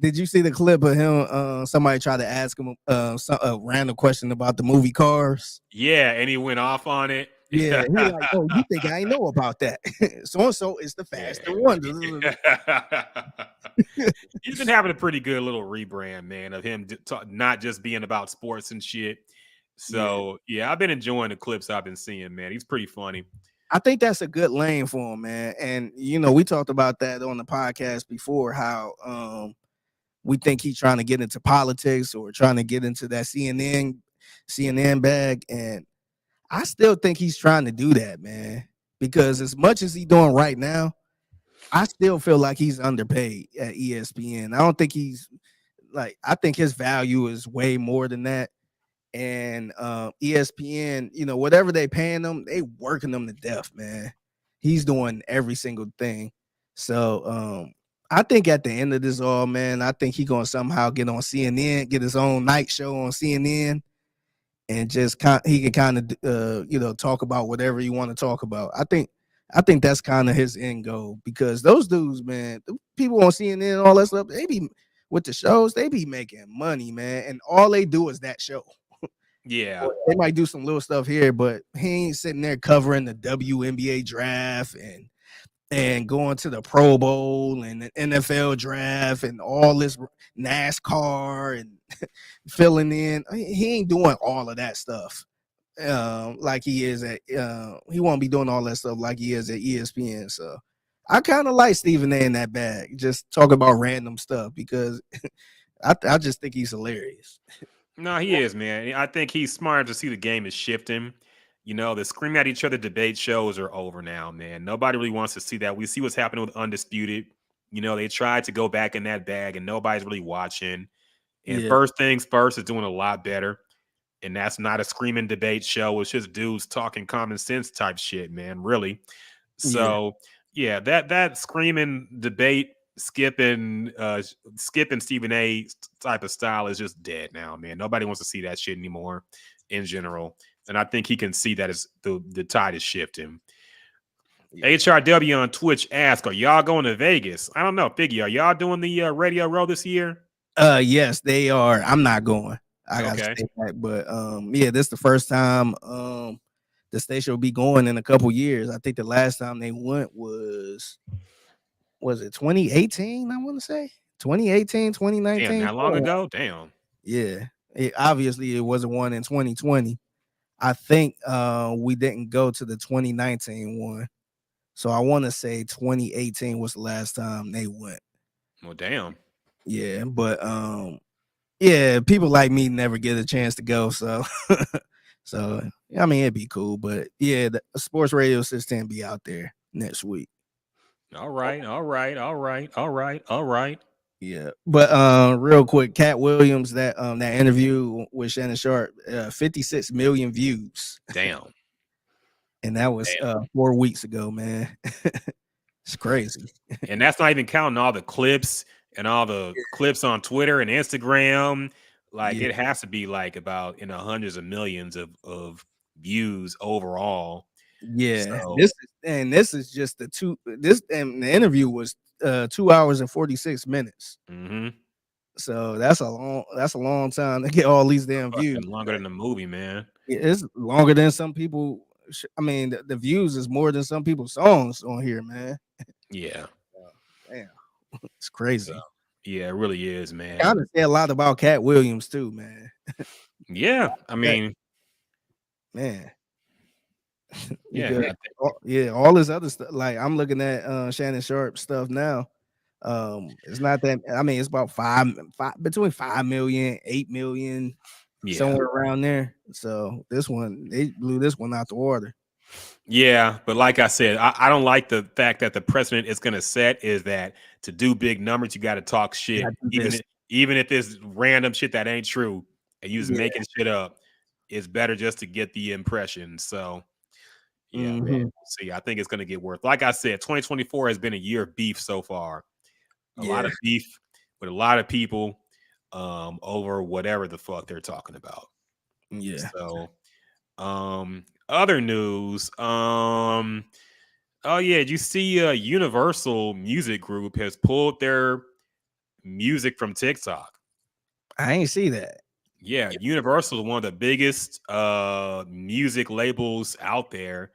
Did you see the clip of him? Somebody tried to ask him a random question about the movie Cars. Yeah, and he went off on it. Yeah, he's like, "Oh, you think I ain't know about that? So and so is the faster one." He's been having a pretty good little rebrand, man, of him not just being about sports and shit. So yeah, I've been enjoying the clips I've been seeing, man. He's pretty funny. I think that's a good lane for him, man. And we talked about that on the podcast before, how we think he's trying to get into politics or trying to get into that CNN bag. And I still think he's trying to do that, man. Because as much as he's doing right now, I still feel like he's underpaid at ESPN. I don't think I think his value is way more than that. And ESPN, whatever they paying them, they working them to death, man. He's doing every single thing. So I think at the end of this all, man, I think he's gonna somehow get on CNN, get his own night show on CNN, and just he can kind of talk about whatever you want to talk about. I think that's kind of his end goal, because those dudes, man, people on CNN and all that stuff, they be with the shows, they be making money, man, and all they do is that show. Yeah, they might do some little stuff here, but he ain't sitting there covering the WNBA draft and going to the Pro Bowl and the NFL draft and all this NASCAR and filling in. He ain't doing all of that stuff like he is at. He won't be doing all that stuff like he is at ESPN. So I kind of like Stephen A. in that bag, just talk about random stuff, because I just think he's hilarious. No, he is, man. I think he's smart to see the game is shifting, You know, the screaming at each other debate shows are over now, man. Nobody really wants to see that. We see what's happening with Undisputed. You know, they tried to go back in that bag and nobody's really watching. And Yeah. First Things First is doing a lot better. And that's not a screaming debate show. It's just dudes talking common sense type shit, man. Really. Yeah. So yeah, that screaming debate, skipping Stephen A type of style is just dead now, man. Nobody wants to see that shit anymore in general. And I think he can see that is the tide is shifting. HRW on Twitch ask, are y'all going to Vegas? I don't know. Figgy, are y'all doing the radio row this year? Yes, they are. I'm not going. I gotta Okay. stay back. But yeah, this is the first time the station will be going in a couple years. I think the last time they went was it 2018? I want to say 2018, 2019. Damn, that long ago? Damn. Yeah. Obviously it wasn't one in 2020. I think we didn't go to the 2019 one. So I want to say 2018 was the last time they went. Well, damn. Yeah, but yeah, people like me never get a chance to go, so so I mean it'd be cool, but yeah, the sports radio 610 be out there next week. All right. Yeah, but real quick, Cat Williams, that interview with Shannon Sharp, 56 million views. Damn. And that was 4 weeks ago, man. It's crazy. And that's not even counting all the clips and all the clips on Twitter and Instagram. Like it has to be like about in the hundreds of millions of views overall. Yeah, So, this is just and the interview was 2 hours and 46 minutes. So that's a long time to get all these damn views. Longer than the movie, man. It's longer than some people. I mean, the views is more than some people's songs on here, man. Yeah. Damn, it's crazy. So, yeah, it really is, man. Kind of say a lot about Cat Williams too, man. Yeah, I mean, man. Yeah, all this other stuff. Like I'm looking at Shannon Sharp stuff now. It's not that. I mean, it's about between 5 million, 8 million, somewhere around there. So this one, they blew this one out the water. Yeah, but like I said, I don't like the fact that the precedent it's going to set is that to do big numbers, you got to talk shit, even if it's random shit that ain't true, and you just making shit up. It's better just to get the impression. So, yeah, man, we'll see. I think it's going to get worse. Like I said, 2024 has been a year of beef so far. A lot of beef with a lot of people over whatever the fuck they're talking about. Yeah. So, other news. Oh yeah, did you see Universal Music Group has pulled their music from TikTok? I ain't see that. Yeah, Universal is one of the biggest music labels out there.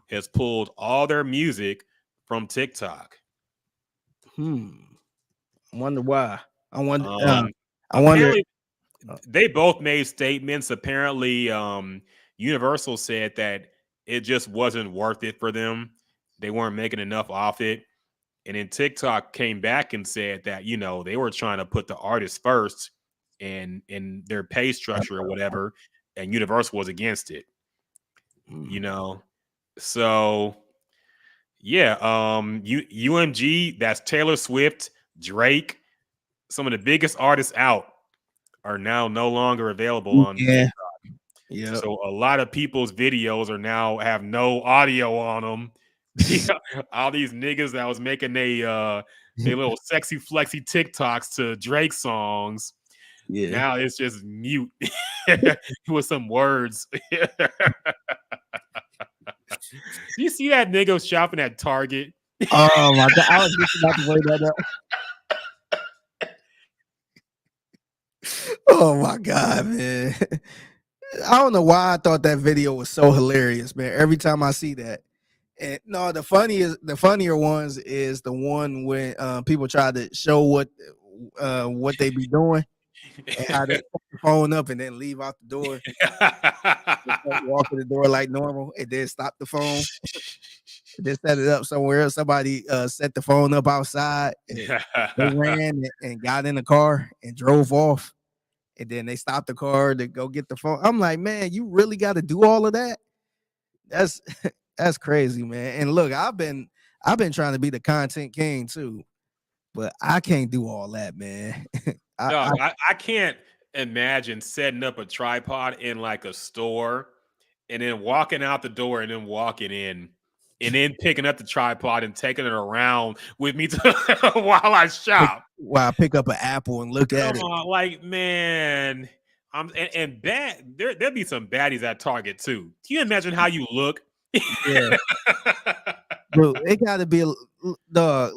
Has pulled all their music from TikTok. I wonder why. I wonder. They both made statements. Apparently, Universal said that it just wasn't worth it for them. They weren't making enough off it. And then TikTok came back and said that, you know, they were trying to put the artist first and in their pay structure or whatever, and Universal was against it. You know, so yeah, UMG, that's Taylor Swift, Drake, some of the biggest artists out are now no longer available on TikTok. Yeah. So a lot of people's videos are now have no audio on them. All these niggas that was making they little sexy flexy TikToks to Drake songs. Yeah. Now it's just mute with some words. You see that nigga shopping at Target? Oh my god! I was just about to weigh that up. Oh my god, man! I don't know why I thought that video was so hilarious, man. Every time I see that, and no, the funnier ones is the one when people try to show what they be doing and how they put the phone up and then leave out the door, walk to the door like normal, and then stop the phone. They set it up somewhere else. Somebody set the phone up outside. They ran and got in the car and drove off. And then they stopped the car to go get the phone. I'm like, man, you really got to do all of that? That's that's crazy, man. And look, I've been trying to be the content king too, but I can't do all that, man. I Dog, I can't imagine setting up a tripod in like a store and then walking out the door and then walking in and then picking up the tripod and taking it around with me while I shop. while I pick up an apple and look at Come it. on, like man, and bad. There'll be some baddies at Target too. Can you imagine how you look? Yeah, bro, it got to be dog.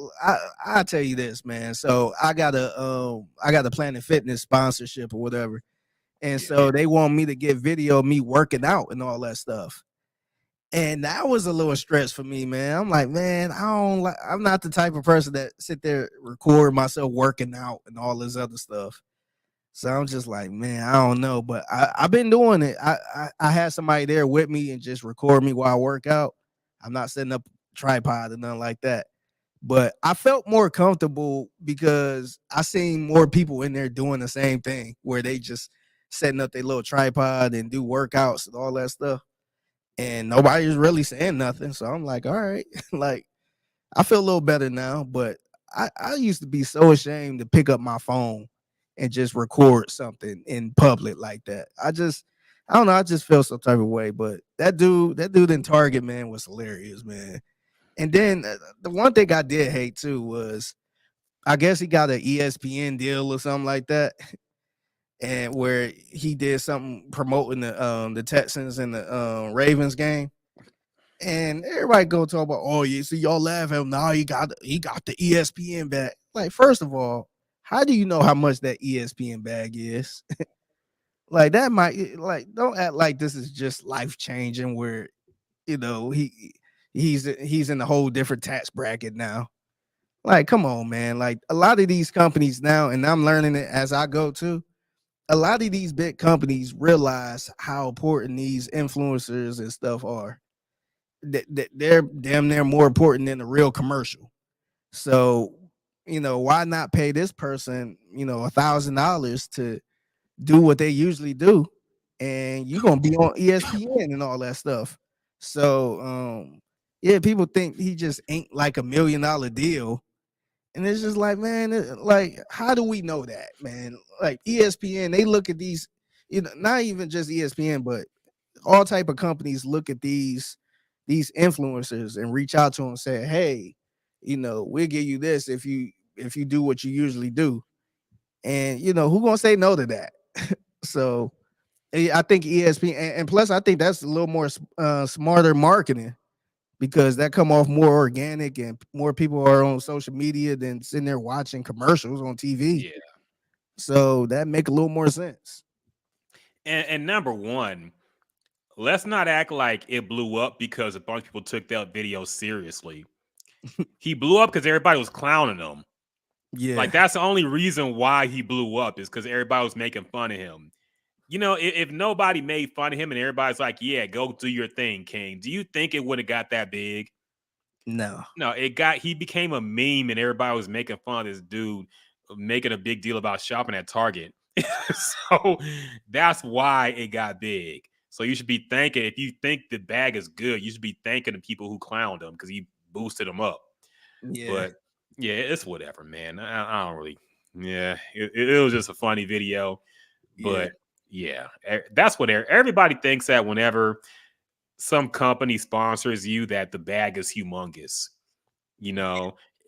I tell you this, man. So I got a Planet Fitness sponsorship or whatever, and so they want me to get video of me working out and all that stuff. And that was a little stretch for me, man. I'm like, man, I'm not the type of person that sit there record myself working out and all this other stuff. So I'm just like, man, I don't know, but I've been doing it. I had somebody there with me and just record me while I work out. I'm not setting up a tripod or nothing like that. But I felt more comfortable because I seen more people in there doing the same thing where they just setting up their little tripod and do workouts and all that stuff. And nobody's really saying nothing. So I'm like, all right, like I feel a little better now, but I used to be so ashamed to pick up my phone and just record something in public like that. I don't know, I just feel some type of way. But that dude in Target, man, was hilarious, man. And then the one thing I did hate too was I guess he got an ESPN deal or something like that. And where he did something promoting the Texans and the Ravens game. And everybody go talk about, oh yeah, see y'all laugh at him. Now he got the ESPN bag. Like, first of all, how do you know how much that ESPN bag is? Like that might like don't act like this is just life changing where you know he's in a whole different tax bracket now. Like, come on, man. Like a lot of these companies now, and I'm learning it as I go too. A lot of these big companies realize how important these influencers and stuff are. They're damn near more important than the real commercial. So, why not pay this person, $1,000 to do what they usually do, and you're gonna be on ESPN and all that stuff. So, yeah, people think he just ain't like $1 million deal, and it's just like, man, like, how do we know that, man? Like ESPN, they look at these, not even just ESPN, but all type of companies look at these influencers and reach out to them and say, hey, we'll give you this if you do what you usually do. And who gonna say no to that? So I think ESPN, and plus I think that's a little more smarter marketing because that come off more organic and more people are on social media than sitting there watching commercials on TV. Yeah. So that make a little more sense. And number one, let's not act like it blew up because a bunch of people took that video seriously. He blew up because everybody was clowning him. Yeah. Like that's the only reason why he blew up is because everybody was making fun of him. If nobody made fun of him and everybody's like, yeah, go do your thing, King, do you think it would have got that big? No. No, he became a meme and everybody was making fun of this dude, making a big deal about shopping at Target. So that's why it got big. So you should be thanking, if you think the bag is good, you should be thanking the people who clowned him because he boosted them up. Yeah. But yeah, it's whatever, man. I don't really. Yeah, it was just a funny video. But yeah, that's what everybody thinks that whenever some company sponsors you, that the bag is humongous.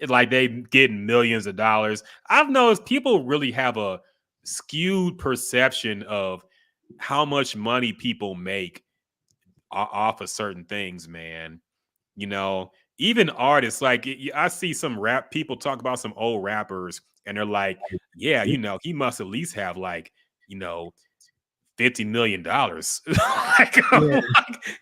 Like they getting millions of dollars. I've noticed people really have a skewed perception of how much money people make off of certain things, man. Even artists, like I see some rap people talk about some old rappers and they're like, yeah, he must at least have like, $50 million. Like,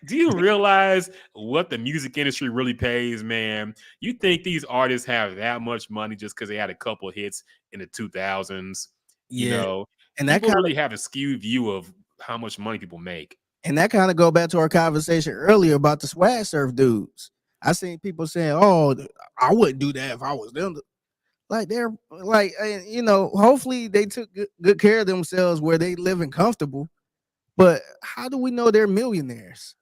do you realize what the music industry really pays, man? You think these artists have that much money just because they had a couple of hits in the 2000s? And that people really have a skewed view of how much money people make. And that kind of go back to our conversation earlier about the swag surf dudes. I seen people saying, "Oh, I wouldn't do that if I was them." Like they're like, hopefully they took good care of themselves where they living comfortable. But how do we know they're millionaires?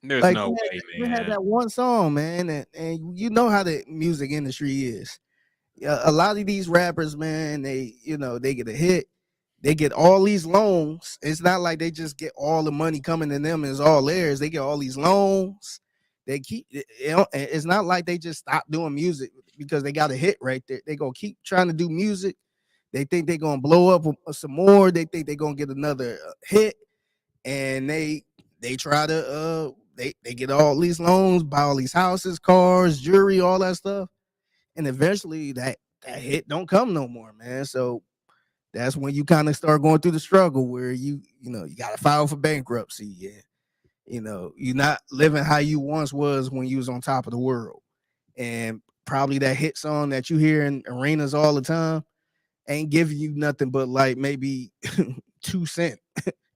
There's Like no way, you had man. that one song, man, and you know how the music industry is. Yeah, a lot of these rappers, man, they get a hit, they get all these loans. It's not like they just get all the money coming to them and it's all theirs. They get all these loans. They keep it's not like they just stop doing music because they got a hit right there. They gonna keep trying to do music. They think they're gonna blow up some more. They think they're gonna get another hit, and they try to they get all these loans, buy all these houses, cars, jewelry, all that stuff, and eventually that hit don't come no more, man. So that's when you kind of start going through the struggle where you got to file for bankruptcy. Yeah, you're not living how you once was when you was on top of the world, and probably that hit song that you hear in arenas all the time ain't giving you nothing but like maybe 2 cents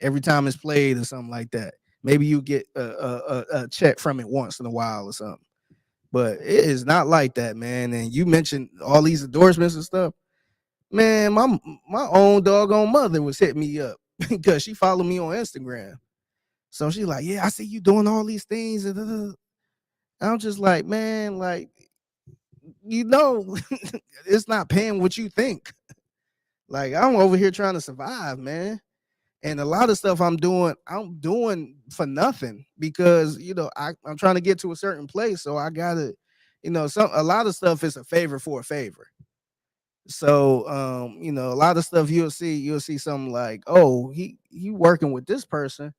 every time it's played or something like that. Maybe you get a check from it once in a while or something. But it is not like that, man. And you mentioned all these endorsements and stuff. Man, my own doggone mother was hitting me up because she followed me on Instagram. So she's like, "Yeah, I see you doing all these things." And I'm just like, man, like, it's not paying what you think. Like, I'm over here trying to survive, man. And a lot of stuff I'm doing for nothing because I'm trying to get to a certain place. So I gotta, a lot of stuff is a favor for a favor. So a lot of stuff you'll see something like, oh, he working with this person,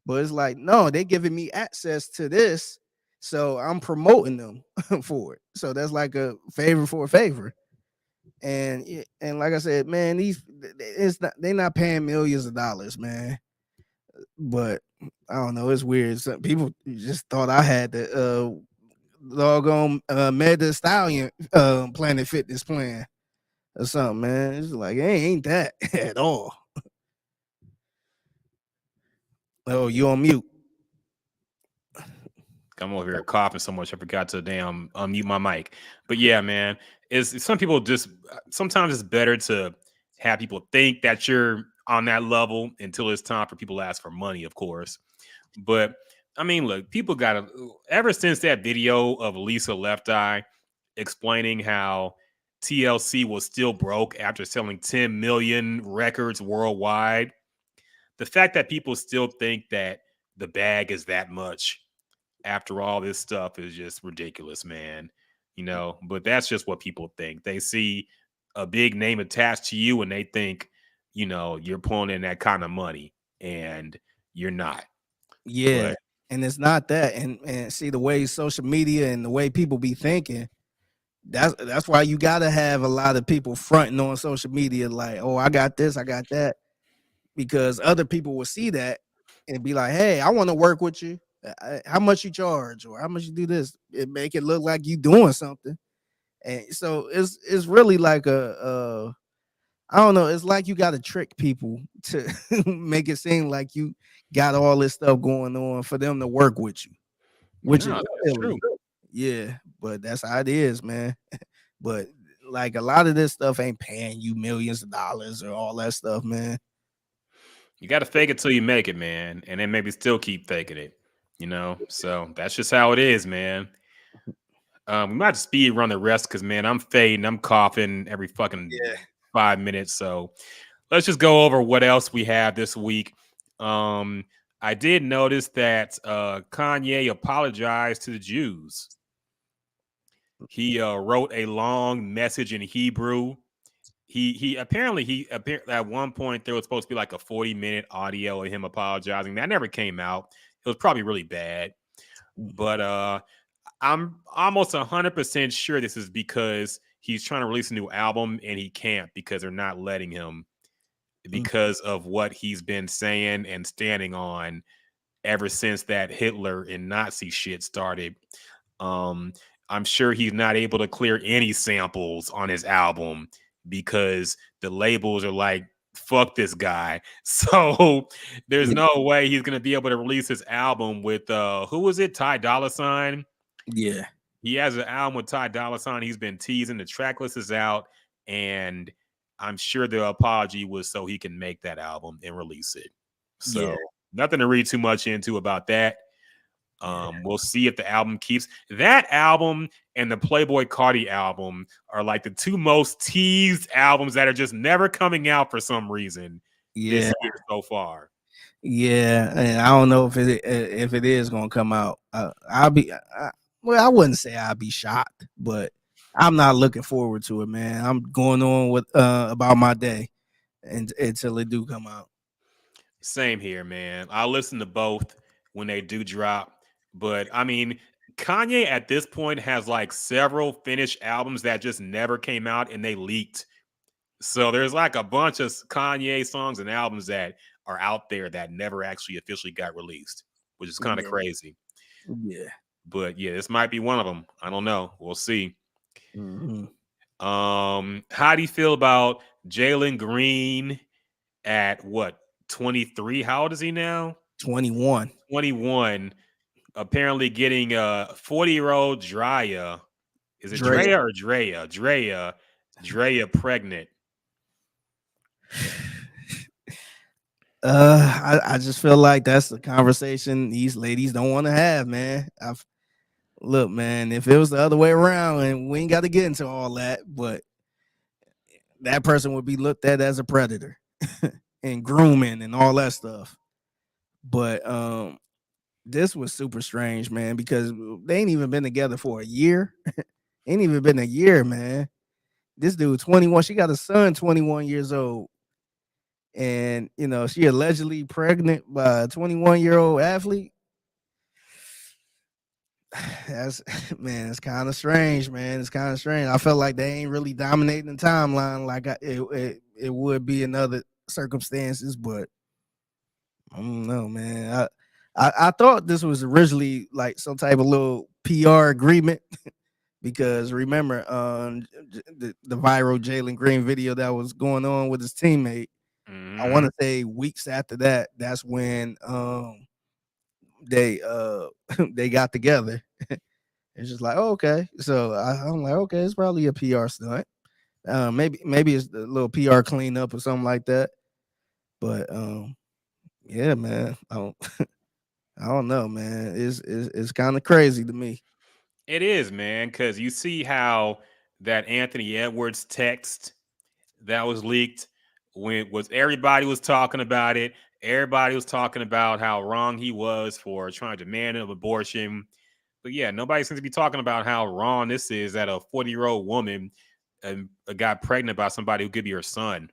but it's like, no, they giving me access to this, so I'm promoting them for it. So that's like a favor for a favor. And like I said, man, they're not paying millions of dollars, man. But I don't know, it's weird. Some people just thought I had the doggone Med the Stallion Planet Fitness plan or something, man. It's like, hey, ain't that at all. Oh, you on mute. I'm over here coughing so much I forgot to damn unmute my mic. But yeah, man, it's some people just sometimes it's better to have people think that you're on that level until it's time for people to ask for money, of course. But I mean, look, people got to ever since that video of Lisa Left Eye explaining how TLC was still broke after selling 10 million records worldwide. The fact that people still think that the bag is that much after all this stuff is just ridiculous, man. But that's just what people think. They see a big name attached to you and they think, you're pulling in that kind of money and you're not. Yeah. But And it's not that. And see the way social media and the way people be thinking, that's why you gotta have a lot of people fronting on social media, like, oh, I got this, I got that, because other people will see that and be like, hey, I want to work with you. How much you charge or how much you do this? It make it look like you doing something. And so it's really like I don't know, it's like you got to trick people to make it seem like you got all this stuff going on for them to work with you, which no, is that's silly. true. Yeah, but that's how it is, man. But like a lot of this stuff ain't paying you millions of dollars or all that stuff, man. You got to fake it till you make it, man. And then maybe still keep faking it, So that's just how it is, man. We might have to speed run the rest because, man, I'm fading. I'm coughing every fucking Yeah. 5 minutes. So let's just go over what else we have this week. I did notice that Kanye apologized to the Jews. He wrote a long message in Hebrew. He apparently at one point there was supposed to be like a 40-minute audio of him apologizing. That never came out. It was probably really bad. But I'm almost 100% sure this is because he's trying to release a new album and he can't because they're not letting him because of what he's been saying and standing on ever since that Hitler and Nazi shit started. I'm sure he's not able to clear any samples on his album because the labels are like, fuck this guy. So there's no way he's going to be able to release his album with, who was it? Ty Dolla $ign. Yeah. He has an album with Ty Dolla $ign. He's been teasing. The track list is out. And I'm sure the apology was so he can make that album and release it. So nothing to read too much into about that. We'll see if the album keeps. That album and the Playboy Cardi album are like the two most teased albums that are just never coming out for some reason this year so far. Yeah, and I don't know if it is gonna come out. I'll be well. I wouldn't say I'll be shocked, but I'm not looking forward to it, man. I'm going on with about my day, and until it do come out. Same here, man. I'll listen to both when they do drop. But I mean, Kanye at this point has like several finished albums that just never came out and they leaked. So there's like a bunch of Kanye songs and albums that are out there that never actually officially got released, which is kind of crazy. Yeah. But yeah, this might be one of them. I don't know. We'll see. Mm-hmm. How do you feel about Jalen Green at what, 23? How old is he now? 21. 21. Apparently getting a 40-year-old Drea. Is it Drea. Drea or Drea? Drea pregnant. I just feel like that's the conversation these ladies don't want to have, man. Look, man, if it was the other way around, and we ain't got to get into all that, but that person would be looked at as a predator and grooming and all that stuff. But this was super strange, man, because they ain't even been together for a year. Ain't even been a year, man. This dude 21, she got a son 21 years old. And she allegedly pregnant by a 21-year-old athlete. That's man, it's kind of strange, man. It's kind of strange. I felt like they ain't really dominating the timeline like it would be in other circumstances, but I don't know, man. I thought this was originally like some type of little PR agreement because remember the viral Jalen Green video that was going on with his teammate. I want to say weeks after that, that's when they they got together. It's just like, oh, okay. So I'm like, okay, it's probably a PR stunt. Maybe it's a little PR cleanup or something like that. But yeah, man. I don't know, man. It's kind of crazy to me. It is, man, because you see how that Anthony Edwards text that was leaked when everybody was talking about it. Everybody was talking about how wrong he was for trying to demand an abortion. But yeah, nobody seems to be talking about how wrong this is that a 40-year-old woman got pregnant by somebody who could be her son.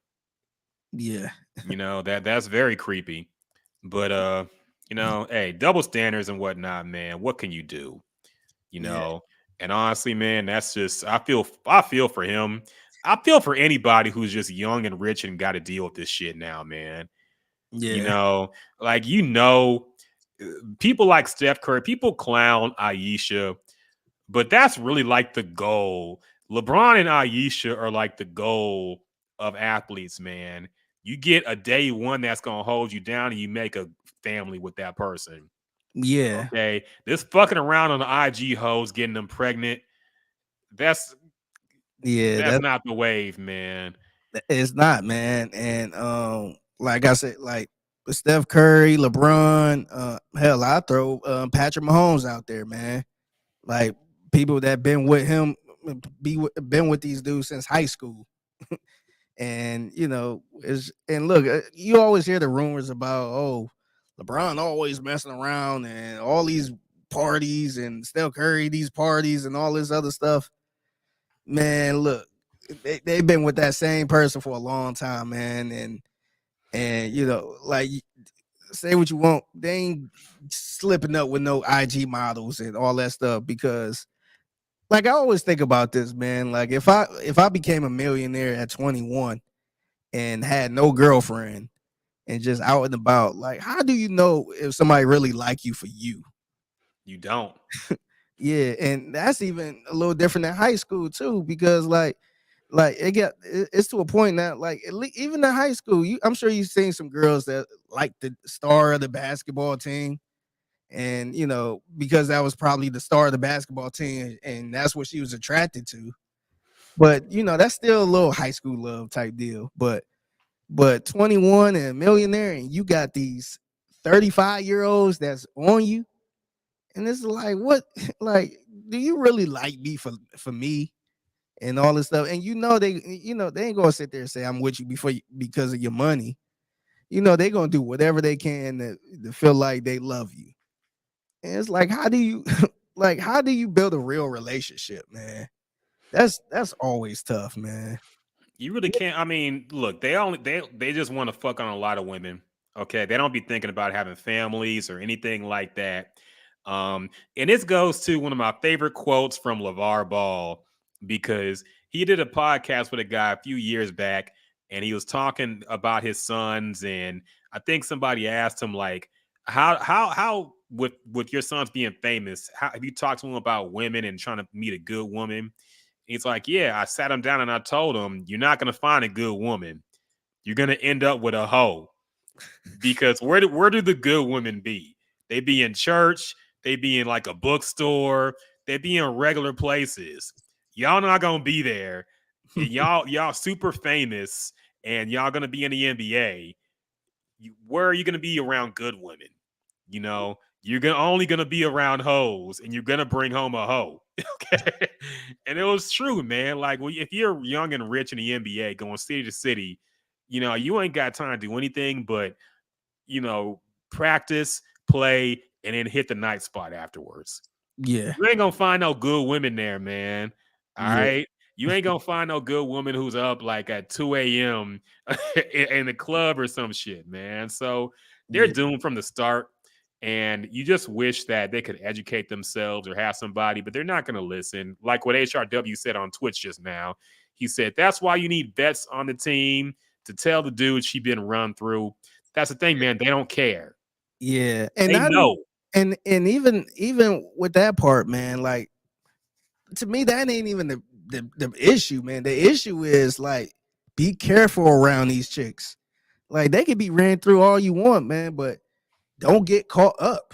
Yeah. That's very creepy. But hey, double standards and whatnot, man. What can you do? And honestly, man, that's just I feel for him. I feel for anybody who's just young and rich and got to deal with this shit now, man. Yeah. People like Steph Curry, people clown Ayesha, but that's really like the goal. LeBron and Ayesha are like the goal of athletes, man. You get a day one that's gonna hold you down, and you make a family with that person. Yeah. Okay, this fucking around on the IG hoes, getting them pregnant. That's not the wave, man. It's not, man. And like I said, like Steph Curry, LeBron, hell, I throw Patrick Mahomes out there, man. Like people that been with him, been with these dudes since high school. And look, you always hear the rumors about LeBron always messing around and all these parties and Steph Curry these parties and all this other stuff. Man, look, they've been with that same person for a long time, man, and like say what you want, they ain't slipping up with no IG models and all that stuff because like I always think about this, man. Like if I became a millionaire at 21 and had no girlfriend and just out and about, like how do you know if somebody really like you for you? You don't. Yeah, and that's even a little different than high school too, because like it's to a point now, like even in high school, I'm sure you've seen some girls that like the star of the basketball team, and because that was probably the star of the basketball team, and that's what she was attracted to. But that's still a little high school love type deal. But 21 and a millionaire, and you got these 35-year-olds that's on you, And it's like, what? Like, do you really like me for me and all this stuff? And they ain't gonna sit there and say I'm with you because of your money. They gonna do whatever they can to feel like they love you. And it's like, how do you how do you build a real relationship, man? That's always tough, man. You really can't. I mean, look, they just want to fuck on a lot of women. Okay, they don't be thinking about having families or anything like that. And this goes to one of my favorite quotes from LeVar Ball because he did a podcast with a guy a few years back, and he was talking about his sons, and I think somebody asked him like, how with your sons being famous, how have you talked to him about women and trying to meet a good woman? He's like, yeah, I sat him down and I told him, you're not going to find a good woman. You're going to end up with a hoe. Because where do the good women be? They be in church. They be in like a bookstore. They be in regular places. Y'all not going to be there. And y'all super famous and y'all going to be in the NBA. Where are you going to be around good women? You're only gonna be around hoes, and you're gonna bring home a hoe. Okay, and it was true, man. Like, if you're young and rich in the NBA, going city to city, you ain't got time to do anything but you know practice, play, and then hit the night spot afterwards. Yeah, You ain't gonna find no good women there, man. All yeah, right. You ain't gonna find no good woman who's up like at 2 a.m. in the club or some shit, man. So they're yeah, doomed from the start. And you just wish that they could educate themselves or have somebody, but they're not gonna listen. Like what HRW said on Twitch just now. He said that's why you need vets on the team to tell the dude she been run through. That's the thing, man. They don't care. yeah. And They I know. and even with that part, man, like to me, that ain't even the issue, man. The issue is like be careful around these chicks. Like they can be ran through all you want, man, but don't get caught up.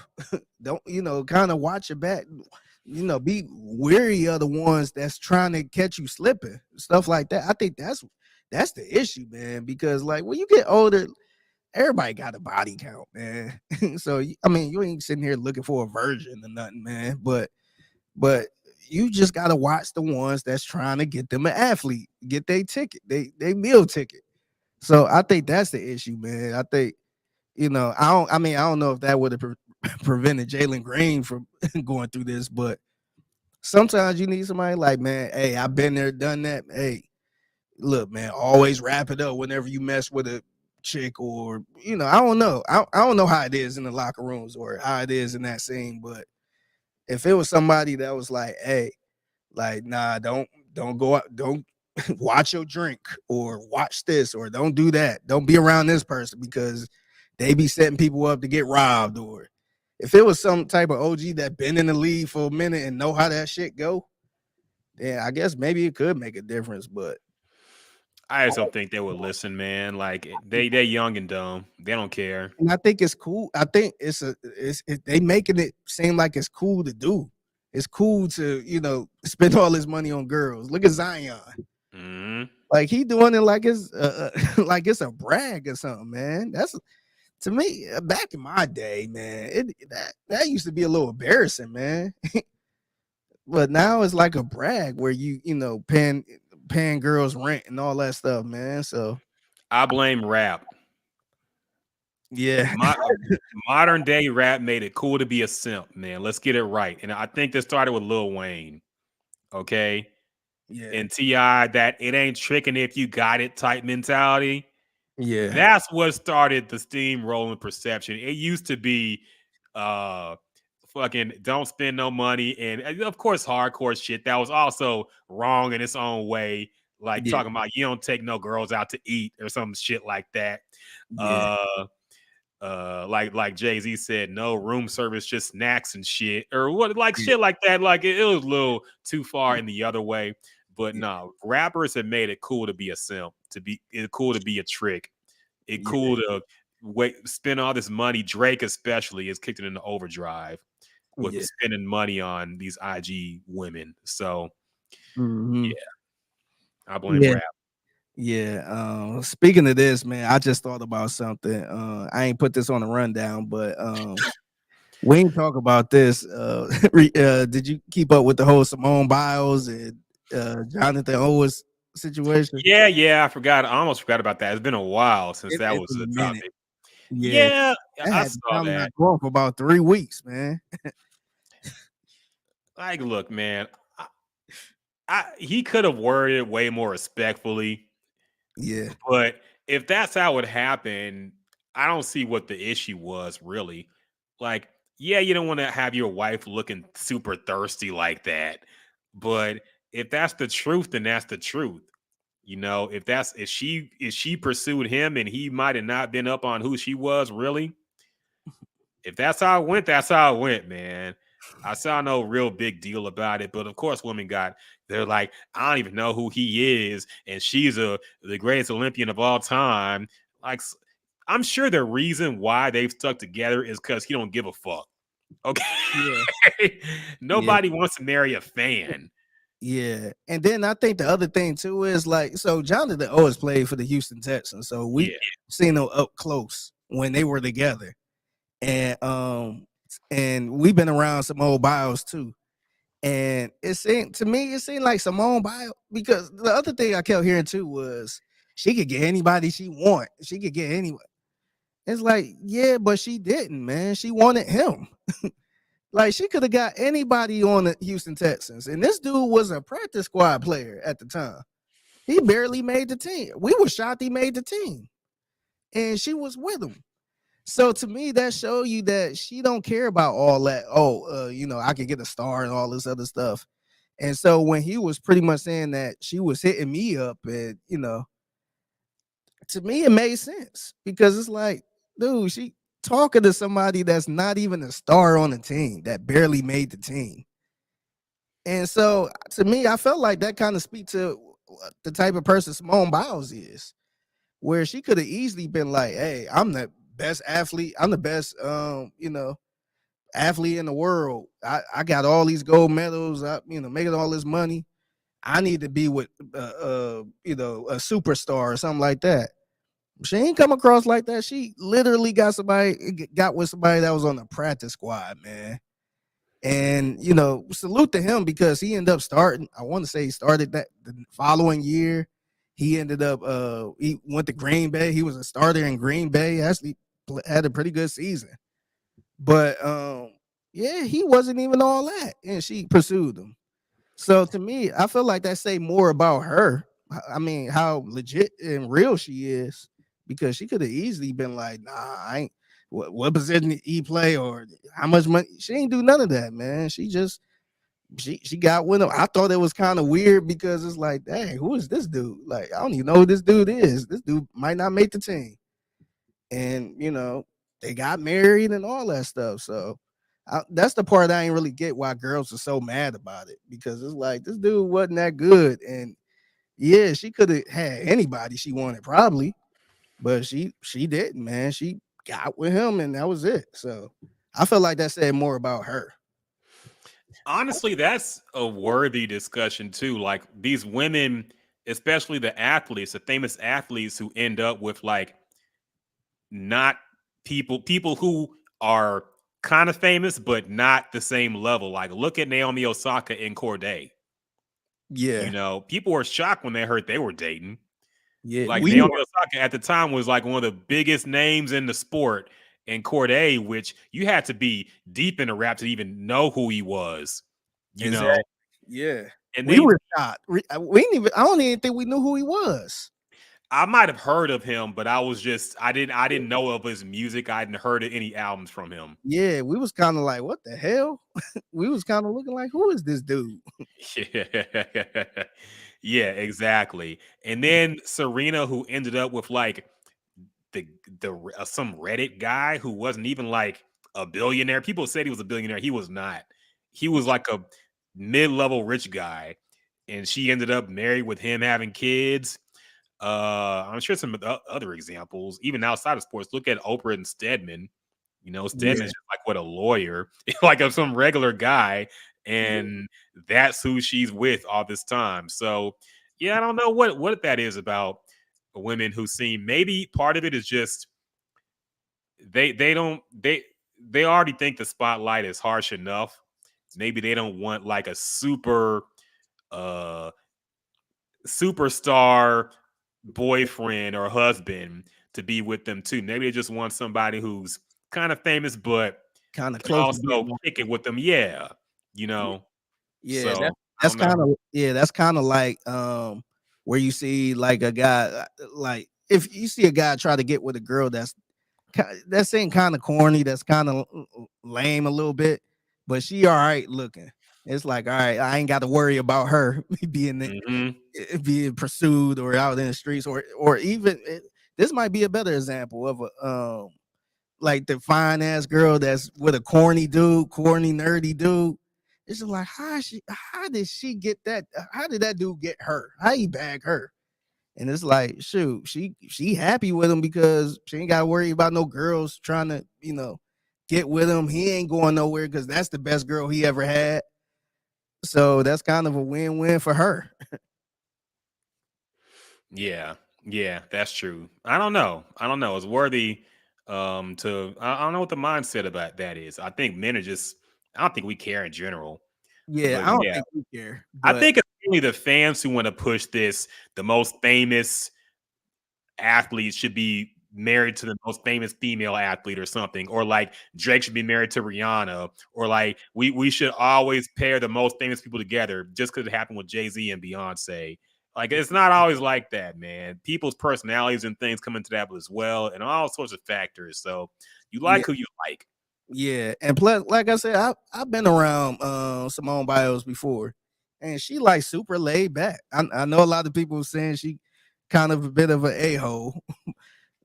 Don't kind of watch your back. Be wary of the ones that's trying to catch you slipping, stuff like that. I think that's the issue, man. Because like when you get older, everybody got a body count, man. So I mean, you ain't sitting here looking for a virgin or nothing, man. But you just gotta watch the ones that's trying to get them an athlete, get their ticket, they meal ticket. So I think that's the issue, man. I think I don't know if that would have prevented Jalen Green from going through this, but sometimes you need somebody like, man, hey, I've been there, done that. Hey, look, man, always wrap it up whenever you mess with a chick, or I don't know. I don't know how it is in the locker rooms or how it is in that scene, but if it was somebody that was like, hey, like, nah, don't go out, don't watch your drink, or watch this, or don't do that. Don't be around this person because they be setting people up to get robbed. Or if it was some type of OG that been in the league for a minute and know how that shit go, then I guess maybe it could make a difference. But I just don't think they would listen, man. Like they young and dumb. They don't care. and I think it's cool. I think they making it seem like it's cool to do. It's cool to spend all this money on girls. Look at Zion. Mm-hmm. Like he doing it like it's like it's a brag or something, man. That's to me back in my day, man. That used to be a little embarrassing, man. But now it's like a brag where paying girls rent and all that stuff, man. So I blame rap. yeah, Modern day rap made it cool to be a simp, man. Let's get it right. And I think this started with Lil Wayne. Okay. yeah, And T.I., that it ain't tricking if you got it type mentality. yeah, That's what started the steamrolling perception. It used to be fucking don't spend no money. And of course, hardcore shit that was also wrong in its own way. Like yeah, talking about you don't take no girls out to eat or some shit like that. yeah, Like Jay-Z said, no room service, just snacks and shit, or what, like shit like that. Like it was a little too far in the other way. But yeah, no, rappers have made it cool to be a simp, it's cool to be a trick. It yeah, cool to spend all this money. Drake especially has kicked it into overdrive with yeah. spending money on these IG women. So Mhm. yeah, I blame Yeah. rap. Yeah. Speaking of this, man, I just thought about something. I ain't put this on the rundown, but We ain't talk about this. Did you keep up with the whole Simone Biles and Jonathan Owens situation? Yeah, I forgot. I almost forgot about that. It's been a while since that It's was been a a minute. topic. Yeah, Yeah, that I had the saw time not that. going for about 3 weeks, man. Like, look, man, he could have worded it way more respectfully, Yeah, but if that's how it happened, I don't see what the issue was really. Like, yeah, you don't want to have your wife looking super thirsty like that, but if that's the truth, then that's the truth. You know, if she pursued him and he might have not been up on who she was really, if that's how it went, that's how it went, man. I saw no real big deal about it, but of course, they're like, I don't even know who he is, and she's the greatest Olympian of all time. Like, I'm sure the reason why they've stuck together is because he don't give a fuck. yeah, Okay, yeah, nobody wants to marry a fan. yeah. And then I think the other thing too is like, so Jonathan always played for the Houston Texans, so we Yeah, seen them up close when they were together, and we've been around some old Biles too. And it seemed like Simone Biles, because the other thing I kept hearing too was she could get anybody she want. She could get anyone. It's like, yeah, but she didn't, man. She wanted him. Like she could have got anybody on the Houston Texans. And this dude was a practice squad player at the time. He barely made the team. We were shocked he made the team. And she was with him. So to me, that showed you that she don't care about all that. Oh, I could get a star and all this other stuff. And so when he was pretty much saying that she was hitting me up, and to me it made sense because it's like, dude, she talking to somebody that's not even a star on the team, that barely made the team. And so to me, I felt like that kind of speak to the type of person Simone Biles is, where she could have easily been like, hey, I'm the best athlete, I'm the best athlete in the world. I got all these gold medals, making all this money. I need to be with a superstar or something like that. She ain't come across like that. She literally got with somebody that was on the practice squad, man. And salute to him because he ended up starting. I want to say he started that the following year. He ended up he went to Green Bay. He was a starter in Green Bay. Actually had a pretty good season. But yeah, he wasn't even all that. And she pursued him. So to me, I feel like that say more about her. I mean, how legit and real she is, because she could have easily been like, "Nah, I ain't. What position did he play or how much money?" She ain't do none of that, man. She got with him. I thought it was kind of weird because it's like, dang, who is this dude? Like, I don't even know who this dude is. This dude might not make the team, and they got married and all that stuff. So that's the part I ain't really get why girls are so mad about it, because it's like this dude wasn't that good, and yeah, she could have had anybody she wanted probably, but she didn't, man. She got with him, and that was it. So I feel like that said more about her. honestly, that's a worthy discussion too. Like these women, especially the athletes, the famous athletes who end up with like not people who are kind of famous but not the same level. Like look at Naomi Osaka and Corday. Yeah, People were shocked when they heard they were dating. yeah, Like we Naomi were. Osaka at the time was like one of the biggest names in the sport, and Corday, which you had to be deep in the rap to even know who he was. You Exactly. know, Yeah, and we they were shocked. We didn't even. I don't even think we knew who he was. I might have heard of him, but I didn't know of his music. I hadn't heard of any albums from him. Yeah, we was kind of like, what the hell? We was kind of looking like, who is this dude? Yeah. Yeah, exactly. And then Serena, who ended up with like the some Reddit guy who wasn't even like a billionaire. People said he was a billionaire. He was not. He was like a mid-level rich guy, and she ended up married with him, having kids. I'm sure some other examples, even outside of sports. Look at Oprah and Stedman. Yeah, Stedman's just like what a lawyer, like of some regular guy, yeah. and that's who she's with all this time. So, yeah, I don't know what that is about women who seem. Maybe part of it is just they don't they they already think the spotlight is harsh enough. Maybe they don't want like a uh superstar boyfriend or husband to be with them too. Maybe they just want somebody who's kind of famous but kind of can close to also being kick it with them. Yeah, you know. Yeah, So I that's don't know. kind of that's kind of like where you see like a guy like if you see a guy try to get with a girl that ain't kind of corny, that's kind of lame a little bit, but she all right looking. It's like all right, I ain't got to worry about her Mhm. being pursued or out in the streets or even this might be a better example of a like the fine ass girl that's with a corny nerdy dude. It's just like how did she get that? How did that dude get her? How he bag her? And it's like, shoot, she happy with him because she ain't got to worry about no girls trying to, get with him. He ain't going nowhere because that's the best girl he ever had. So that's kind of a win-win for her. Yeah, yeah, that's true. I don't know. It's worthy to I don't know what the mindset about that is. I think men are just I don't think we care in general. Yeah, But I don't yeah, think we care, I but think it's only the fans who want to push this. The most famous athletes should be married to the most famous female athlete or something, or like Drake should be married to Rihanna, or like we should always pair the most famous people together just because it happened with Jay-Z and Beyonce. Like it's not always like that, man. People's personalities and things come into that as well, and all sorts of factors. So you yeah, like who you like. yeah. And plus, like I said, I've been around Simone Biles before, and she like super laid back. I know a lot of people saying she kind of a bit of an a-hole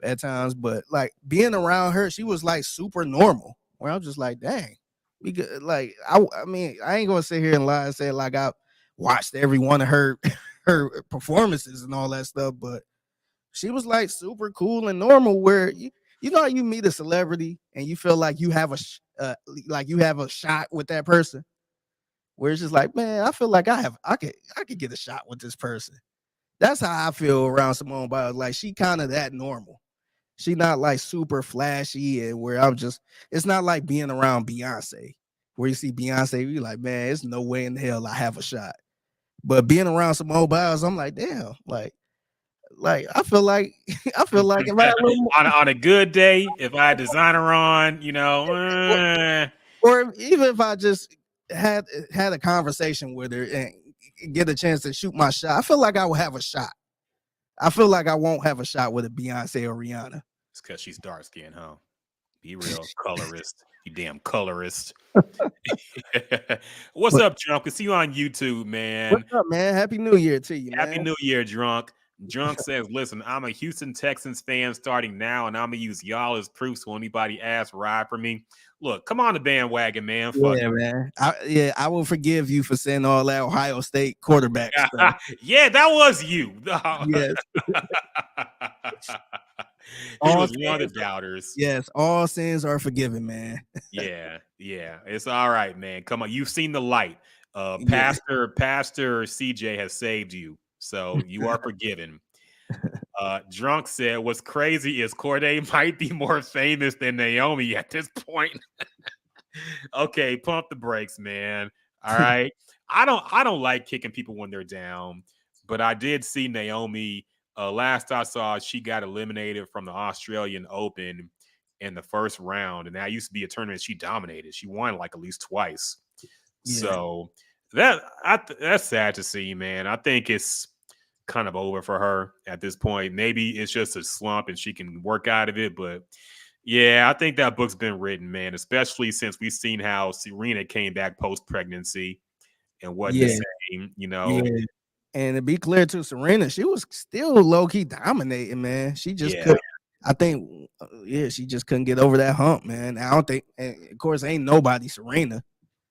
at times, but like being around her, she was like super normal. Where I'm just like, dang, because like I mean, I ain't gonna sit here and lie and say like I watched every one of her her performances and all that stuff, but she was like super cool and normal. Where you know how you meet a celebrity and you feel like you have like you have a shot with that person, where it's just like, man, I feel like I could get a shot with this person. That's how I feel around Simone Biles. Like she kind of that normal. She not like super flashy and where I'm just it's not like being around Beyonce, where you see Beyonce, you like, man, it's no way in hell I have a shot. But being around Simone Biles, I'm like, damn, like I feel like I feel like if I had a little more, On a good day, if I had designer on, or, or even if I just had a conversation with her and get a chance to shoot my shot, I feel like I would have a shot. I feel like I won't have a shot with a Beyonce or Rihanna. it's because she's dark skinned, huh? Be real, colorist. You damn colorist. What's But up, Drunk? I see you on YouTube, man. what's up, man? Happy New Year to you, Happy man. New Year, Drunk. Drunk says, listen, I'm a Houston Texans fan starting now, and I'm going to use y'all as proof so anybody asks, ride for me. Look, come on the bandwagon, man. Fuck Yeah, man. I will forgive you for saying all that Ohio State quarterback stuff. yeah, that was you. Yes, He all was one of sins. the doubters. Yes, all sins are forgiven, man. Yeah, yeah. It's all right, man. Come on. You've seen the light. Yeah, Pastor CJ has saved you. So you are forgiven. Drunk said, what's crazy is Corday might be more famous than Naomi at this point. Okay, pump the brakes, man. All right. I don't like kicking people when they're down, but I did see Naomi. Last I saw, she got eliminated from the Australian Open in the first round, and that used to be a tournament she dominated. She won like at least twice. yeah, So that's sad to see, man. I think it's kind of over for her at this point. Maybe it's just a slump and she can work out of it, but yeah, I think that book's been written, man, especially since we've seen how Serena came back post pregnancy and wasn't the yeah, same. yeah. And to be clear to Serena, she was still low key dominating, man. She just Yeah. could. I think, yeah, she just couldn't get over that hump, man. I don't think, and of course, ain't nobody Serena.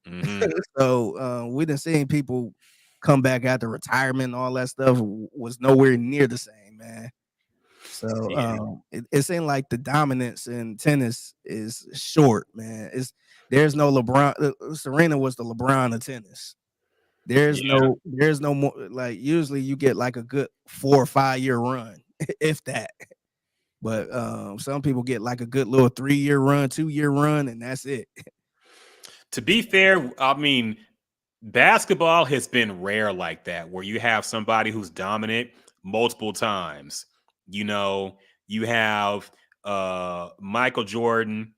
Mhm. So we done seen people come back after retirement and all that stuff was nowhere near the same, man. So Yeah. it seemed like the dominance in tennis is short, man. There's no LeBron. Serena was the LeBron of tennis. Yeah. There's no more. Like usually you get like a good 4 or 5 year run, if that. But some people get like a good little 3-year run, 2-year run, and that's it. To be fair, I mean, basketball has been rare like that, where you have somebody who's dominant multiple times. You know, you have Michael Jordan,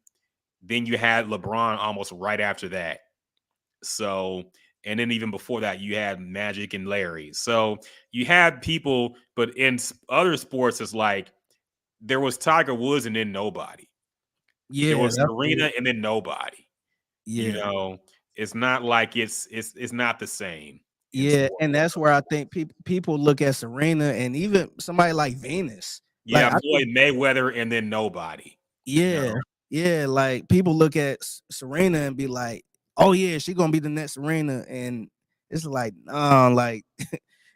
then you had LeBron almost right after that. So, and then even before that, you had Magic and Larry. So you had people, but in other sports, it's like there was Tiger Woods and then nobody. There Yeah, was that's Serena and then nobody. You yeah. know, it's not like it's not the same in Yeah, sport. and that's where I think people look at Serena and even somebody like Venus. Like Yeah, I think, Floyd Mayweather and then nobody. You yeah, know, yeah, like people look at Serena and be like, "Oh yeah, she gonna be the next Serena," and it's like, like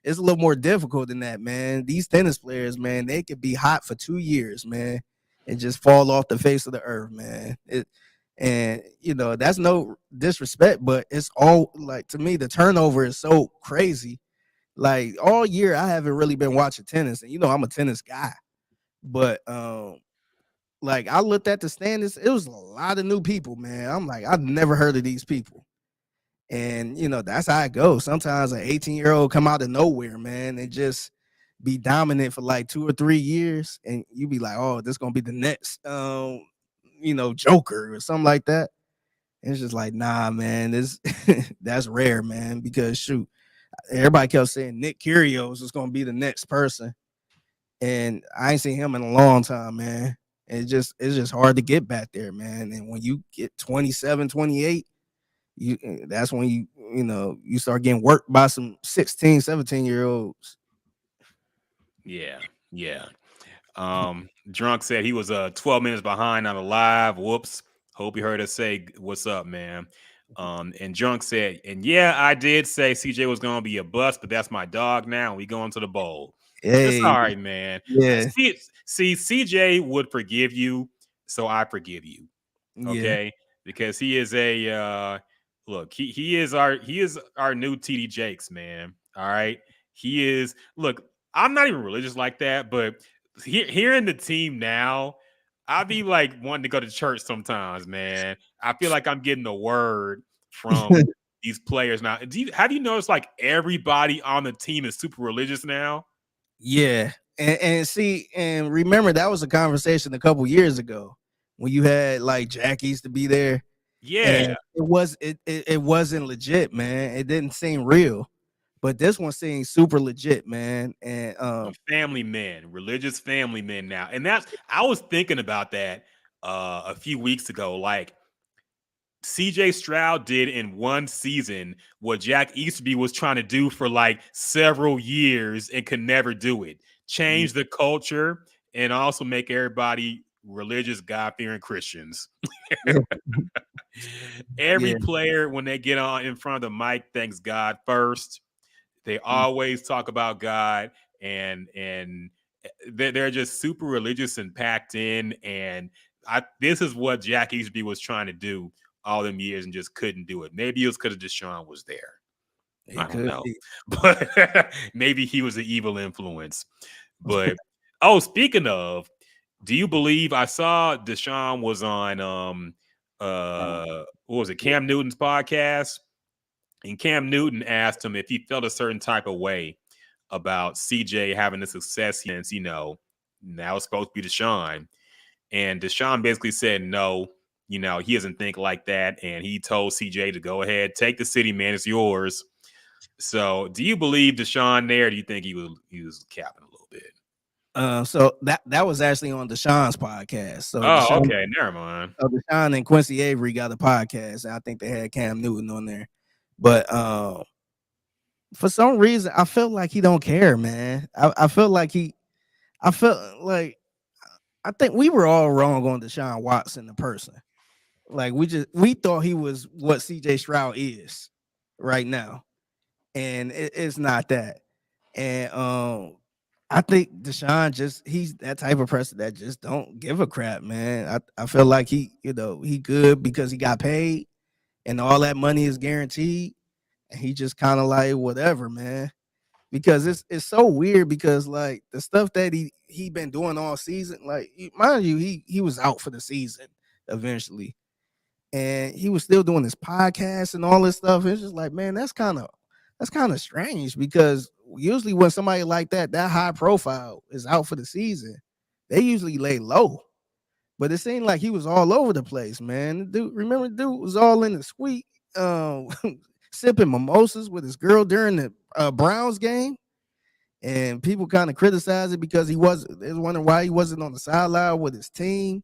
it's a little more difficult than that, man. These tennis players, man, they could be hot for 2 years, man, and just fall off the face of the earth, man. And that's no disrespect, but it's all like to me, the turnover is so crazy. Like all year, I haven't really been watching tennis, and I'm a tennis guy, but like I looked at the standings, it was a lot of new people, man. I'm like, I've never heard of these people. And that's how it goes. Sometimes an 18-year-old come out of nowhere, man, and just be dominant for like 2 or 3 years, and you be like, oh, this gonna be the next Joker or something like that. And it's just like, nah, man, this that's rare, man, because shoot, everybody kept saying Nick Kyrgios is gonna be the next person. And I ain't seen him in a long time, man. It's just hard to get back there, man. And when you get 27, 28, that's when you start getting worked by some 16, 17-year-olds. yeah, yeah. Drunk said he was 12 minutes behind on the live. Whoops. Hope you heard us say what's up, man. And Drunk said, and yeah, I did say CJ was gonna be a bust, but that's my dog now. And we going to the bowl. It's Hey, all right, man. yeah, See, CJ would forgive you, so I forgive you. yeah, Okay, because he is a look. He is our new TD Jakes, man. All right, he is. Look, I'm not even religious like that, but hearing the team now, I be like wanting to go to church sometimes, man. I feel like I'm getting a word from these players now. Have you noticed like everybody on the team is super religious now? yeah. And see, and remember that was a conversation a couple years ago when you had like Jackies to be there, and Yeah, it wasn't legit, man. It didn't seem real. But this one seems super legit, man. And family men, religious family men now. And that's I was thinking about that a few weeks ago. Like CJ Stroud did in one season what Jack Easterby was trying to do for like several years and could never do it. Change the culture and also make everybody religious, God-fearing Christians. Every yeah, player, when they get on in front of the mic, thanks God first. They always talk about God, and they're just super religious and packed in. And this is what Jack Easterby was trying to do all them years and just couldn't do it. Maybe it was because Deshaun was there. I it don't could know, be. but maybe he was the evil influence. But oh, speaking of, do you believe I saw Deshaun was on what was it, Cam Newton's podcast? And Cam Newton asked him if he felt a certain type of way about CJ having the success since, now it's supposed to be Deshaun. And Deshaun basically said no, he doesn't think like that. And he told CJ to go ahead, take the city, man, it's yours. So do you believe Deshaun there? Or do you think he was capping a little bit? So that was actually on Deshaun's podcast. So Oh, okay. Never mind. Deshaun and Quincy Avery got a podcast, and I think they had Cam Newton on there. But for some reason, I feel like he don't care, man. I feel like I think we were all wrong on Deshaun Watson, the person. Like we thought he was what CJ Stroud is right now, and it's not that. And I think Deshaun he's that type of person that just don't give a crap, man. I feel like he good because he got paid and all that money is guaranteed, and he just kind of like whatever, man. because it's so weird because like the stuff that he been doing all season, like mind you, he was out for the season eventually, and he was still doing his podcast and all this stuff. It's just like, man, that's kind of strange because usually when somebody like that high profile is out for the season, they usually lay low. But it seemed like he was all over the place, man. Dude, remember, dude was all in the suite, um, sipping mimosas with his girl during the Browns game, and people kind of criticized it because they was wondering why he wasn't on the sideline with his team.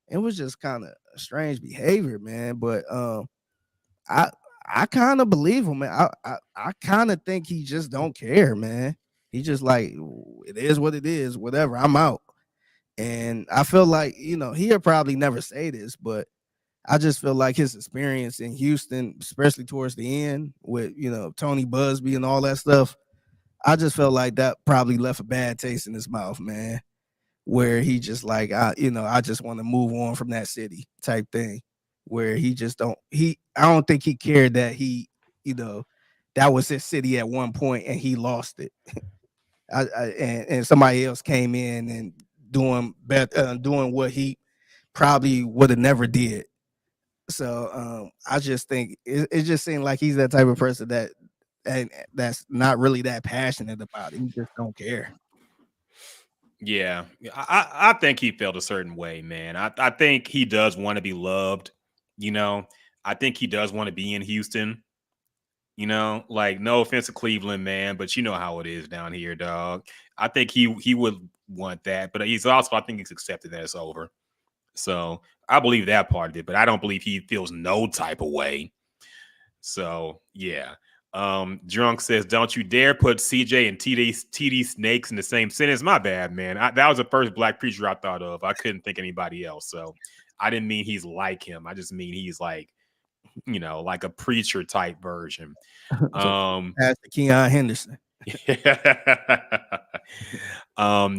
It was just kind of a strange behavior, man. But I I kind of believe him, man. I kind of think he just don't care, man. He just like it is what it is, whatever. I'm out. And I feel like, he'll probably never say this, but I just feel like his experience in Houston, especially towards the end with, Tony Busby and all that stuff, I just felt like that probably left a bad taste in his mouth, man. Where he just like, I just want to move on from that city type thing. Where he just I don't think he cared that that was his city at one point and he lost it. And somebody else came in and doing what he probably would have never did. So I just think it just seemed like he's that type of person that's not really that passionate about it. He just don't care. Yeah, I think he felt a certain way, man. I think he does want to be loved. I think he does want to be in Houston. Like no offense to Cleveland, man, but you know how it is down here, dog. I think he would want that, but I think he's accepted that it's over. So I believe that part of it, but I don't believe he feels no type of way. So yeah. Drunk says, "Don't you dare put CJ and TD Snakes in the same sentence." My bad, man. That was the first black preacher I thought of. I couldn't think anybody else. So I didn't mean he's like him. I just mean he's like, like a preacher type version. Pastor Keon Henderson.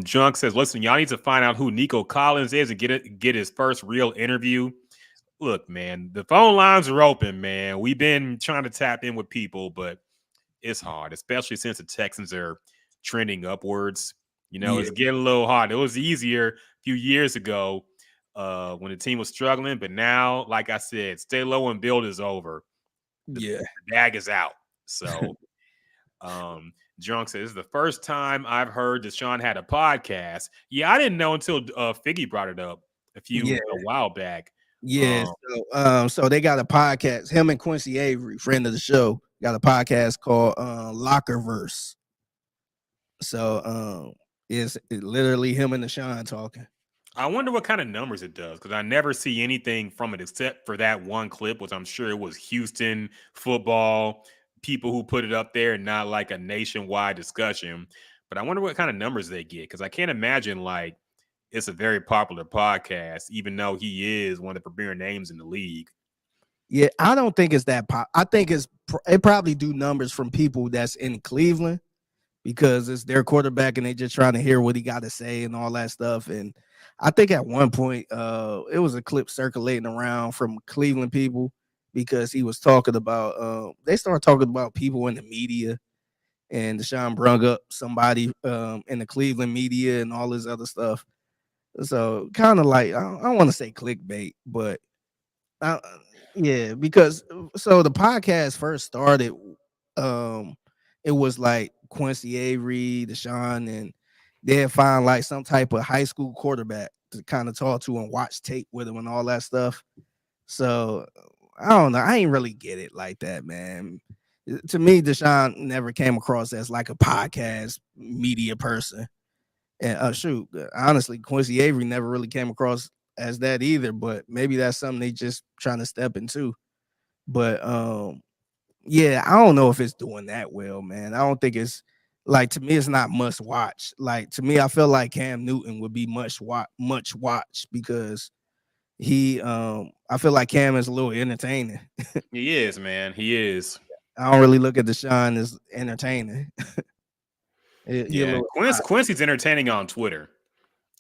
Drunk says, "Listen, y'all need to find out who Nico Collins is and get his first real interview." Look, man, the phone lines are open, man. We've been trying to tap in with people, but it's hard, especially since the Texans are trending upwards. It's getting a little hard. It was easier a few years ago when the team was struggling, but now, like I said, stay low and build is over. The bag is out. So, Drunk says, "This is the first time I've heard Deshaun had a podcast." Yeah, I didn't know until Figgy brought it up a while back. Yeah, so they got a podcast. Him and Quincy Avery, friend of the show, got a podcast called Lockerverse. So it's literally him and Deshaun talking. I wonder what kind of numbers it does because I never see anything from it except for that one clip, which I'm sure it was Houston football people who put it up there and not like a nationwide discussion. But I wonder what kind of numbers they get because I can't imagine like it's a very popular podcast, even though he is one of the premier names in the league. Yeah, I don't think it's that pop. I think it probably do numbers from people that's in Cleveland because it's their quarterback and they just trying to hear what he got to say and all that stuff. And I think at one point it was a clip circulating around from Cleveland people because he was talking about they started talking about people in the media and Deshaun brung up somebody in the Cleveland media and all this other stuff. So kind of like I don't want to say clickbait, but yeah, because so the podcast first started, it was like Quincy Avery, Deshaun, and they'd find like some type of high school quarterback to kind of talk to and watch tape with him and all that stuff. So I don't know. I ain't really get it like that, man. To me, Deshaun never came across as like a podcast media person. And shoot, honestly, Quincy Avery never really came across as that either, but maybe that's something they just trying to step into. But yeah, I don't know if it's doing that well, man. I don't think it's like, to me, it's not must watch. Like, to me, I feel like Cam Newton would be much watch because I feel like Cam is a little entertaining. He is, man. He is. I don't really look at Deshaun as entertaining. Quincy's entertaining on Twitter.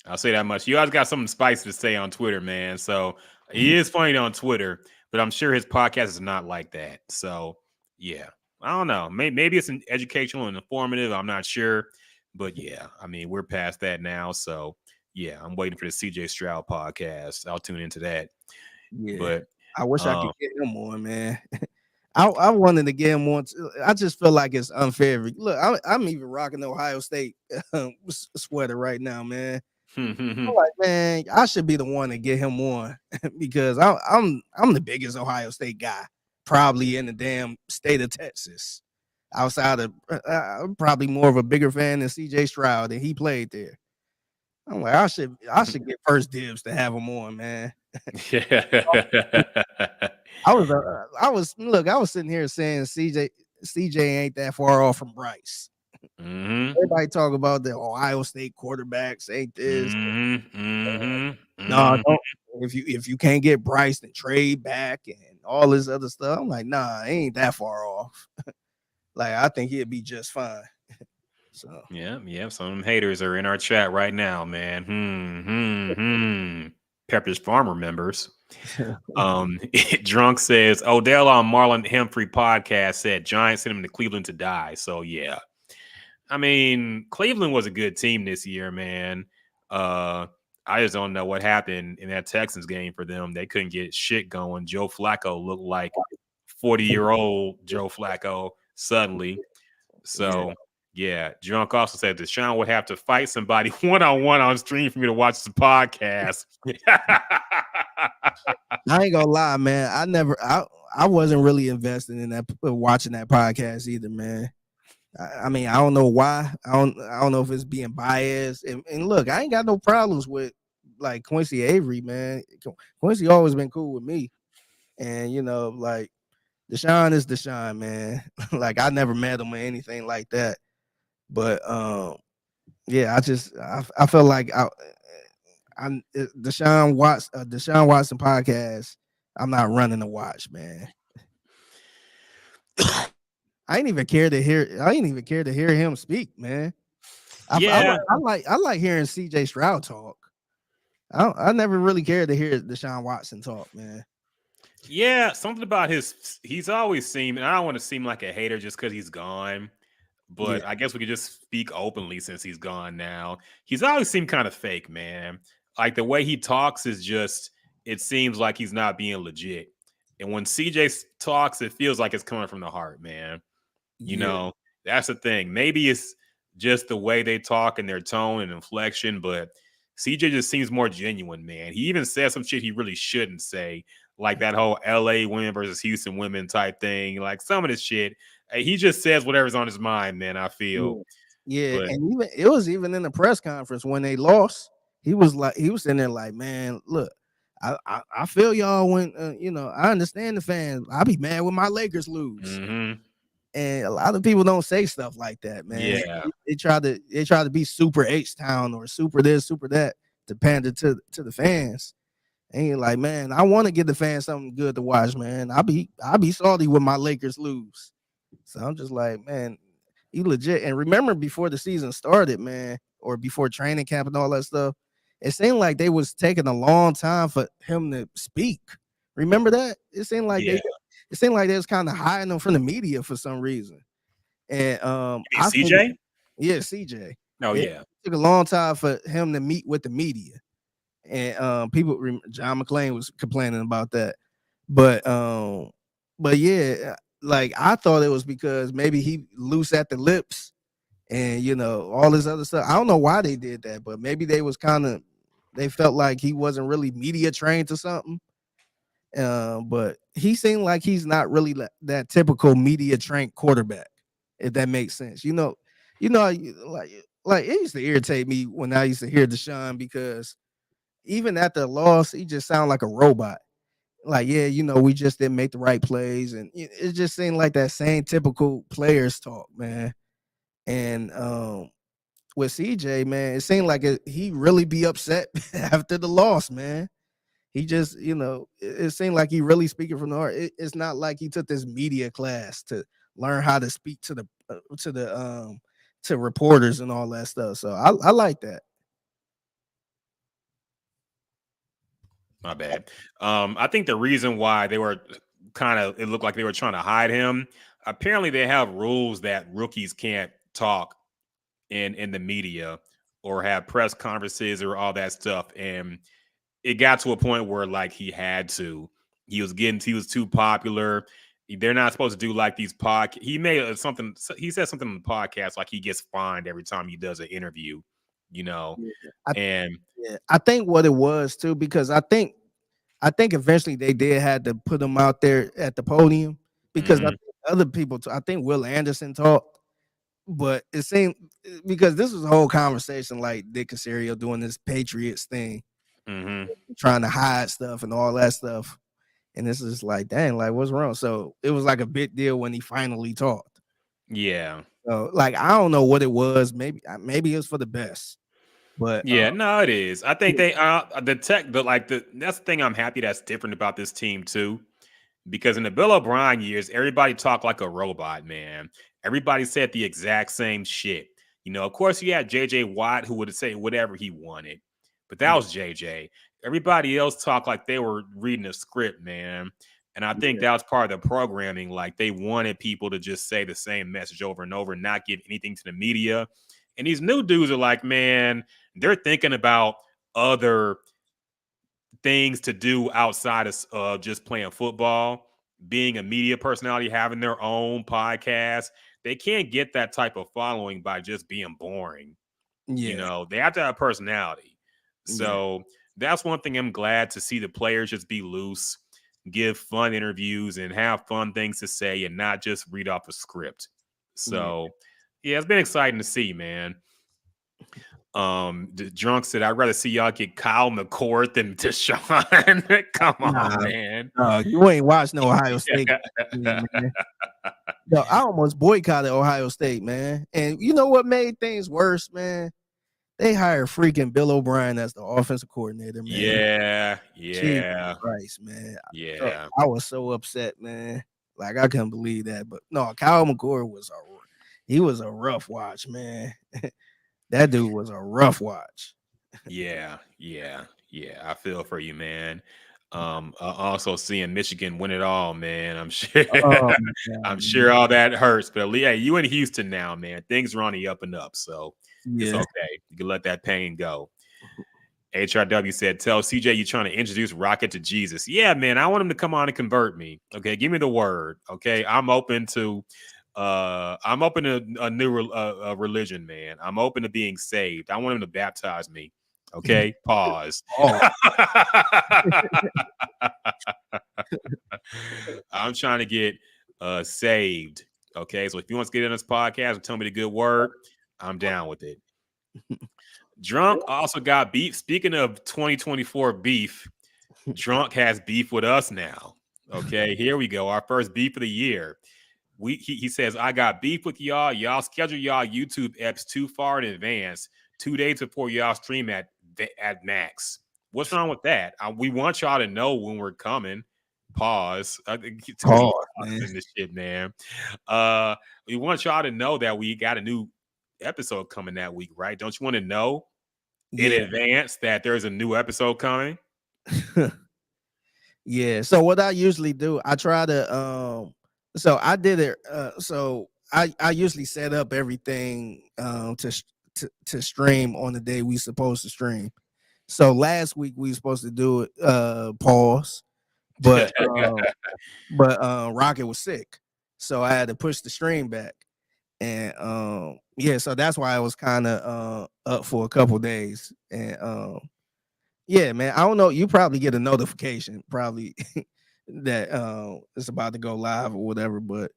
I'll say that much. You guys got something spicy to say on Twitter, man. So he is funny on Twitter, but I'm sure his podcast is not like that. So yeah. I don't know. Maybe it's an educational and informative. I'm not sure, but yeah, I mean, we're past that now. So yeah, I'm waiting for the CJ Stroud podcast. I'll tune into that. Yeah, But I wish I could um, get him on, man. I wanted to get him on. I just feel like it's unfair. Look, I'm even rocking the Ohio State sweater right now, man. I'm like, man, I should be the one to get him on because I'm the biggest Ohio State guy probably in the damn state of Texas. Outside of, I'm probably more of a bigger fan than CJ Stroud, and he played there. I'm like, I should get first dibs to have him on, man. I was sitting here saying CJ ain't that far off from Bryce. mhm, Everybody talk about the Ohio State quarterbacks ain't this. mhm, mhm, No, mhm. don't. If you can't get Bryce, then trade back and all this other stuff. I'm like, nah, he ain't that far off. Like, I think he'd be just fine. So Yeah. Some of them haters are in our chat right now, man. Pepper's Farmer members. Drunk says Odell on Marlon Humphrey podcast said Giants sent him to Cleveland to die. So yeah, I mean Cleveland was a good team this year, man. I just don't know what happened in that Texans game for them. They couldn't get shit going. Joe Flacco looked like 40-year-old Joe Flacco suddenly. yeah, So yeah, Drunk also said Deshaun would have to fight somebody one-on-one on stream for me to watch the podcast. I ain't gonna lie, man. I wasn't really invested in that watching that podcast either, man. I mean, I don't know why. I don't know if it's being biased. And look, I ain't got no problems with like Quincy Avery, man. Quincy always been cool with me, and like Deshaun is Deshaun, man. Like I never met him or anything like that. But yeah, I felt like Deshaun Watson podcast. I'm not running to watch, man. I ain't even care to hear him speak, man. Yeah, I like hearing CJ Stroud talk. I never really cared to hear Deshaun Watson talk, man. yeah, something about he's always seemed, and I don't want to seem like a hater just because he's gone, Yeah, but I guess we could just speak openly since he's gone now. He's always seemed kind of fake, man. Like the way he talks is just, it seems like he's not being legit. And when CJ talks, it feels like it's coming from the heart, man. You yeah, know, that's the thing. Maybe it's just the way they talk and their tone and inflection, but CJ just seems more genuine, man. He even says some shit he really shouldn't say, like that whole LA women versus Houston women type thing. Like some of this shit, he just says whatever's on his mind, man. I feel, yeah, yeah. but And even it was even in the press conference when they lost. He was in there like, man, look, I feel y'all when I understand the fans. I be mad when my Lakers lose. mhm. And a lot of people don't say stuff like that, man. Yeah, They try to be super H Town or super this, super that to pander to the fans. And you're like, man, I want to give the fans something good to watch, man. I be salty when my Lakers lose. So I'm just like, man, you legit. And remember before the season started, man, or before training camp and all that stuff, it seemed like they was taking a long time for him to speak. Remember that? yeah. It seemed like they was kind of hiding him from the media for some reason. And You mean I think, CJ? yeah, CJ. Oh It yeah, took a long time for him to meet with the media. And John McClain was complaining about that. But yeah, like I thought it was because maybe he loose at the lips and all this other stuff. I don't know why they did that, but maybe they felt like he wasn't really media trained to something. But he seemed like he's not really that typical media trained quarterback, if that makes sense. Like it used to irritate me when I used to hear Deshaun because even at the loss, he just sounded like a robot. Like, yeah, we just didn't make the right plays, and it just seemed like that same typical players talk, man. And with CJ, man, it seemed like he really be upset after the loss, man. He just, it seemed like he really speaking from the heart. It's not like he took this media class to learn how to speak to reporters and all that stuff. So I like that. my bad. I think the reason why they were it looked like they were trying to hide him. apparently they have rules that rookies can't talk in the media or have press conferences or all that stuff. And it got to a point where like he had to. He was too popular. They're not supposed to do like these podcasts. He made something. He said something on the podcast like he gets fined every time he does an interview, you know. I, And I think what it was too, because I think eventually they did had to put him out there at the podium because I think other people. I think Will Anderson talked, but it seemed because this was a whole conversation like Dick Casario doing this Patriots thing, trying to hide stuff and all that stuff, and this is like, dang, like what's wrong? So it was like a big deal when he finally talked. yeah. So like I don't know what it was. Maybe it was for the best, but Yeah, no, it is. I think they that's the thing I'm happy that's different about this team too. Because in the Bill O'Brien years, everybody talked like a robot, man. Everybody said the exact same shit. You know, of course, you had JJ Watt who would say whatever he wanted, but that was JJ. Everybody else talked like they were reading a script, man. And I think that was part of the programming. Like they wanted people to just say the same message over and over and not give anything to the media. And these new dudes are like, man, they're thinking about other things to do outside of just playing football, being a media personality, having their own podcast. They can't get that type of following by just being boring. You know, they have to have personality. So that's one thing I'm glad to see the players just be loose, give fun interviews and have fun things to say and not just read off a script. So yeah, it's been exciting to see, man. The drunk said, I'd rather see y'all get Kyle McCord than Deshaun. Come on, man. You ain't watched no Ohio State. Man. Yo, I almost boycotted Ohio State, man. And you know what made things worse, man? They hired freaking Bill O'Brien as the offensive coordinator, man. Yeah. Jesus Christ, man. Yeah. I was so upset, man. Like I couldn't believe that. But no, Kyle McCord he was a rough watch, man. That dude was a rough watch. Yeah. I feel for you, man. Also seeing Michigan win it all, man. I'm sure I'm sure all that hurts. But yeah, you in Houston now, man. Things are on the up and up. So it's okay. You can let that pain go. HRW said, tell CJ you're trying to introduce Rockett to Jesus. Yeah, man. I want him to come on and convert me. Okay, give me the word. Okay, I'm open to a new religion, man. I'm open to being saved. I want him to baptize me. Okay, pause. I'm trying to get saved. Okay, so if you want to get in this podcast and tell me the good word, I'm down with it. Drunk also got beef. Speaking of 2024 beef, Drunk has beef with us now. Okay, here we go. Our first beef of the year. He says, I got beef with y'all. Y'all schedule y'all YouTube eps too far in advance, 2 days before y'all stream at max. What's wrong with that? We want y'all to know when we're coming. Pause. Pause, man. This shit, man. We want y'all to know that we got a new episode coming that week, right? Don't you want to know in advance that there's a new episode coming? Yeah. So what I usually do, I try to so I did it. So I usually set up everything to stream on the day we supposed to stream. So last week we were supposed to do it pause, but Rocket was sick, so I had to push the stream back. And so that's why I was kind of up for a couple days. And yeah, man, I don't know. You probably get a notification probably that it's about to go live or whatever. But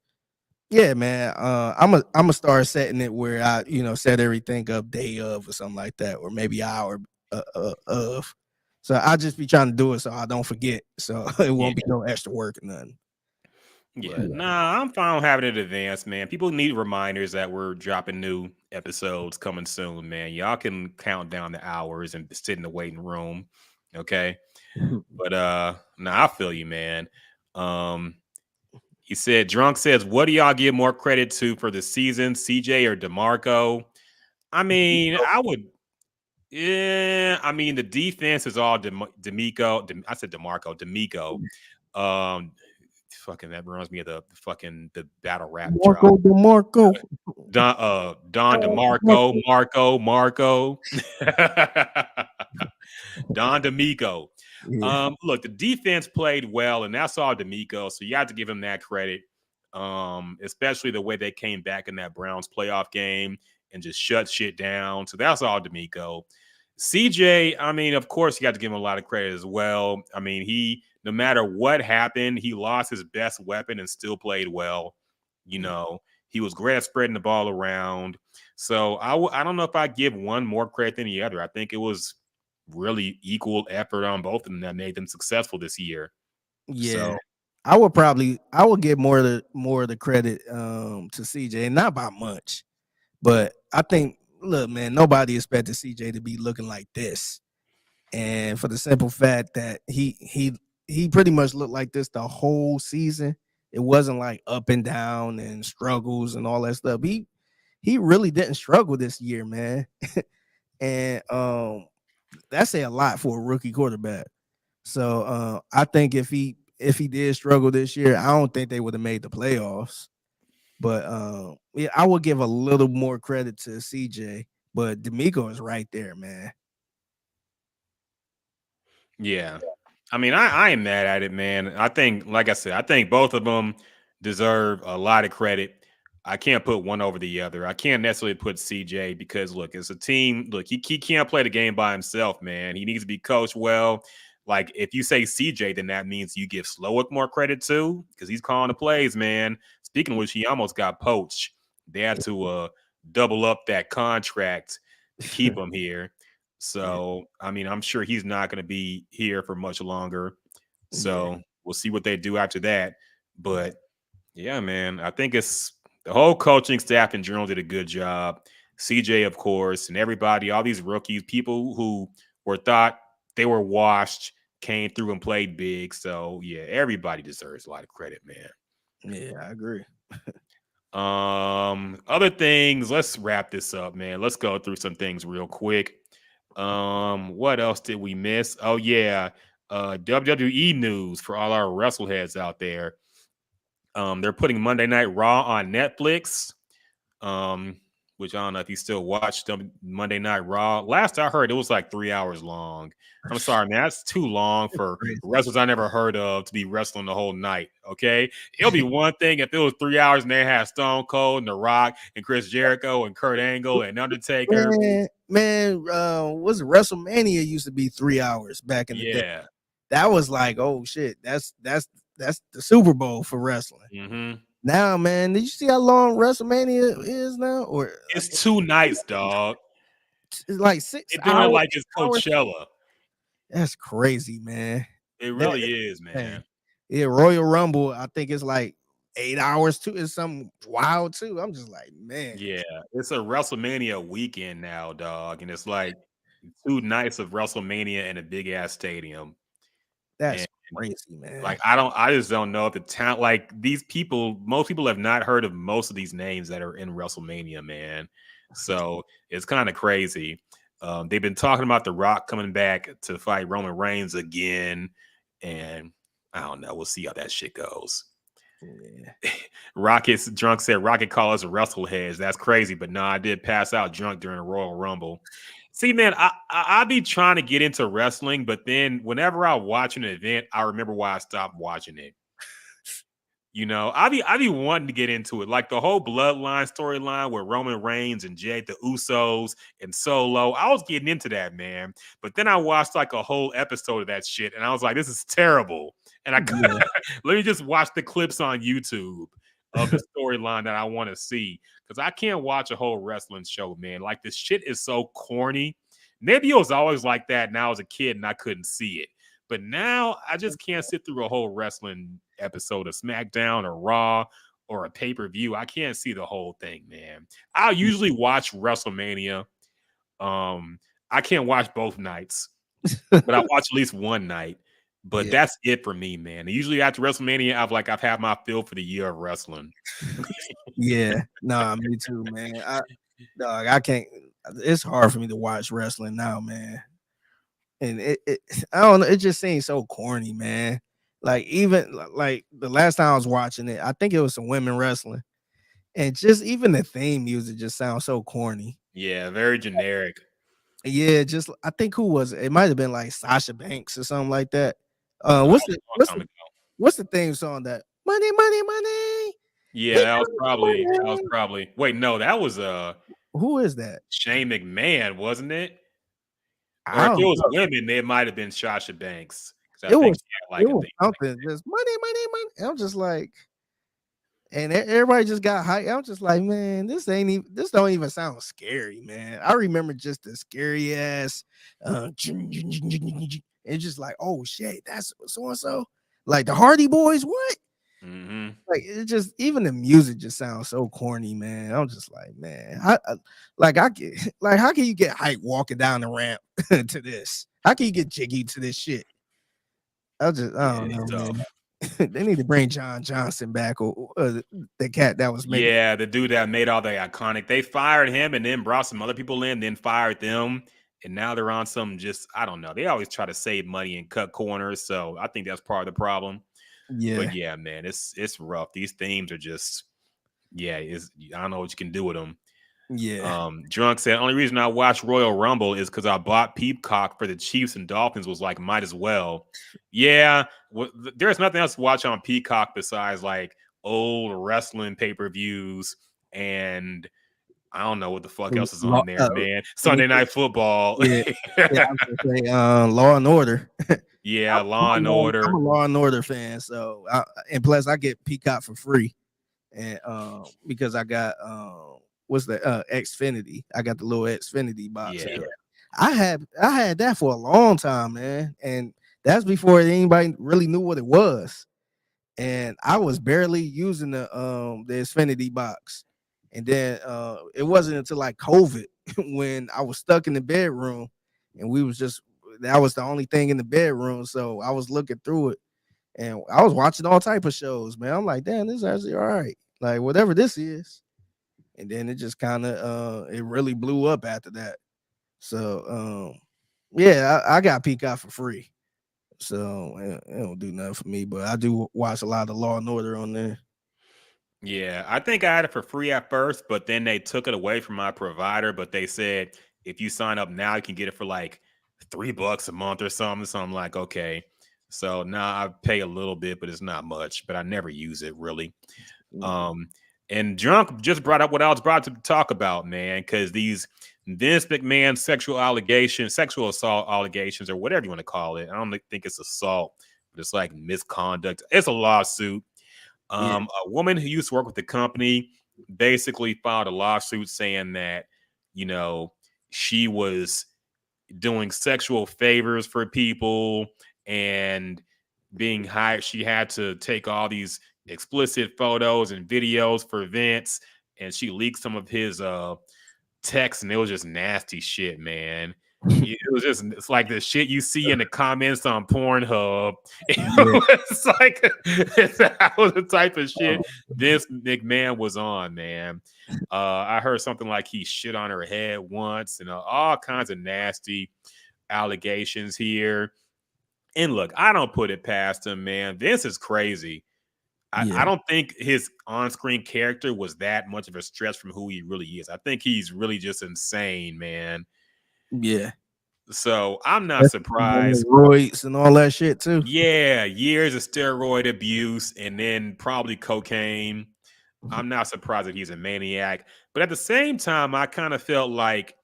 yeah, man, I'm gonna start setting it where I set everything up day of or something like that, or maybe hour of. So I'll just be trying to do it so I don't forget. So it won't be no extra work or nothing. Yeah, nah, I'm fine with having it advanced, man. People need reminders that we're dropping new episodes coming soon, man. Y'all can count down the hours and sit in the waiting room, okay? But I feel you, man. He said, Drunk says, what do y'all give more credit to for the season, CJ or DeMarco? I mean, I would. Yeah, I mean, the defense is all D'Amico. I said DeMarco. fucking that reminds me of the battle rap drop. Marco DeMarco. Don DeMarco, Marco. Don D'Amico. Yeah. Look, the defense played well, and that's all D'Amico. So you have to give him that credit. Especially the way they came back in that Browns playoff game and just shut shit down. So that's all D'Amico. CJ, I mean, of course, you got to give him a lot of credit as well. I mean, no matter what happened, he lost his best weapon and still played well. You know, he was great at spreading the ball around. So I don't know if I give one more credit than the other. I think it was really equal effort on both of them that made them successful this year. Yeah. So, I would give more of the credit to CJ, and not by much. But I think, look, man, nobody expected CJ to be looking like this. And for the simple fact that he pretty much looked like this the whole season. It wasn't like up and down and struggles and all that stuff. He really didn't struggle this year, man. And that's a lot for a rookie quarterback. So I think if he did struggle this year, I don't think they would have made the playoffs. But yeah, I would give a little more credit to CJ, but D'Amico is right there, man. yeah. I mean, I ain't mad at it, man. I think, like I said, I think both of them deserve a lot of credit. I can't put one over the other. I can't necessarily put CJ because, look, it's a team. Look, he can't play the game by himself, man. He needs to be coached well. Like, if you say CJ, then that means you give Slowick more credit too because he's calling the plays, man. Speaking of which, he almost got poached. They had to double up that contract to keep him here. So, I mean, I'm sure he's not going to be here for much longer. So we'll see what they do after that. But yeah, man, I think it's the whole coaching staff in general did a good job. CJ, of course, and everybody, all these rookies, people who were thought they were washed, came through and played big. So yeah, everybody deserves a lot of credit, man. Yeah, I agree. Other things, let's wrap this up, man. Let's go through some things real quick. What else did we miss? Oh yeah, WWE news for all our wrestleheads out there. They're putting Monday Night Raw on Netflix. Which I don't know if you still watch Monday Night Raw. Last I heard, it was like 3 hours long. I'm sorry, man. That's too long for wrestlers I never heard of to be wrestling the whole night. Okay, it'll be one thing if it was 3 hours and they had Stone Cold and The Rock and Chris Jericho and Kurt Angle and Undertaker. Man, was it WrestleMania used to be 3 hours back in the day? Yeah, That was like, oh shit, that's the Super Bowl for wrestling. mm-hmm. Now, man, did you see how long WrestleMania is now? Or It's 2 nights, dog. it's like 6 It's doing hours. like it's Coachella. That's crazy, man. It really is, man. Yeah, Royal Rumble, I think it's like 8 hours too. It's something wild too. I'm just like, man. Yeah, it's a WrestleMania weekend now, dog, and it's like 2 nights of WrestleMania in a big ass stadium. That's crazy, man. Like, I just don't know if the talent, like these people, most people have not heard of most of these names that are in WrestleMania, man. So it's kind of crazy. They've been talking about The Rock coming back to fight Roman Reigns again, and I don't know. We'll see how that shit goes. Yeah. Rocket's drunk said Rocket call us wrestleheads. That's crazy, but no, I did pass out drunk during the Royal Rumble. See, man, I be trying to get into wrestling, but then whenever I watch an event, I remember why I stopped watching it. You know, I be wanting to get into it, like the whole Bloodline storyline with Roman Reigns and Jay, the Usos, and Solo. I was getting into that, man. But then I watched like a whole episode of that shit, and I was like, "This is terrible." And let me just watch the clips on YouTube of the storyline that I want to see, because I can't watch a whole wrestling show, man. Like, this shit is so corny. Maybe it was always like that. Now as a kid, and I couldn't see it. But now I just can't sit through a whole wrestling episode of SmackDown or Raw or a pay-per-view. I can't see the whole thing, man. I'll usually watch WrestleMania. I can't watch both nights, but I watch at least one night. But that's it for me, man. Usually after WrestleMania, I've had my fill for the year of wrestling. Yeah, nah, me too, man. I can't. It's hard for me to watch wrestling now, man. And it I don't know. It just seems so corny, man. Like even like the last time I was watching it, I think it was some women wrestling, and just even the theme music just sounds so corny. Yeah, very generic. Yeah, just I think who was it? It might have been like Sasha Banks or something like that. That was What's a the long what's time the ago. what's the theme song that money, money, money? Yeah, We that was got probably money. wait, no, that was Who is that? Shane McMahon, wasn't it? Or I if it don't was know. women, it might have been Sasha Banks because I It think was she had it like a was thing like something just money, money, money. And I'm just like, and everybody just got hyped. I'm just like, man, this ain't even this don't even sound scary, man. I remember just the scary ass it's just like, oh shit, that's so and so. Like the Hardy Boys, what? Mhm. Like it just even the music just sounds so corny, man. I'm just like, man, like I get like how can you get hype walking down the ramp to this? How can you get jiggy to this shit? I Yeah, don't know, it's tough. man. They need to bring John Johnson back or the cat that was making. Yeah, the dude that made all the iconic. They fired him and then brought some other people in, then fired them, and now they're on some just I don't know. They always try to save money and cut corners, so I think that's part of the problem. But Yeah, yeah, man, it's rough. These themes are just yeah, it's I don't know what you can do with them. yeah. Drunk said only reason I watched Royal Rumble is because I bought Peacock for the Chiefs and Dolphins. Was like might as well. Yeah, there's nothing else to watch on Peacock besides like old wrestling pay per views and I don't know what the fuck else is on there, man. Sunday Night Football. Yeah, yeah. I was gonna say, Law and Order. Yeah, Law and I'm a Order. Law and Order fan, so and plus I get Peacock for free, and because I got what's the Xfinity? I got the little Xfinity box. Yeah. Yeah. I had that for a long time, man, and that's before anybody really knew what it was. And I was barely using the Xfinity box. And then it wasn't until like COVID when I was stuck in the bedroom and we was just that was the only thing in the bedroom. So I was looking through it and I was watching all type of shows, man. I'm like, damn, this is actually all right. Like whatever this is. And then it just kind of it really blew up after that. So yeah, I got Peacock for free. So it don't do nothing for me, but I do watch a lot of Law and Order on there. Yeah, I think I had it for free at first, but then they took it away from my provider. But they said if you sign up now, you can get it for like $3 a month or something. So I'm like, okay. So now I pay a little bit, but it's not much. But I never use it really. Um, and Drunk just brought up what I was about to talk about, man, because these Vince McMahon sexual assault allegations, or whatever you want to call it. I don't think it's assault, but it's like misconduct. It's a lawsuit. Yeah. A woman who used to work with the company basically filed a lawsuit saying that, you know, she was doing sexual favors for people and being hired. She had to take all these explicit photos and videos for Vince, and she leaked some of his text, and it was just nasty shit, man. It was just it's like the shit you see in the comments on Pornhub. It Yeah. was like that was the type of shit Vince McMahon was on, man. I heard something like he shit on her head once, and all kinds of nasty allegations here. And look, I don't put it past him, man. Vince is crazy. Yeah. I don't think his on-screen character was that much of a stretch from who he really is. I think he's really just insane, man. Yeah. So I'm not That's surprised. roids and all that shit too. Yeah, years of steroid abuse and then probably cocaine. I'm not surprised that he's a maniac. But at the same time, I kind of felt like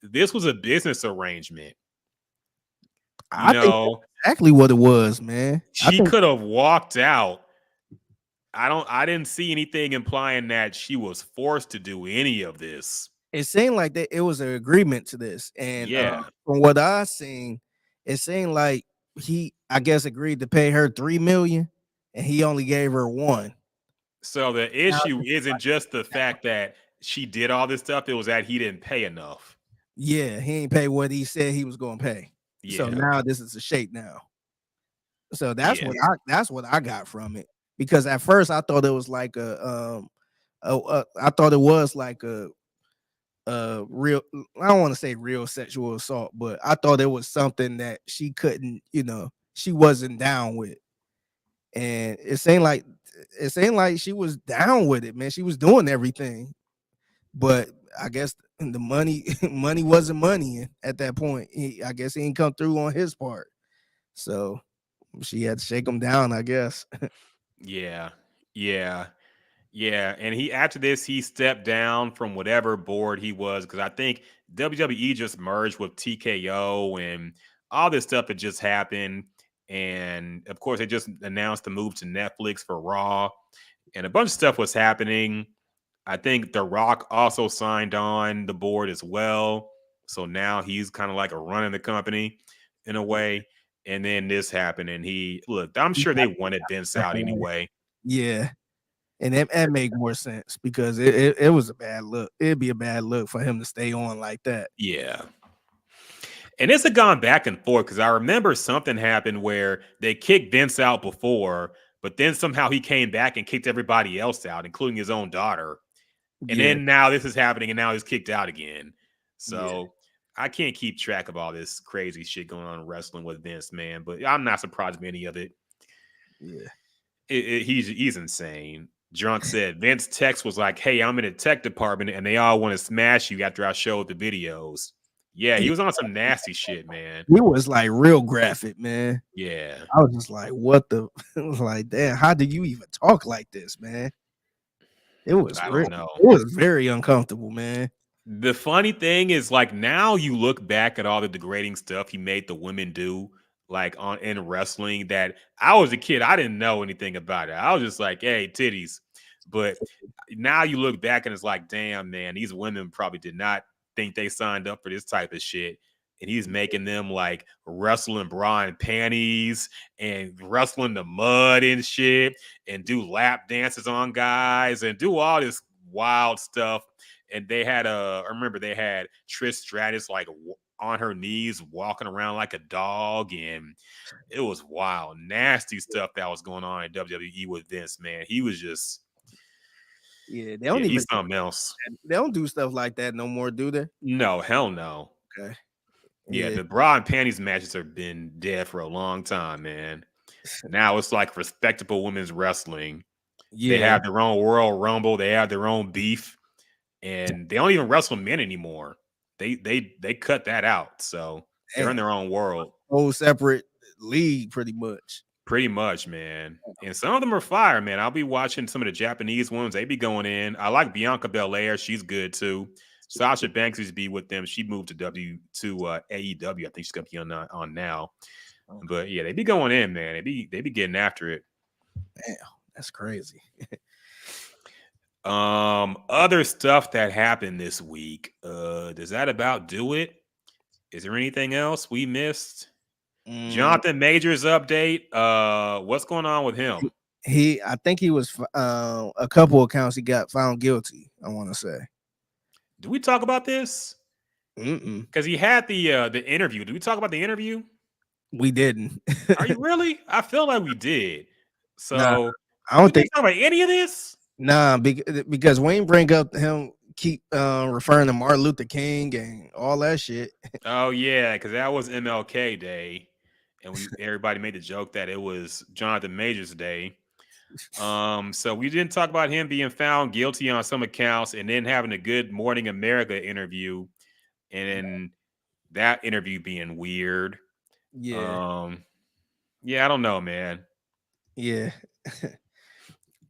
this was a business arrangement. You I think that's know, exactly what it was, man. I she think could have walked out. I didn't see anything implying that she was forced to do any of this. it seemed like that it was an agreement to this. And Yeah. from what I seen, it seemed like he I guess agreed to pay her 3 million and he only gave her 1. So the Now, issue isn't just the fact that she did all this stuff, it was that he didn't pay enough. yeah, he ain't pay what he said he was gonna pay. So Yeah. now this is a shake now. So Yeah. that's what I got from it. Because at first I thought it was like I thought it was like a real I don't want to say real sexual assault, but I thought it was something that she couldn't, she wasn't down with. and it seemed like she was down with it, man. She was doing everything, but I guess the money money wasn't money at that point. I guess he didn't come through on his part, so she had to shake him down, I guess. Yeah, yeah, yeah. And he after this, he stepped down from whatever board he was because I think WWE just merged with TKO and all this stuff that just happened. And of course, they just announced the move to Netflix for Raw, and a bunch of stuff was happening. I think The Rock also signed on the board as well. So now he's kind of like a running the company in a way. And then this happened, and I'm sure they wanted Vince out anyway. Yeah, and that make more sense because it was a bad look. It'd be a bad look for him to stay on like that. Yeah. And this had gone back and forth because I remember something happened where they kicked Vince out before, but then somehow he came back and kicked everybody else out, including his own daughter. And Yeah, then now this is happening, and now he's kicked out again. yeah, So I can't keep track of all this crazy shit going on in wrestling with Vince, man. But I'm not surprised with any of it. yeah. He's insane. Drunk said Vince text was like, "Hey, I'm in the tech department, and they all want to smash you after I showed the videos." Yeah, he was on some nasty shit, man. It was like real graphic, man. Yeah. I was just like, what the? It was like, damn, how do you even talk like this, man? It was I real. don't know. It was very uncomfortable, man. The funny thing is, like, now you look back at all the degrading stuff he made the women do, like in wrestling. That I was a kid, I didn't know anything about it. I was just like, "Hey, titties." But now you look back and it's like, damn, man, these women probably did not think they signed up for this type of shit. And he's making them like wrestling bra and panties and wrestling the mud and shit and do lap dances on guys and do all this wild stuff. And I remember they had Trish Stratus like on her knees walking around like a dog, and it was wild, nasty stuff that was going on in WWE with Vince, man. He was just Yeah, they don't even he's something else. they don't do stuff like that no more, do they? No, hell no. Okay. Yeah, Yeah. the bra and panties matches have been dead for a long time, man. Now it's like respectable women's wrestling. They Yeah. have their own Royal Rumble, they have their own beef, and they don't even wrestle men anymore. They cut that out, so they're in their own world. Whole separate league, pretty much. Pretty much, man. And some of them are fire, man. I'll be watching some of the Japanese ones. They be going in. I like Bianca Belair. She's good too. Sasha Banks used to be with them. She moved to AEW. I think she's gonna be on now. But yeah, they be going in, man. They be getting after it. Damn, that's crazy. Other stuff that happened this week. Does that about do it? Is there anything else we missed? Jonathan Majors update. What's going on with him? I think he was a couple accounts he got found guilty, I want to say. Do we talk about this? Because he had the interview. Did we talk about the interview? We didn't. Are you really? I feel like we did. So Nah, I don't think talk about any of this. Nah, because we ain't bring up him keep referring to Martin Luther King and all that shit. Oh yeah, because that was MLK Day, and everybody made the joke that it was Jonathan Majors Day. So we didn't talk about him being found guilty on some accounts, and then having a Good Morning America interview, and then that interview being weird. Yeah. Yeah, I don't know, man. Yeah.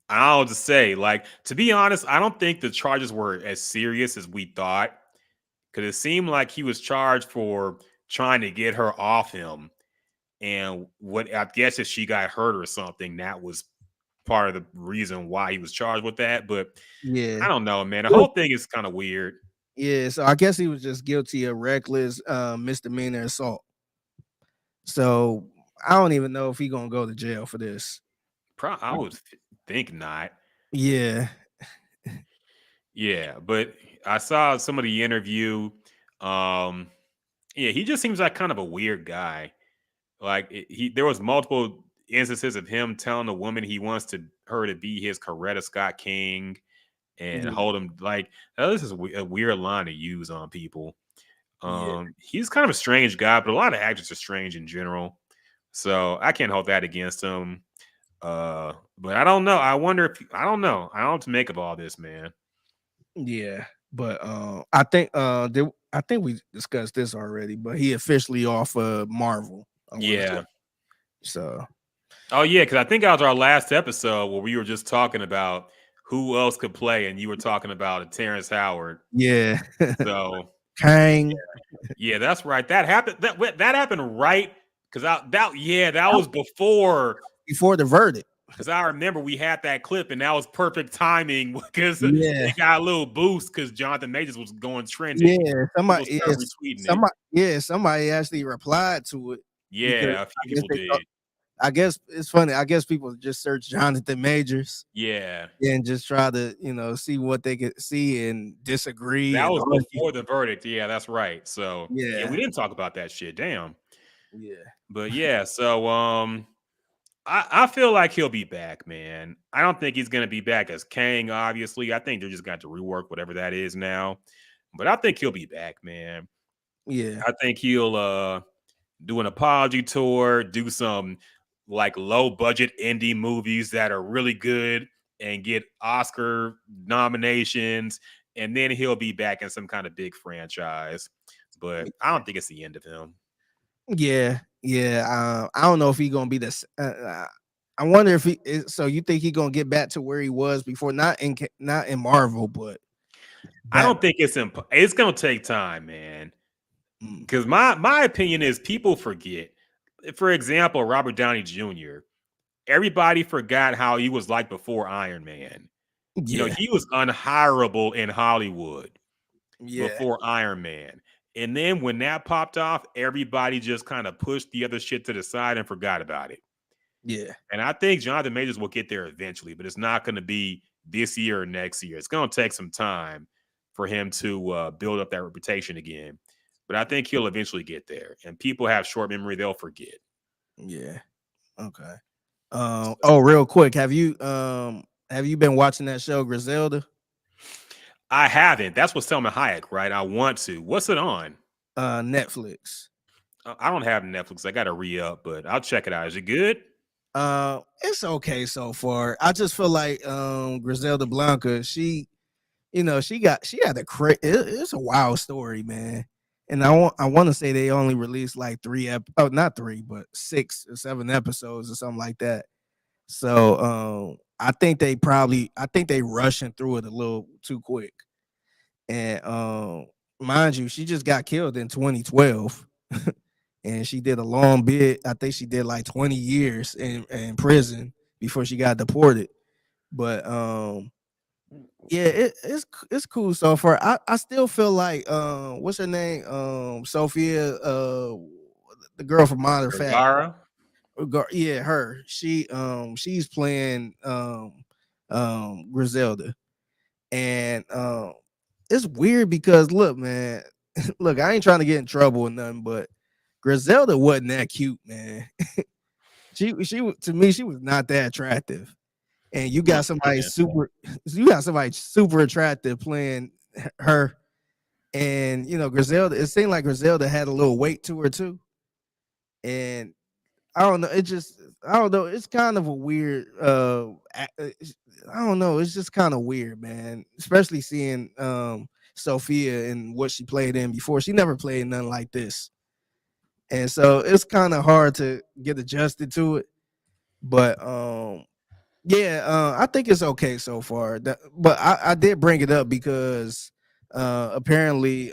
I'll just say, like, to be honest, I don't think the charges were as serious as we thought, because it seemed like he was charged for trying to get her off him, and what I guess if she got hurt or something, that was part of the reason why he was charged with that. But Yeah. I don't know, man. The whole thing is kind of weird. Yeah, so I guess he was just guilty of reckless misdemeanor assault. So I don't even know if he's gonna go to jail for this. I would think not. Yeah. Yeah, but I saw some of the interview. Yeah, he just seems like kind of a weird guy. Like there was multiple instances of him telling a woman he wants her to be his Coretta Scott King and hold him like, oh, this is a weird line to use on people. He's kind of a strange guy, but a lot of actors are strange in general. So I can't hold that against him. But I don't know. I wonder if I don't know. I don't know what to make of all this, man. Yeah, but I think we discussed this already, but he officially off Marvel. I want to Yeah. say so. Oh yeah, because I think that was our last episode where we were just talking about who else could play, and you were talking about Terrence Howard. Yeah, So Kang yeah, that's right. That happened. That happened right because that was before. before the verdict. Because I remember we had that clip, and that was perfect timing because Yeah, it got a little boost because Jonathan Majors was going trending. yeah, People started retweeting it. somebody actually replied to it because Yeah, a few people did. I guess it's funny. I guess people just search Jonathan Majors Yeah, and just try to see what they could see and disagree that and was argue. before the verdict. Yeah, that's right. So yeah, we Yeah, didn't talk about that shit. Damn. yeah, But yeah, so I feel like he'll be back, man. I don't think he's gonna be back as Kang, obviously. I think they're just going to rework whatever that is now. But I think he'll be back, man. yeah, I think he'll do an apology tour, do some like low budget indie movies that are really good and get Oscar nominations, and then he'll be back in some kind of big franchise. But I don't think it's the end of him. yeah, yeah. I don't know if he's gonna be this. I wonder if he. So you think he gonna get back to where he was before? Not in Marvel, but I back. don't think it's gonna take time, man. Because my opinion is people forget. For example, Robert Downey Jr. Everybody forgot how he was like before Iron Man. Yeah, He was unhireable in Hollywood yeah, before Iron Man. And then when that popped off, everybody just kind of pushed the other shit to the side and forgot about it. yeah, And I think Jonathan Majors will get there eventually, but it's not going to be this year or next year. It's going to take some time for him to build up that reputation again. But I think he'll eventually get there. And people have short memory; they'll forget. yeah. Okay. Oh, real quick, have you been watching that show Griselda? I haven't. That's what Selma Hayek, right? I want to. What's it on? Netflix. I don't have Netflix. I got to re up, but I'll check it out. Is it good? It's okay so far. I just feel like Griselda Blanca, she had a it's a wild story, man. And I want to say they only released like not 3, but 6 or 7 episodes or something like that. So I think they rushing through it a little too quick. And mind you, she just got killed in 2012. And she did a long bid. I think she did like 20 years in prison before she got deported. But yeah, it's cool so far. I still feel like what's her name? Sophia, the girl from Modern Family. Vergara? Yeah, her. She's playing Griselda. And it's weird because look, man, look, I ain't trying to get in trouble or nothing, but Griselda wasn't that cute, man. she to me, she was not that attractive. And you got somebody super attractive playing her. And Griselda, it seemed like Griselda had a little weight to her too. And I don't know, I don't know, it's kind of a weird I don't know, it's just kind of weird, man. Especially seeing Sophia and what she played in before. She never played nothing like this. And so it's kind of hard to get adjusted to it. But yeah, I think it's okay so far. But I did bring it up because apparently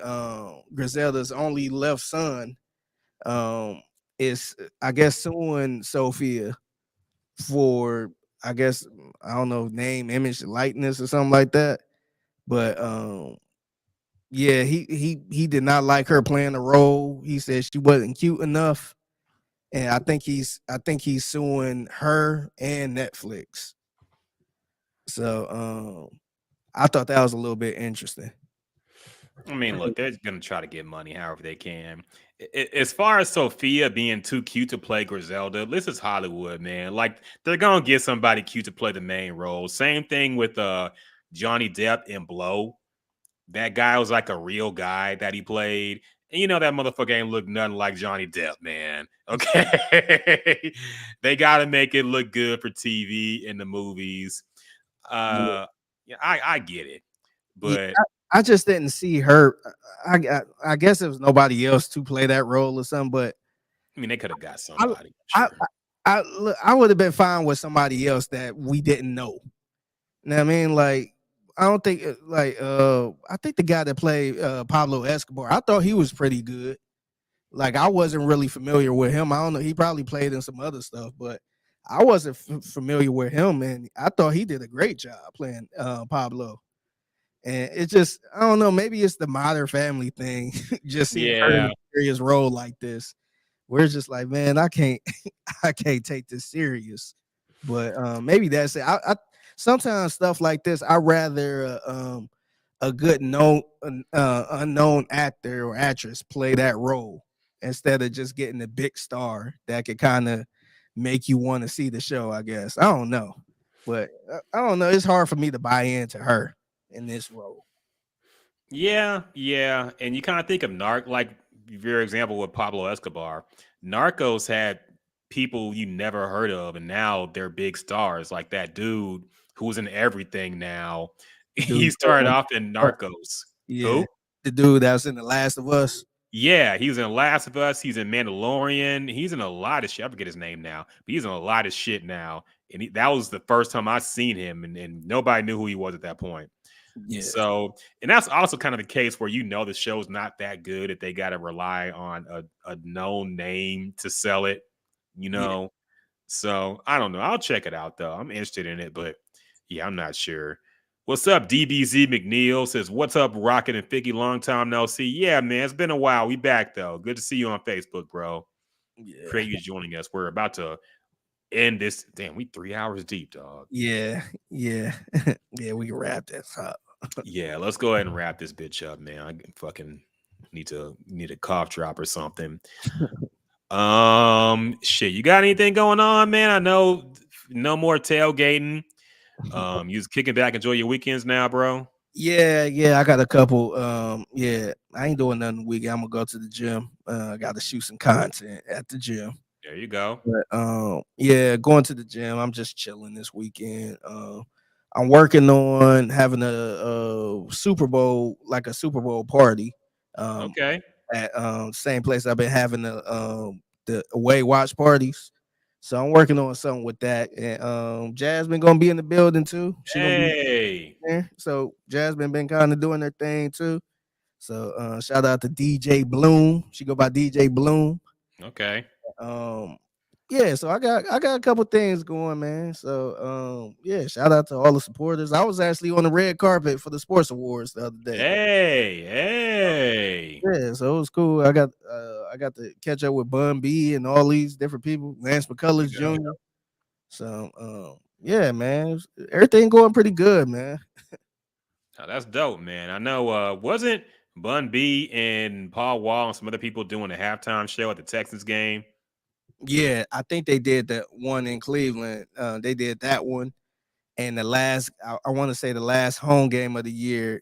Griselda's only left son is, I guess, suing Sophia for, I guess, I don't know, name, image, likeness or something like that. But yeah, he did not like her playing the role. He said she wasn't cute enough. And I think he's suing her and Netflix. So I thought that was a little bit interesting. I mean, look, they're going to try to get money however they can. As far as Sophia being too cute to play Griselda, this is Hollywood, man. Like, they're going to get somebody cute to play the main role. Same thing with Johnny Depp in Blow. That guy was like a real guy that he played. And you know that motherfucker ain't look nothing like Johnny Depp, man. Okay. They gotta make it look good for TV and the movies. Yeah, I get it. Yeah, But I just didn't see her. I guess it was nobody else to play that role or something, but I mean they could have got I somebody, I sure. I would have been fine with somebody else that we didn't know. You know what I mean? Like, I don't think I think the guy that played Pablo Escobar, I thought he was pretty good. Like, I wasn't really familiar with him. I don't know. He probably played in some other stuff, but I wasn't familiar with him, and I thought he did a great job playing Pablo. And it just, I don't know, maybe it's the Modern Family thing, just seeing her in Yeah. a serious role like this. We're just like, man, I can't, I can't take this serious. But maybe that's it. I sometimes stuff like this, I rather a good known unknown actor or actress play that role instead of just getting a big star that could kind of make you want to see the show. I guess I don't know, but I don't know. It's hard for me to buy into her in this role. Yeah. And you kind of think of like your example with Pablo Escobar. Narcos had people you never heard of, and now they're big stars. Like that dude who's in everything now. The He dude, started off in Narcos. yeah, Who? the dude that was in The Last of Us. Yeah, he was in Last of Us. He's in Mandalorian. He's in a lot of shit. I forget his name now, but he's in a lot of shit now. And that was the first time I seen him, and nobody knew who he was at that point. Yeah, So, and that's also kind of the case where the show's not that good if they got to rely on a known name to sell it, you yeah, know. So I don't know. I'll check it out though. I'm interested in it, but yeah, I'm not sure. What's up, DBZ McNeil says, "What's up, Rockett and Figgy? Long time no see." Yeah, man, it's been a while. We back though. Good to see you on Facebook, bro. yeah, Appreciate you joining us. We're about to end this. Damn, we 3 hours deep, dog. yeah, yeah, yeah. We can wrap this up. Yeah, let's go ahead and wrap this bitch up, man. I fucking need a cough drop or something. Shit, you got anything going on, man? I know no more tailgating. You just kicking back, enjoy your weekends now, bro. Yeah, I got a couple. Yeah, I ain't doing nothing weekend. I'm gonna go to the gym. I got to shoot some content at the gym. There you go. But yeah, going to the gym. I'm just chilling this weekend. I'm working on having a Super Bowl, like a Super Bowl party. Um, Okay. at same place I've been having the away watch parties. So I'm working on something with that. And Jasmine gonna be in the building too. She gonna be Hey. there. So Jasmine been kind of doing her thing too. So shout out to DJ Bloom. She go by DJ Bloom. Okay. Um yeah, so I got a couple things going, man. So yeah, shout out to all the supporters. I was actually on the red carpet for the sports awards the other day. Hey. Yeah, so it was cool. I got to catch up with Bun B and all these different people, Lance McCullers Yeah. Jr. So yeah, man, everything going pretty good, man. Oh, that's dope, man. I know wasn't Bun B and Paul Wall and some other people doing a halftime show at the Texans game? Yeah, I think they did that one in Cleveland. They did that one, and the last I want to say the last home game of the year.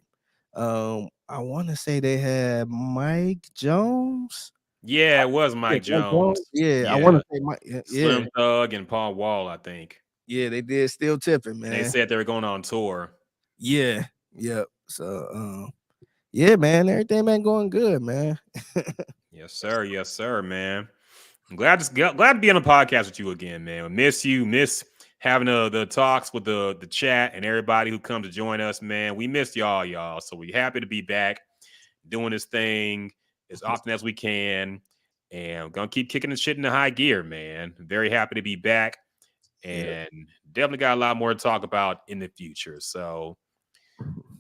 I want to say they had Mike Jones. Yeah, it was Yeah, Mike Mike Jones. Jones. Yeah, I want Yeah. to say Mike. Yeah, Slim Thug and Paul Wall, I think. yeah, they did. Still tipping, And they man. said they were going on tour. Yeah, yep. So, yeah, man, everything been going good, man. Yes, sir. Yes, sir, man. I'm glad to be on the podcast with you again, man. I miss you. Miss having the talks with the chat and everybody who come to join us, man. We missed y'all. So we happy to be back doing this thing as often as we can. And I'm gonna keep kicking the shit into high gear, man. Very happy to be back. And definitely got a lot more to talk about in the future. So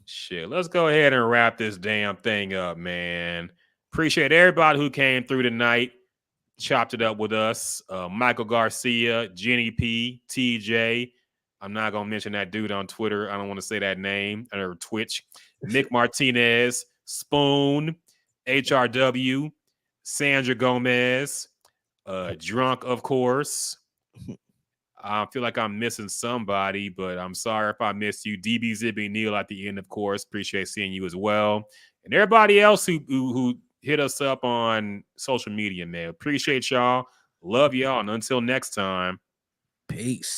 shit, let's go ahead and wrap this damn thing up, man. Appreciate everybody who came through tonight, chopped it up with us. Michael Garcia, Jenny P, TJ. I'm not gonna mention that dude on Twitter. I don't want to say that name or Twitch. Nick Martinez, Spoon, HRW, Sandra Gomez, Drunk, of course. I feel like I'm missing somebody, but I'm sorry if I missed you. DB Zibby Neal at the end, of course. Appreciate seeing you as well. And everybody else who hit us up on social media, man. Appreciate y'all. Love y'all. And until next time. Peace.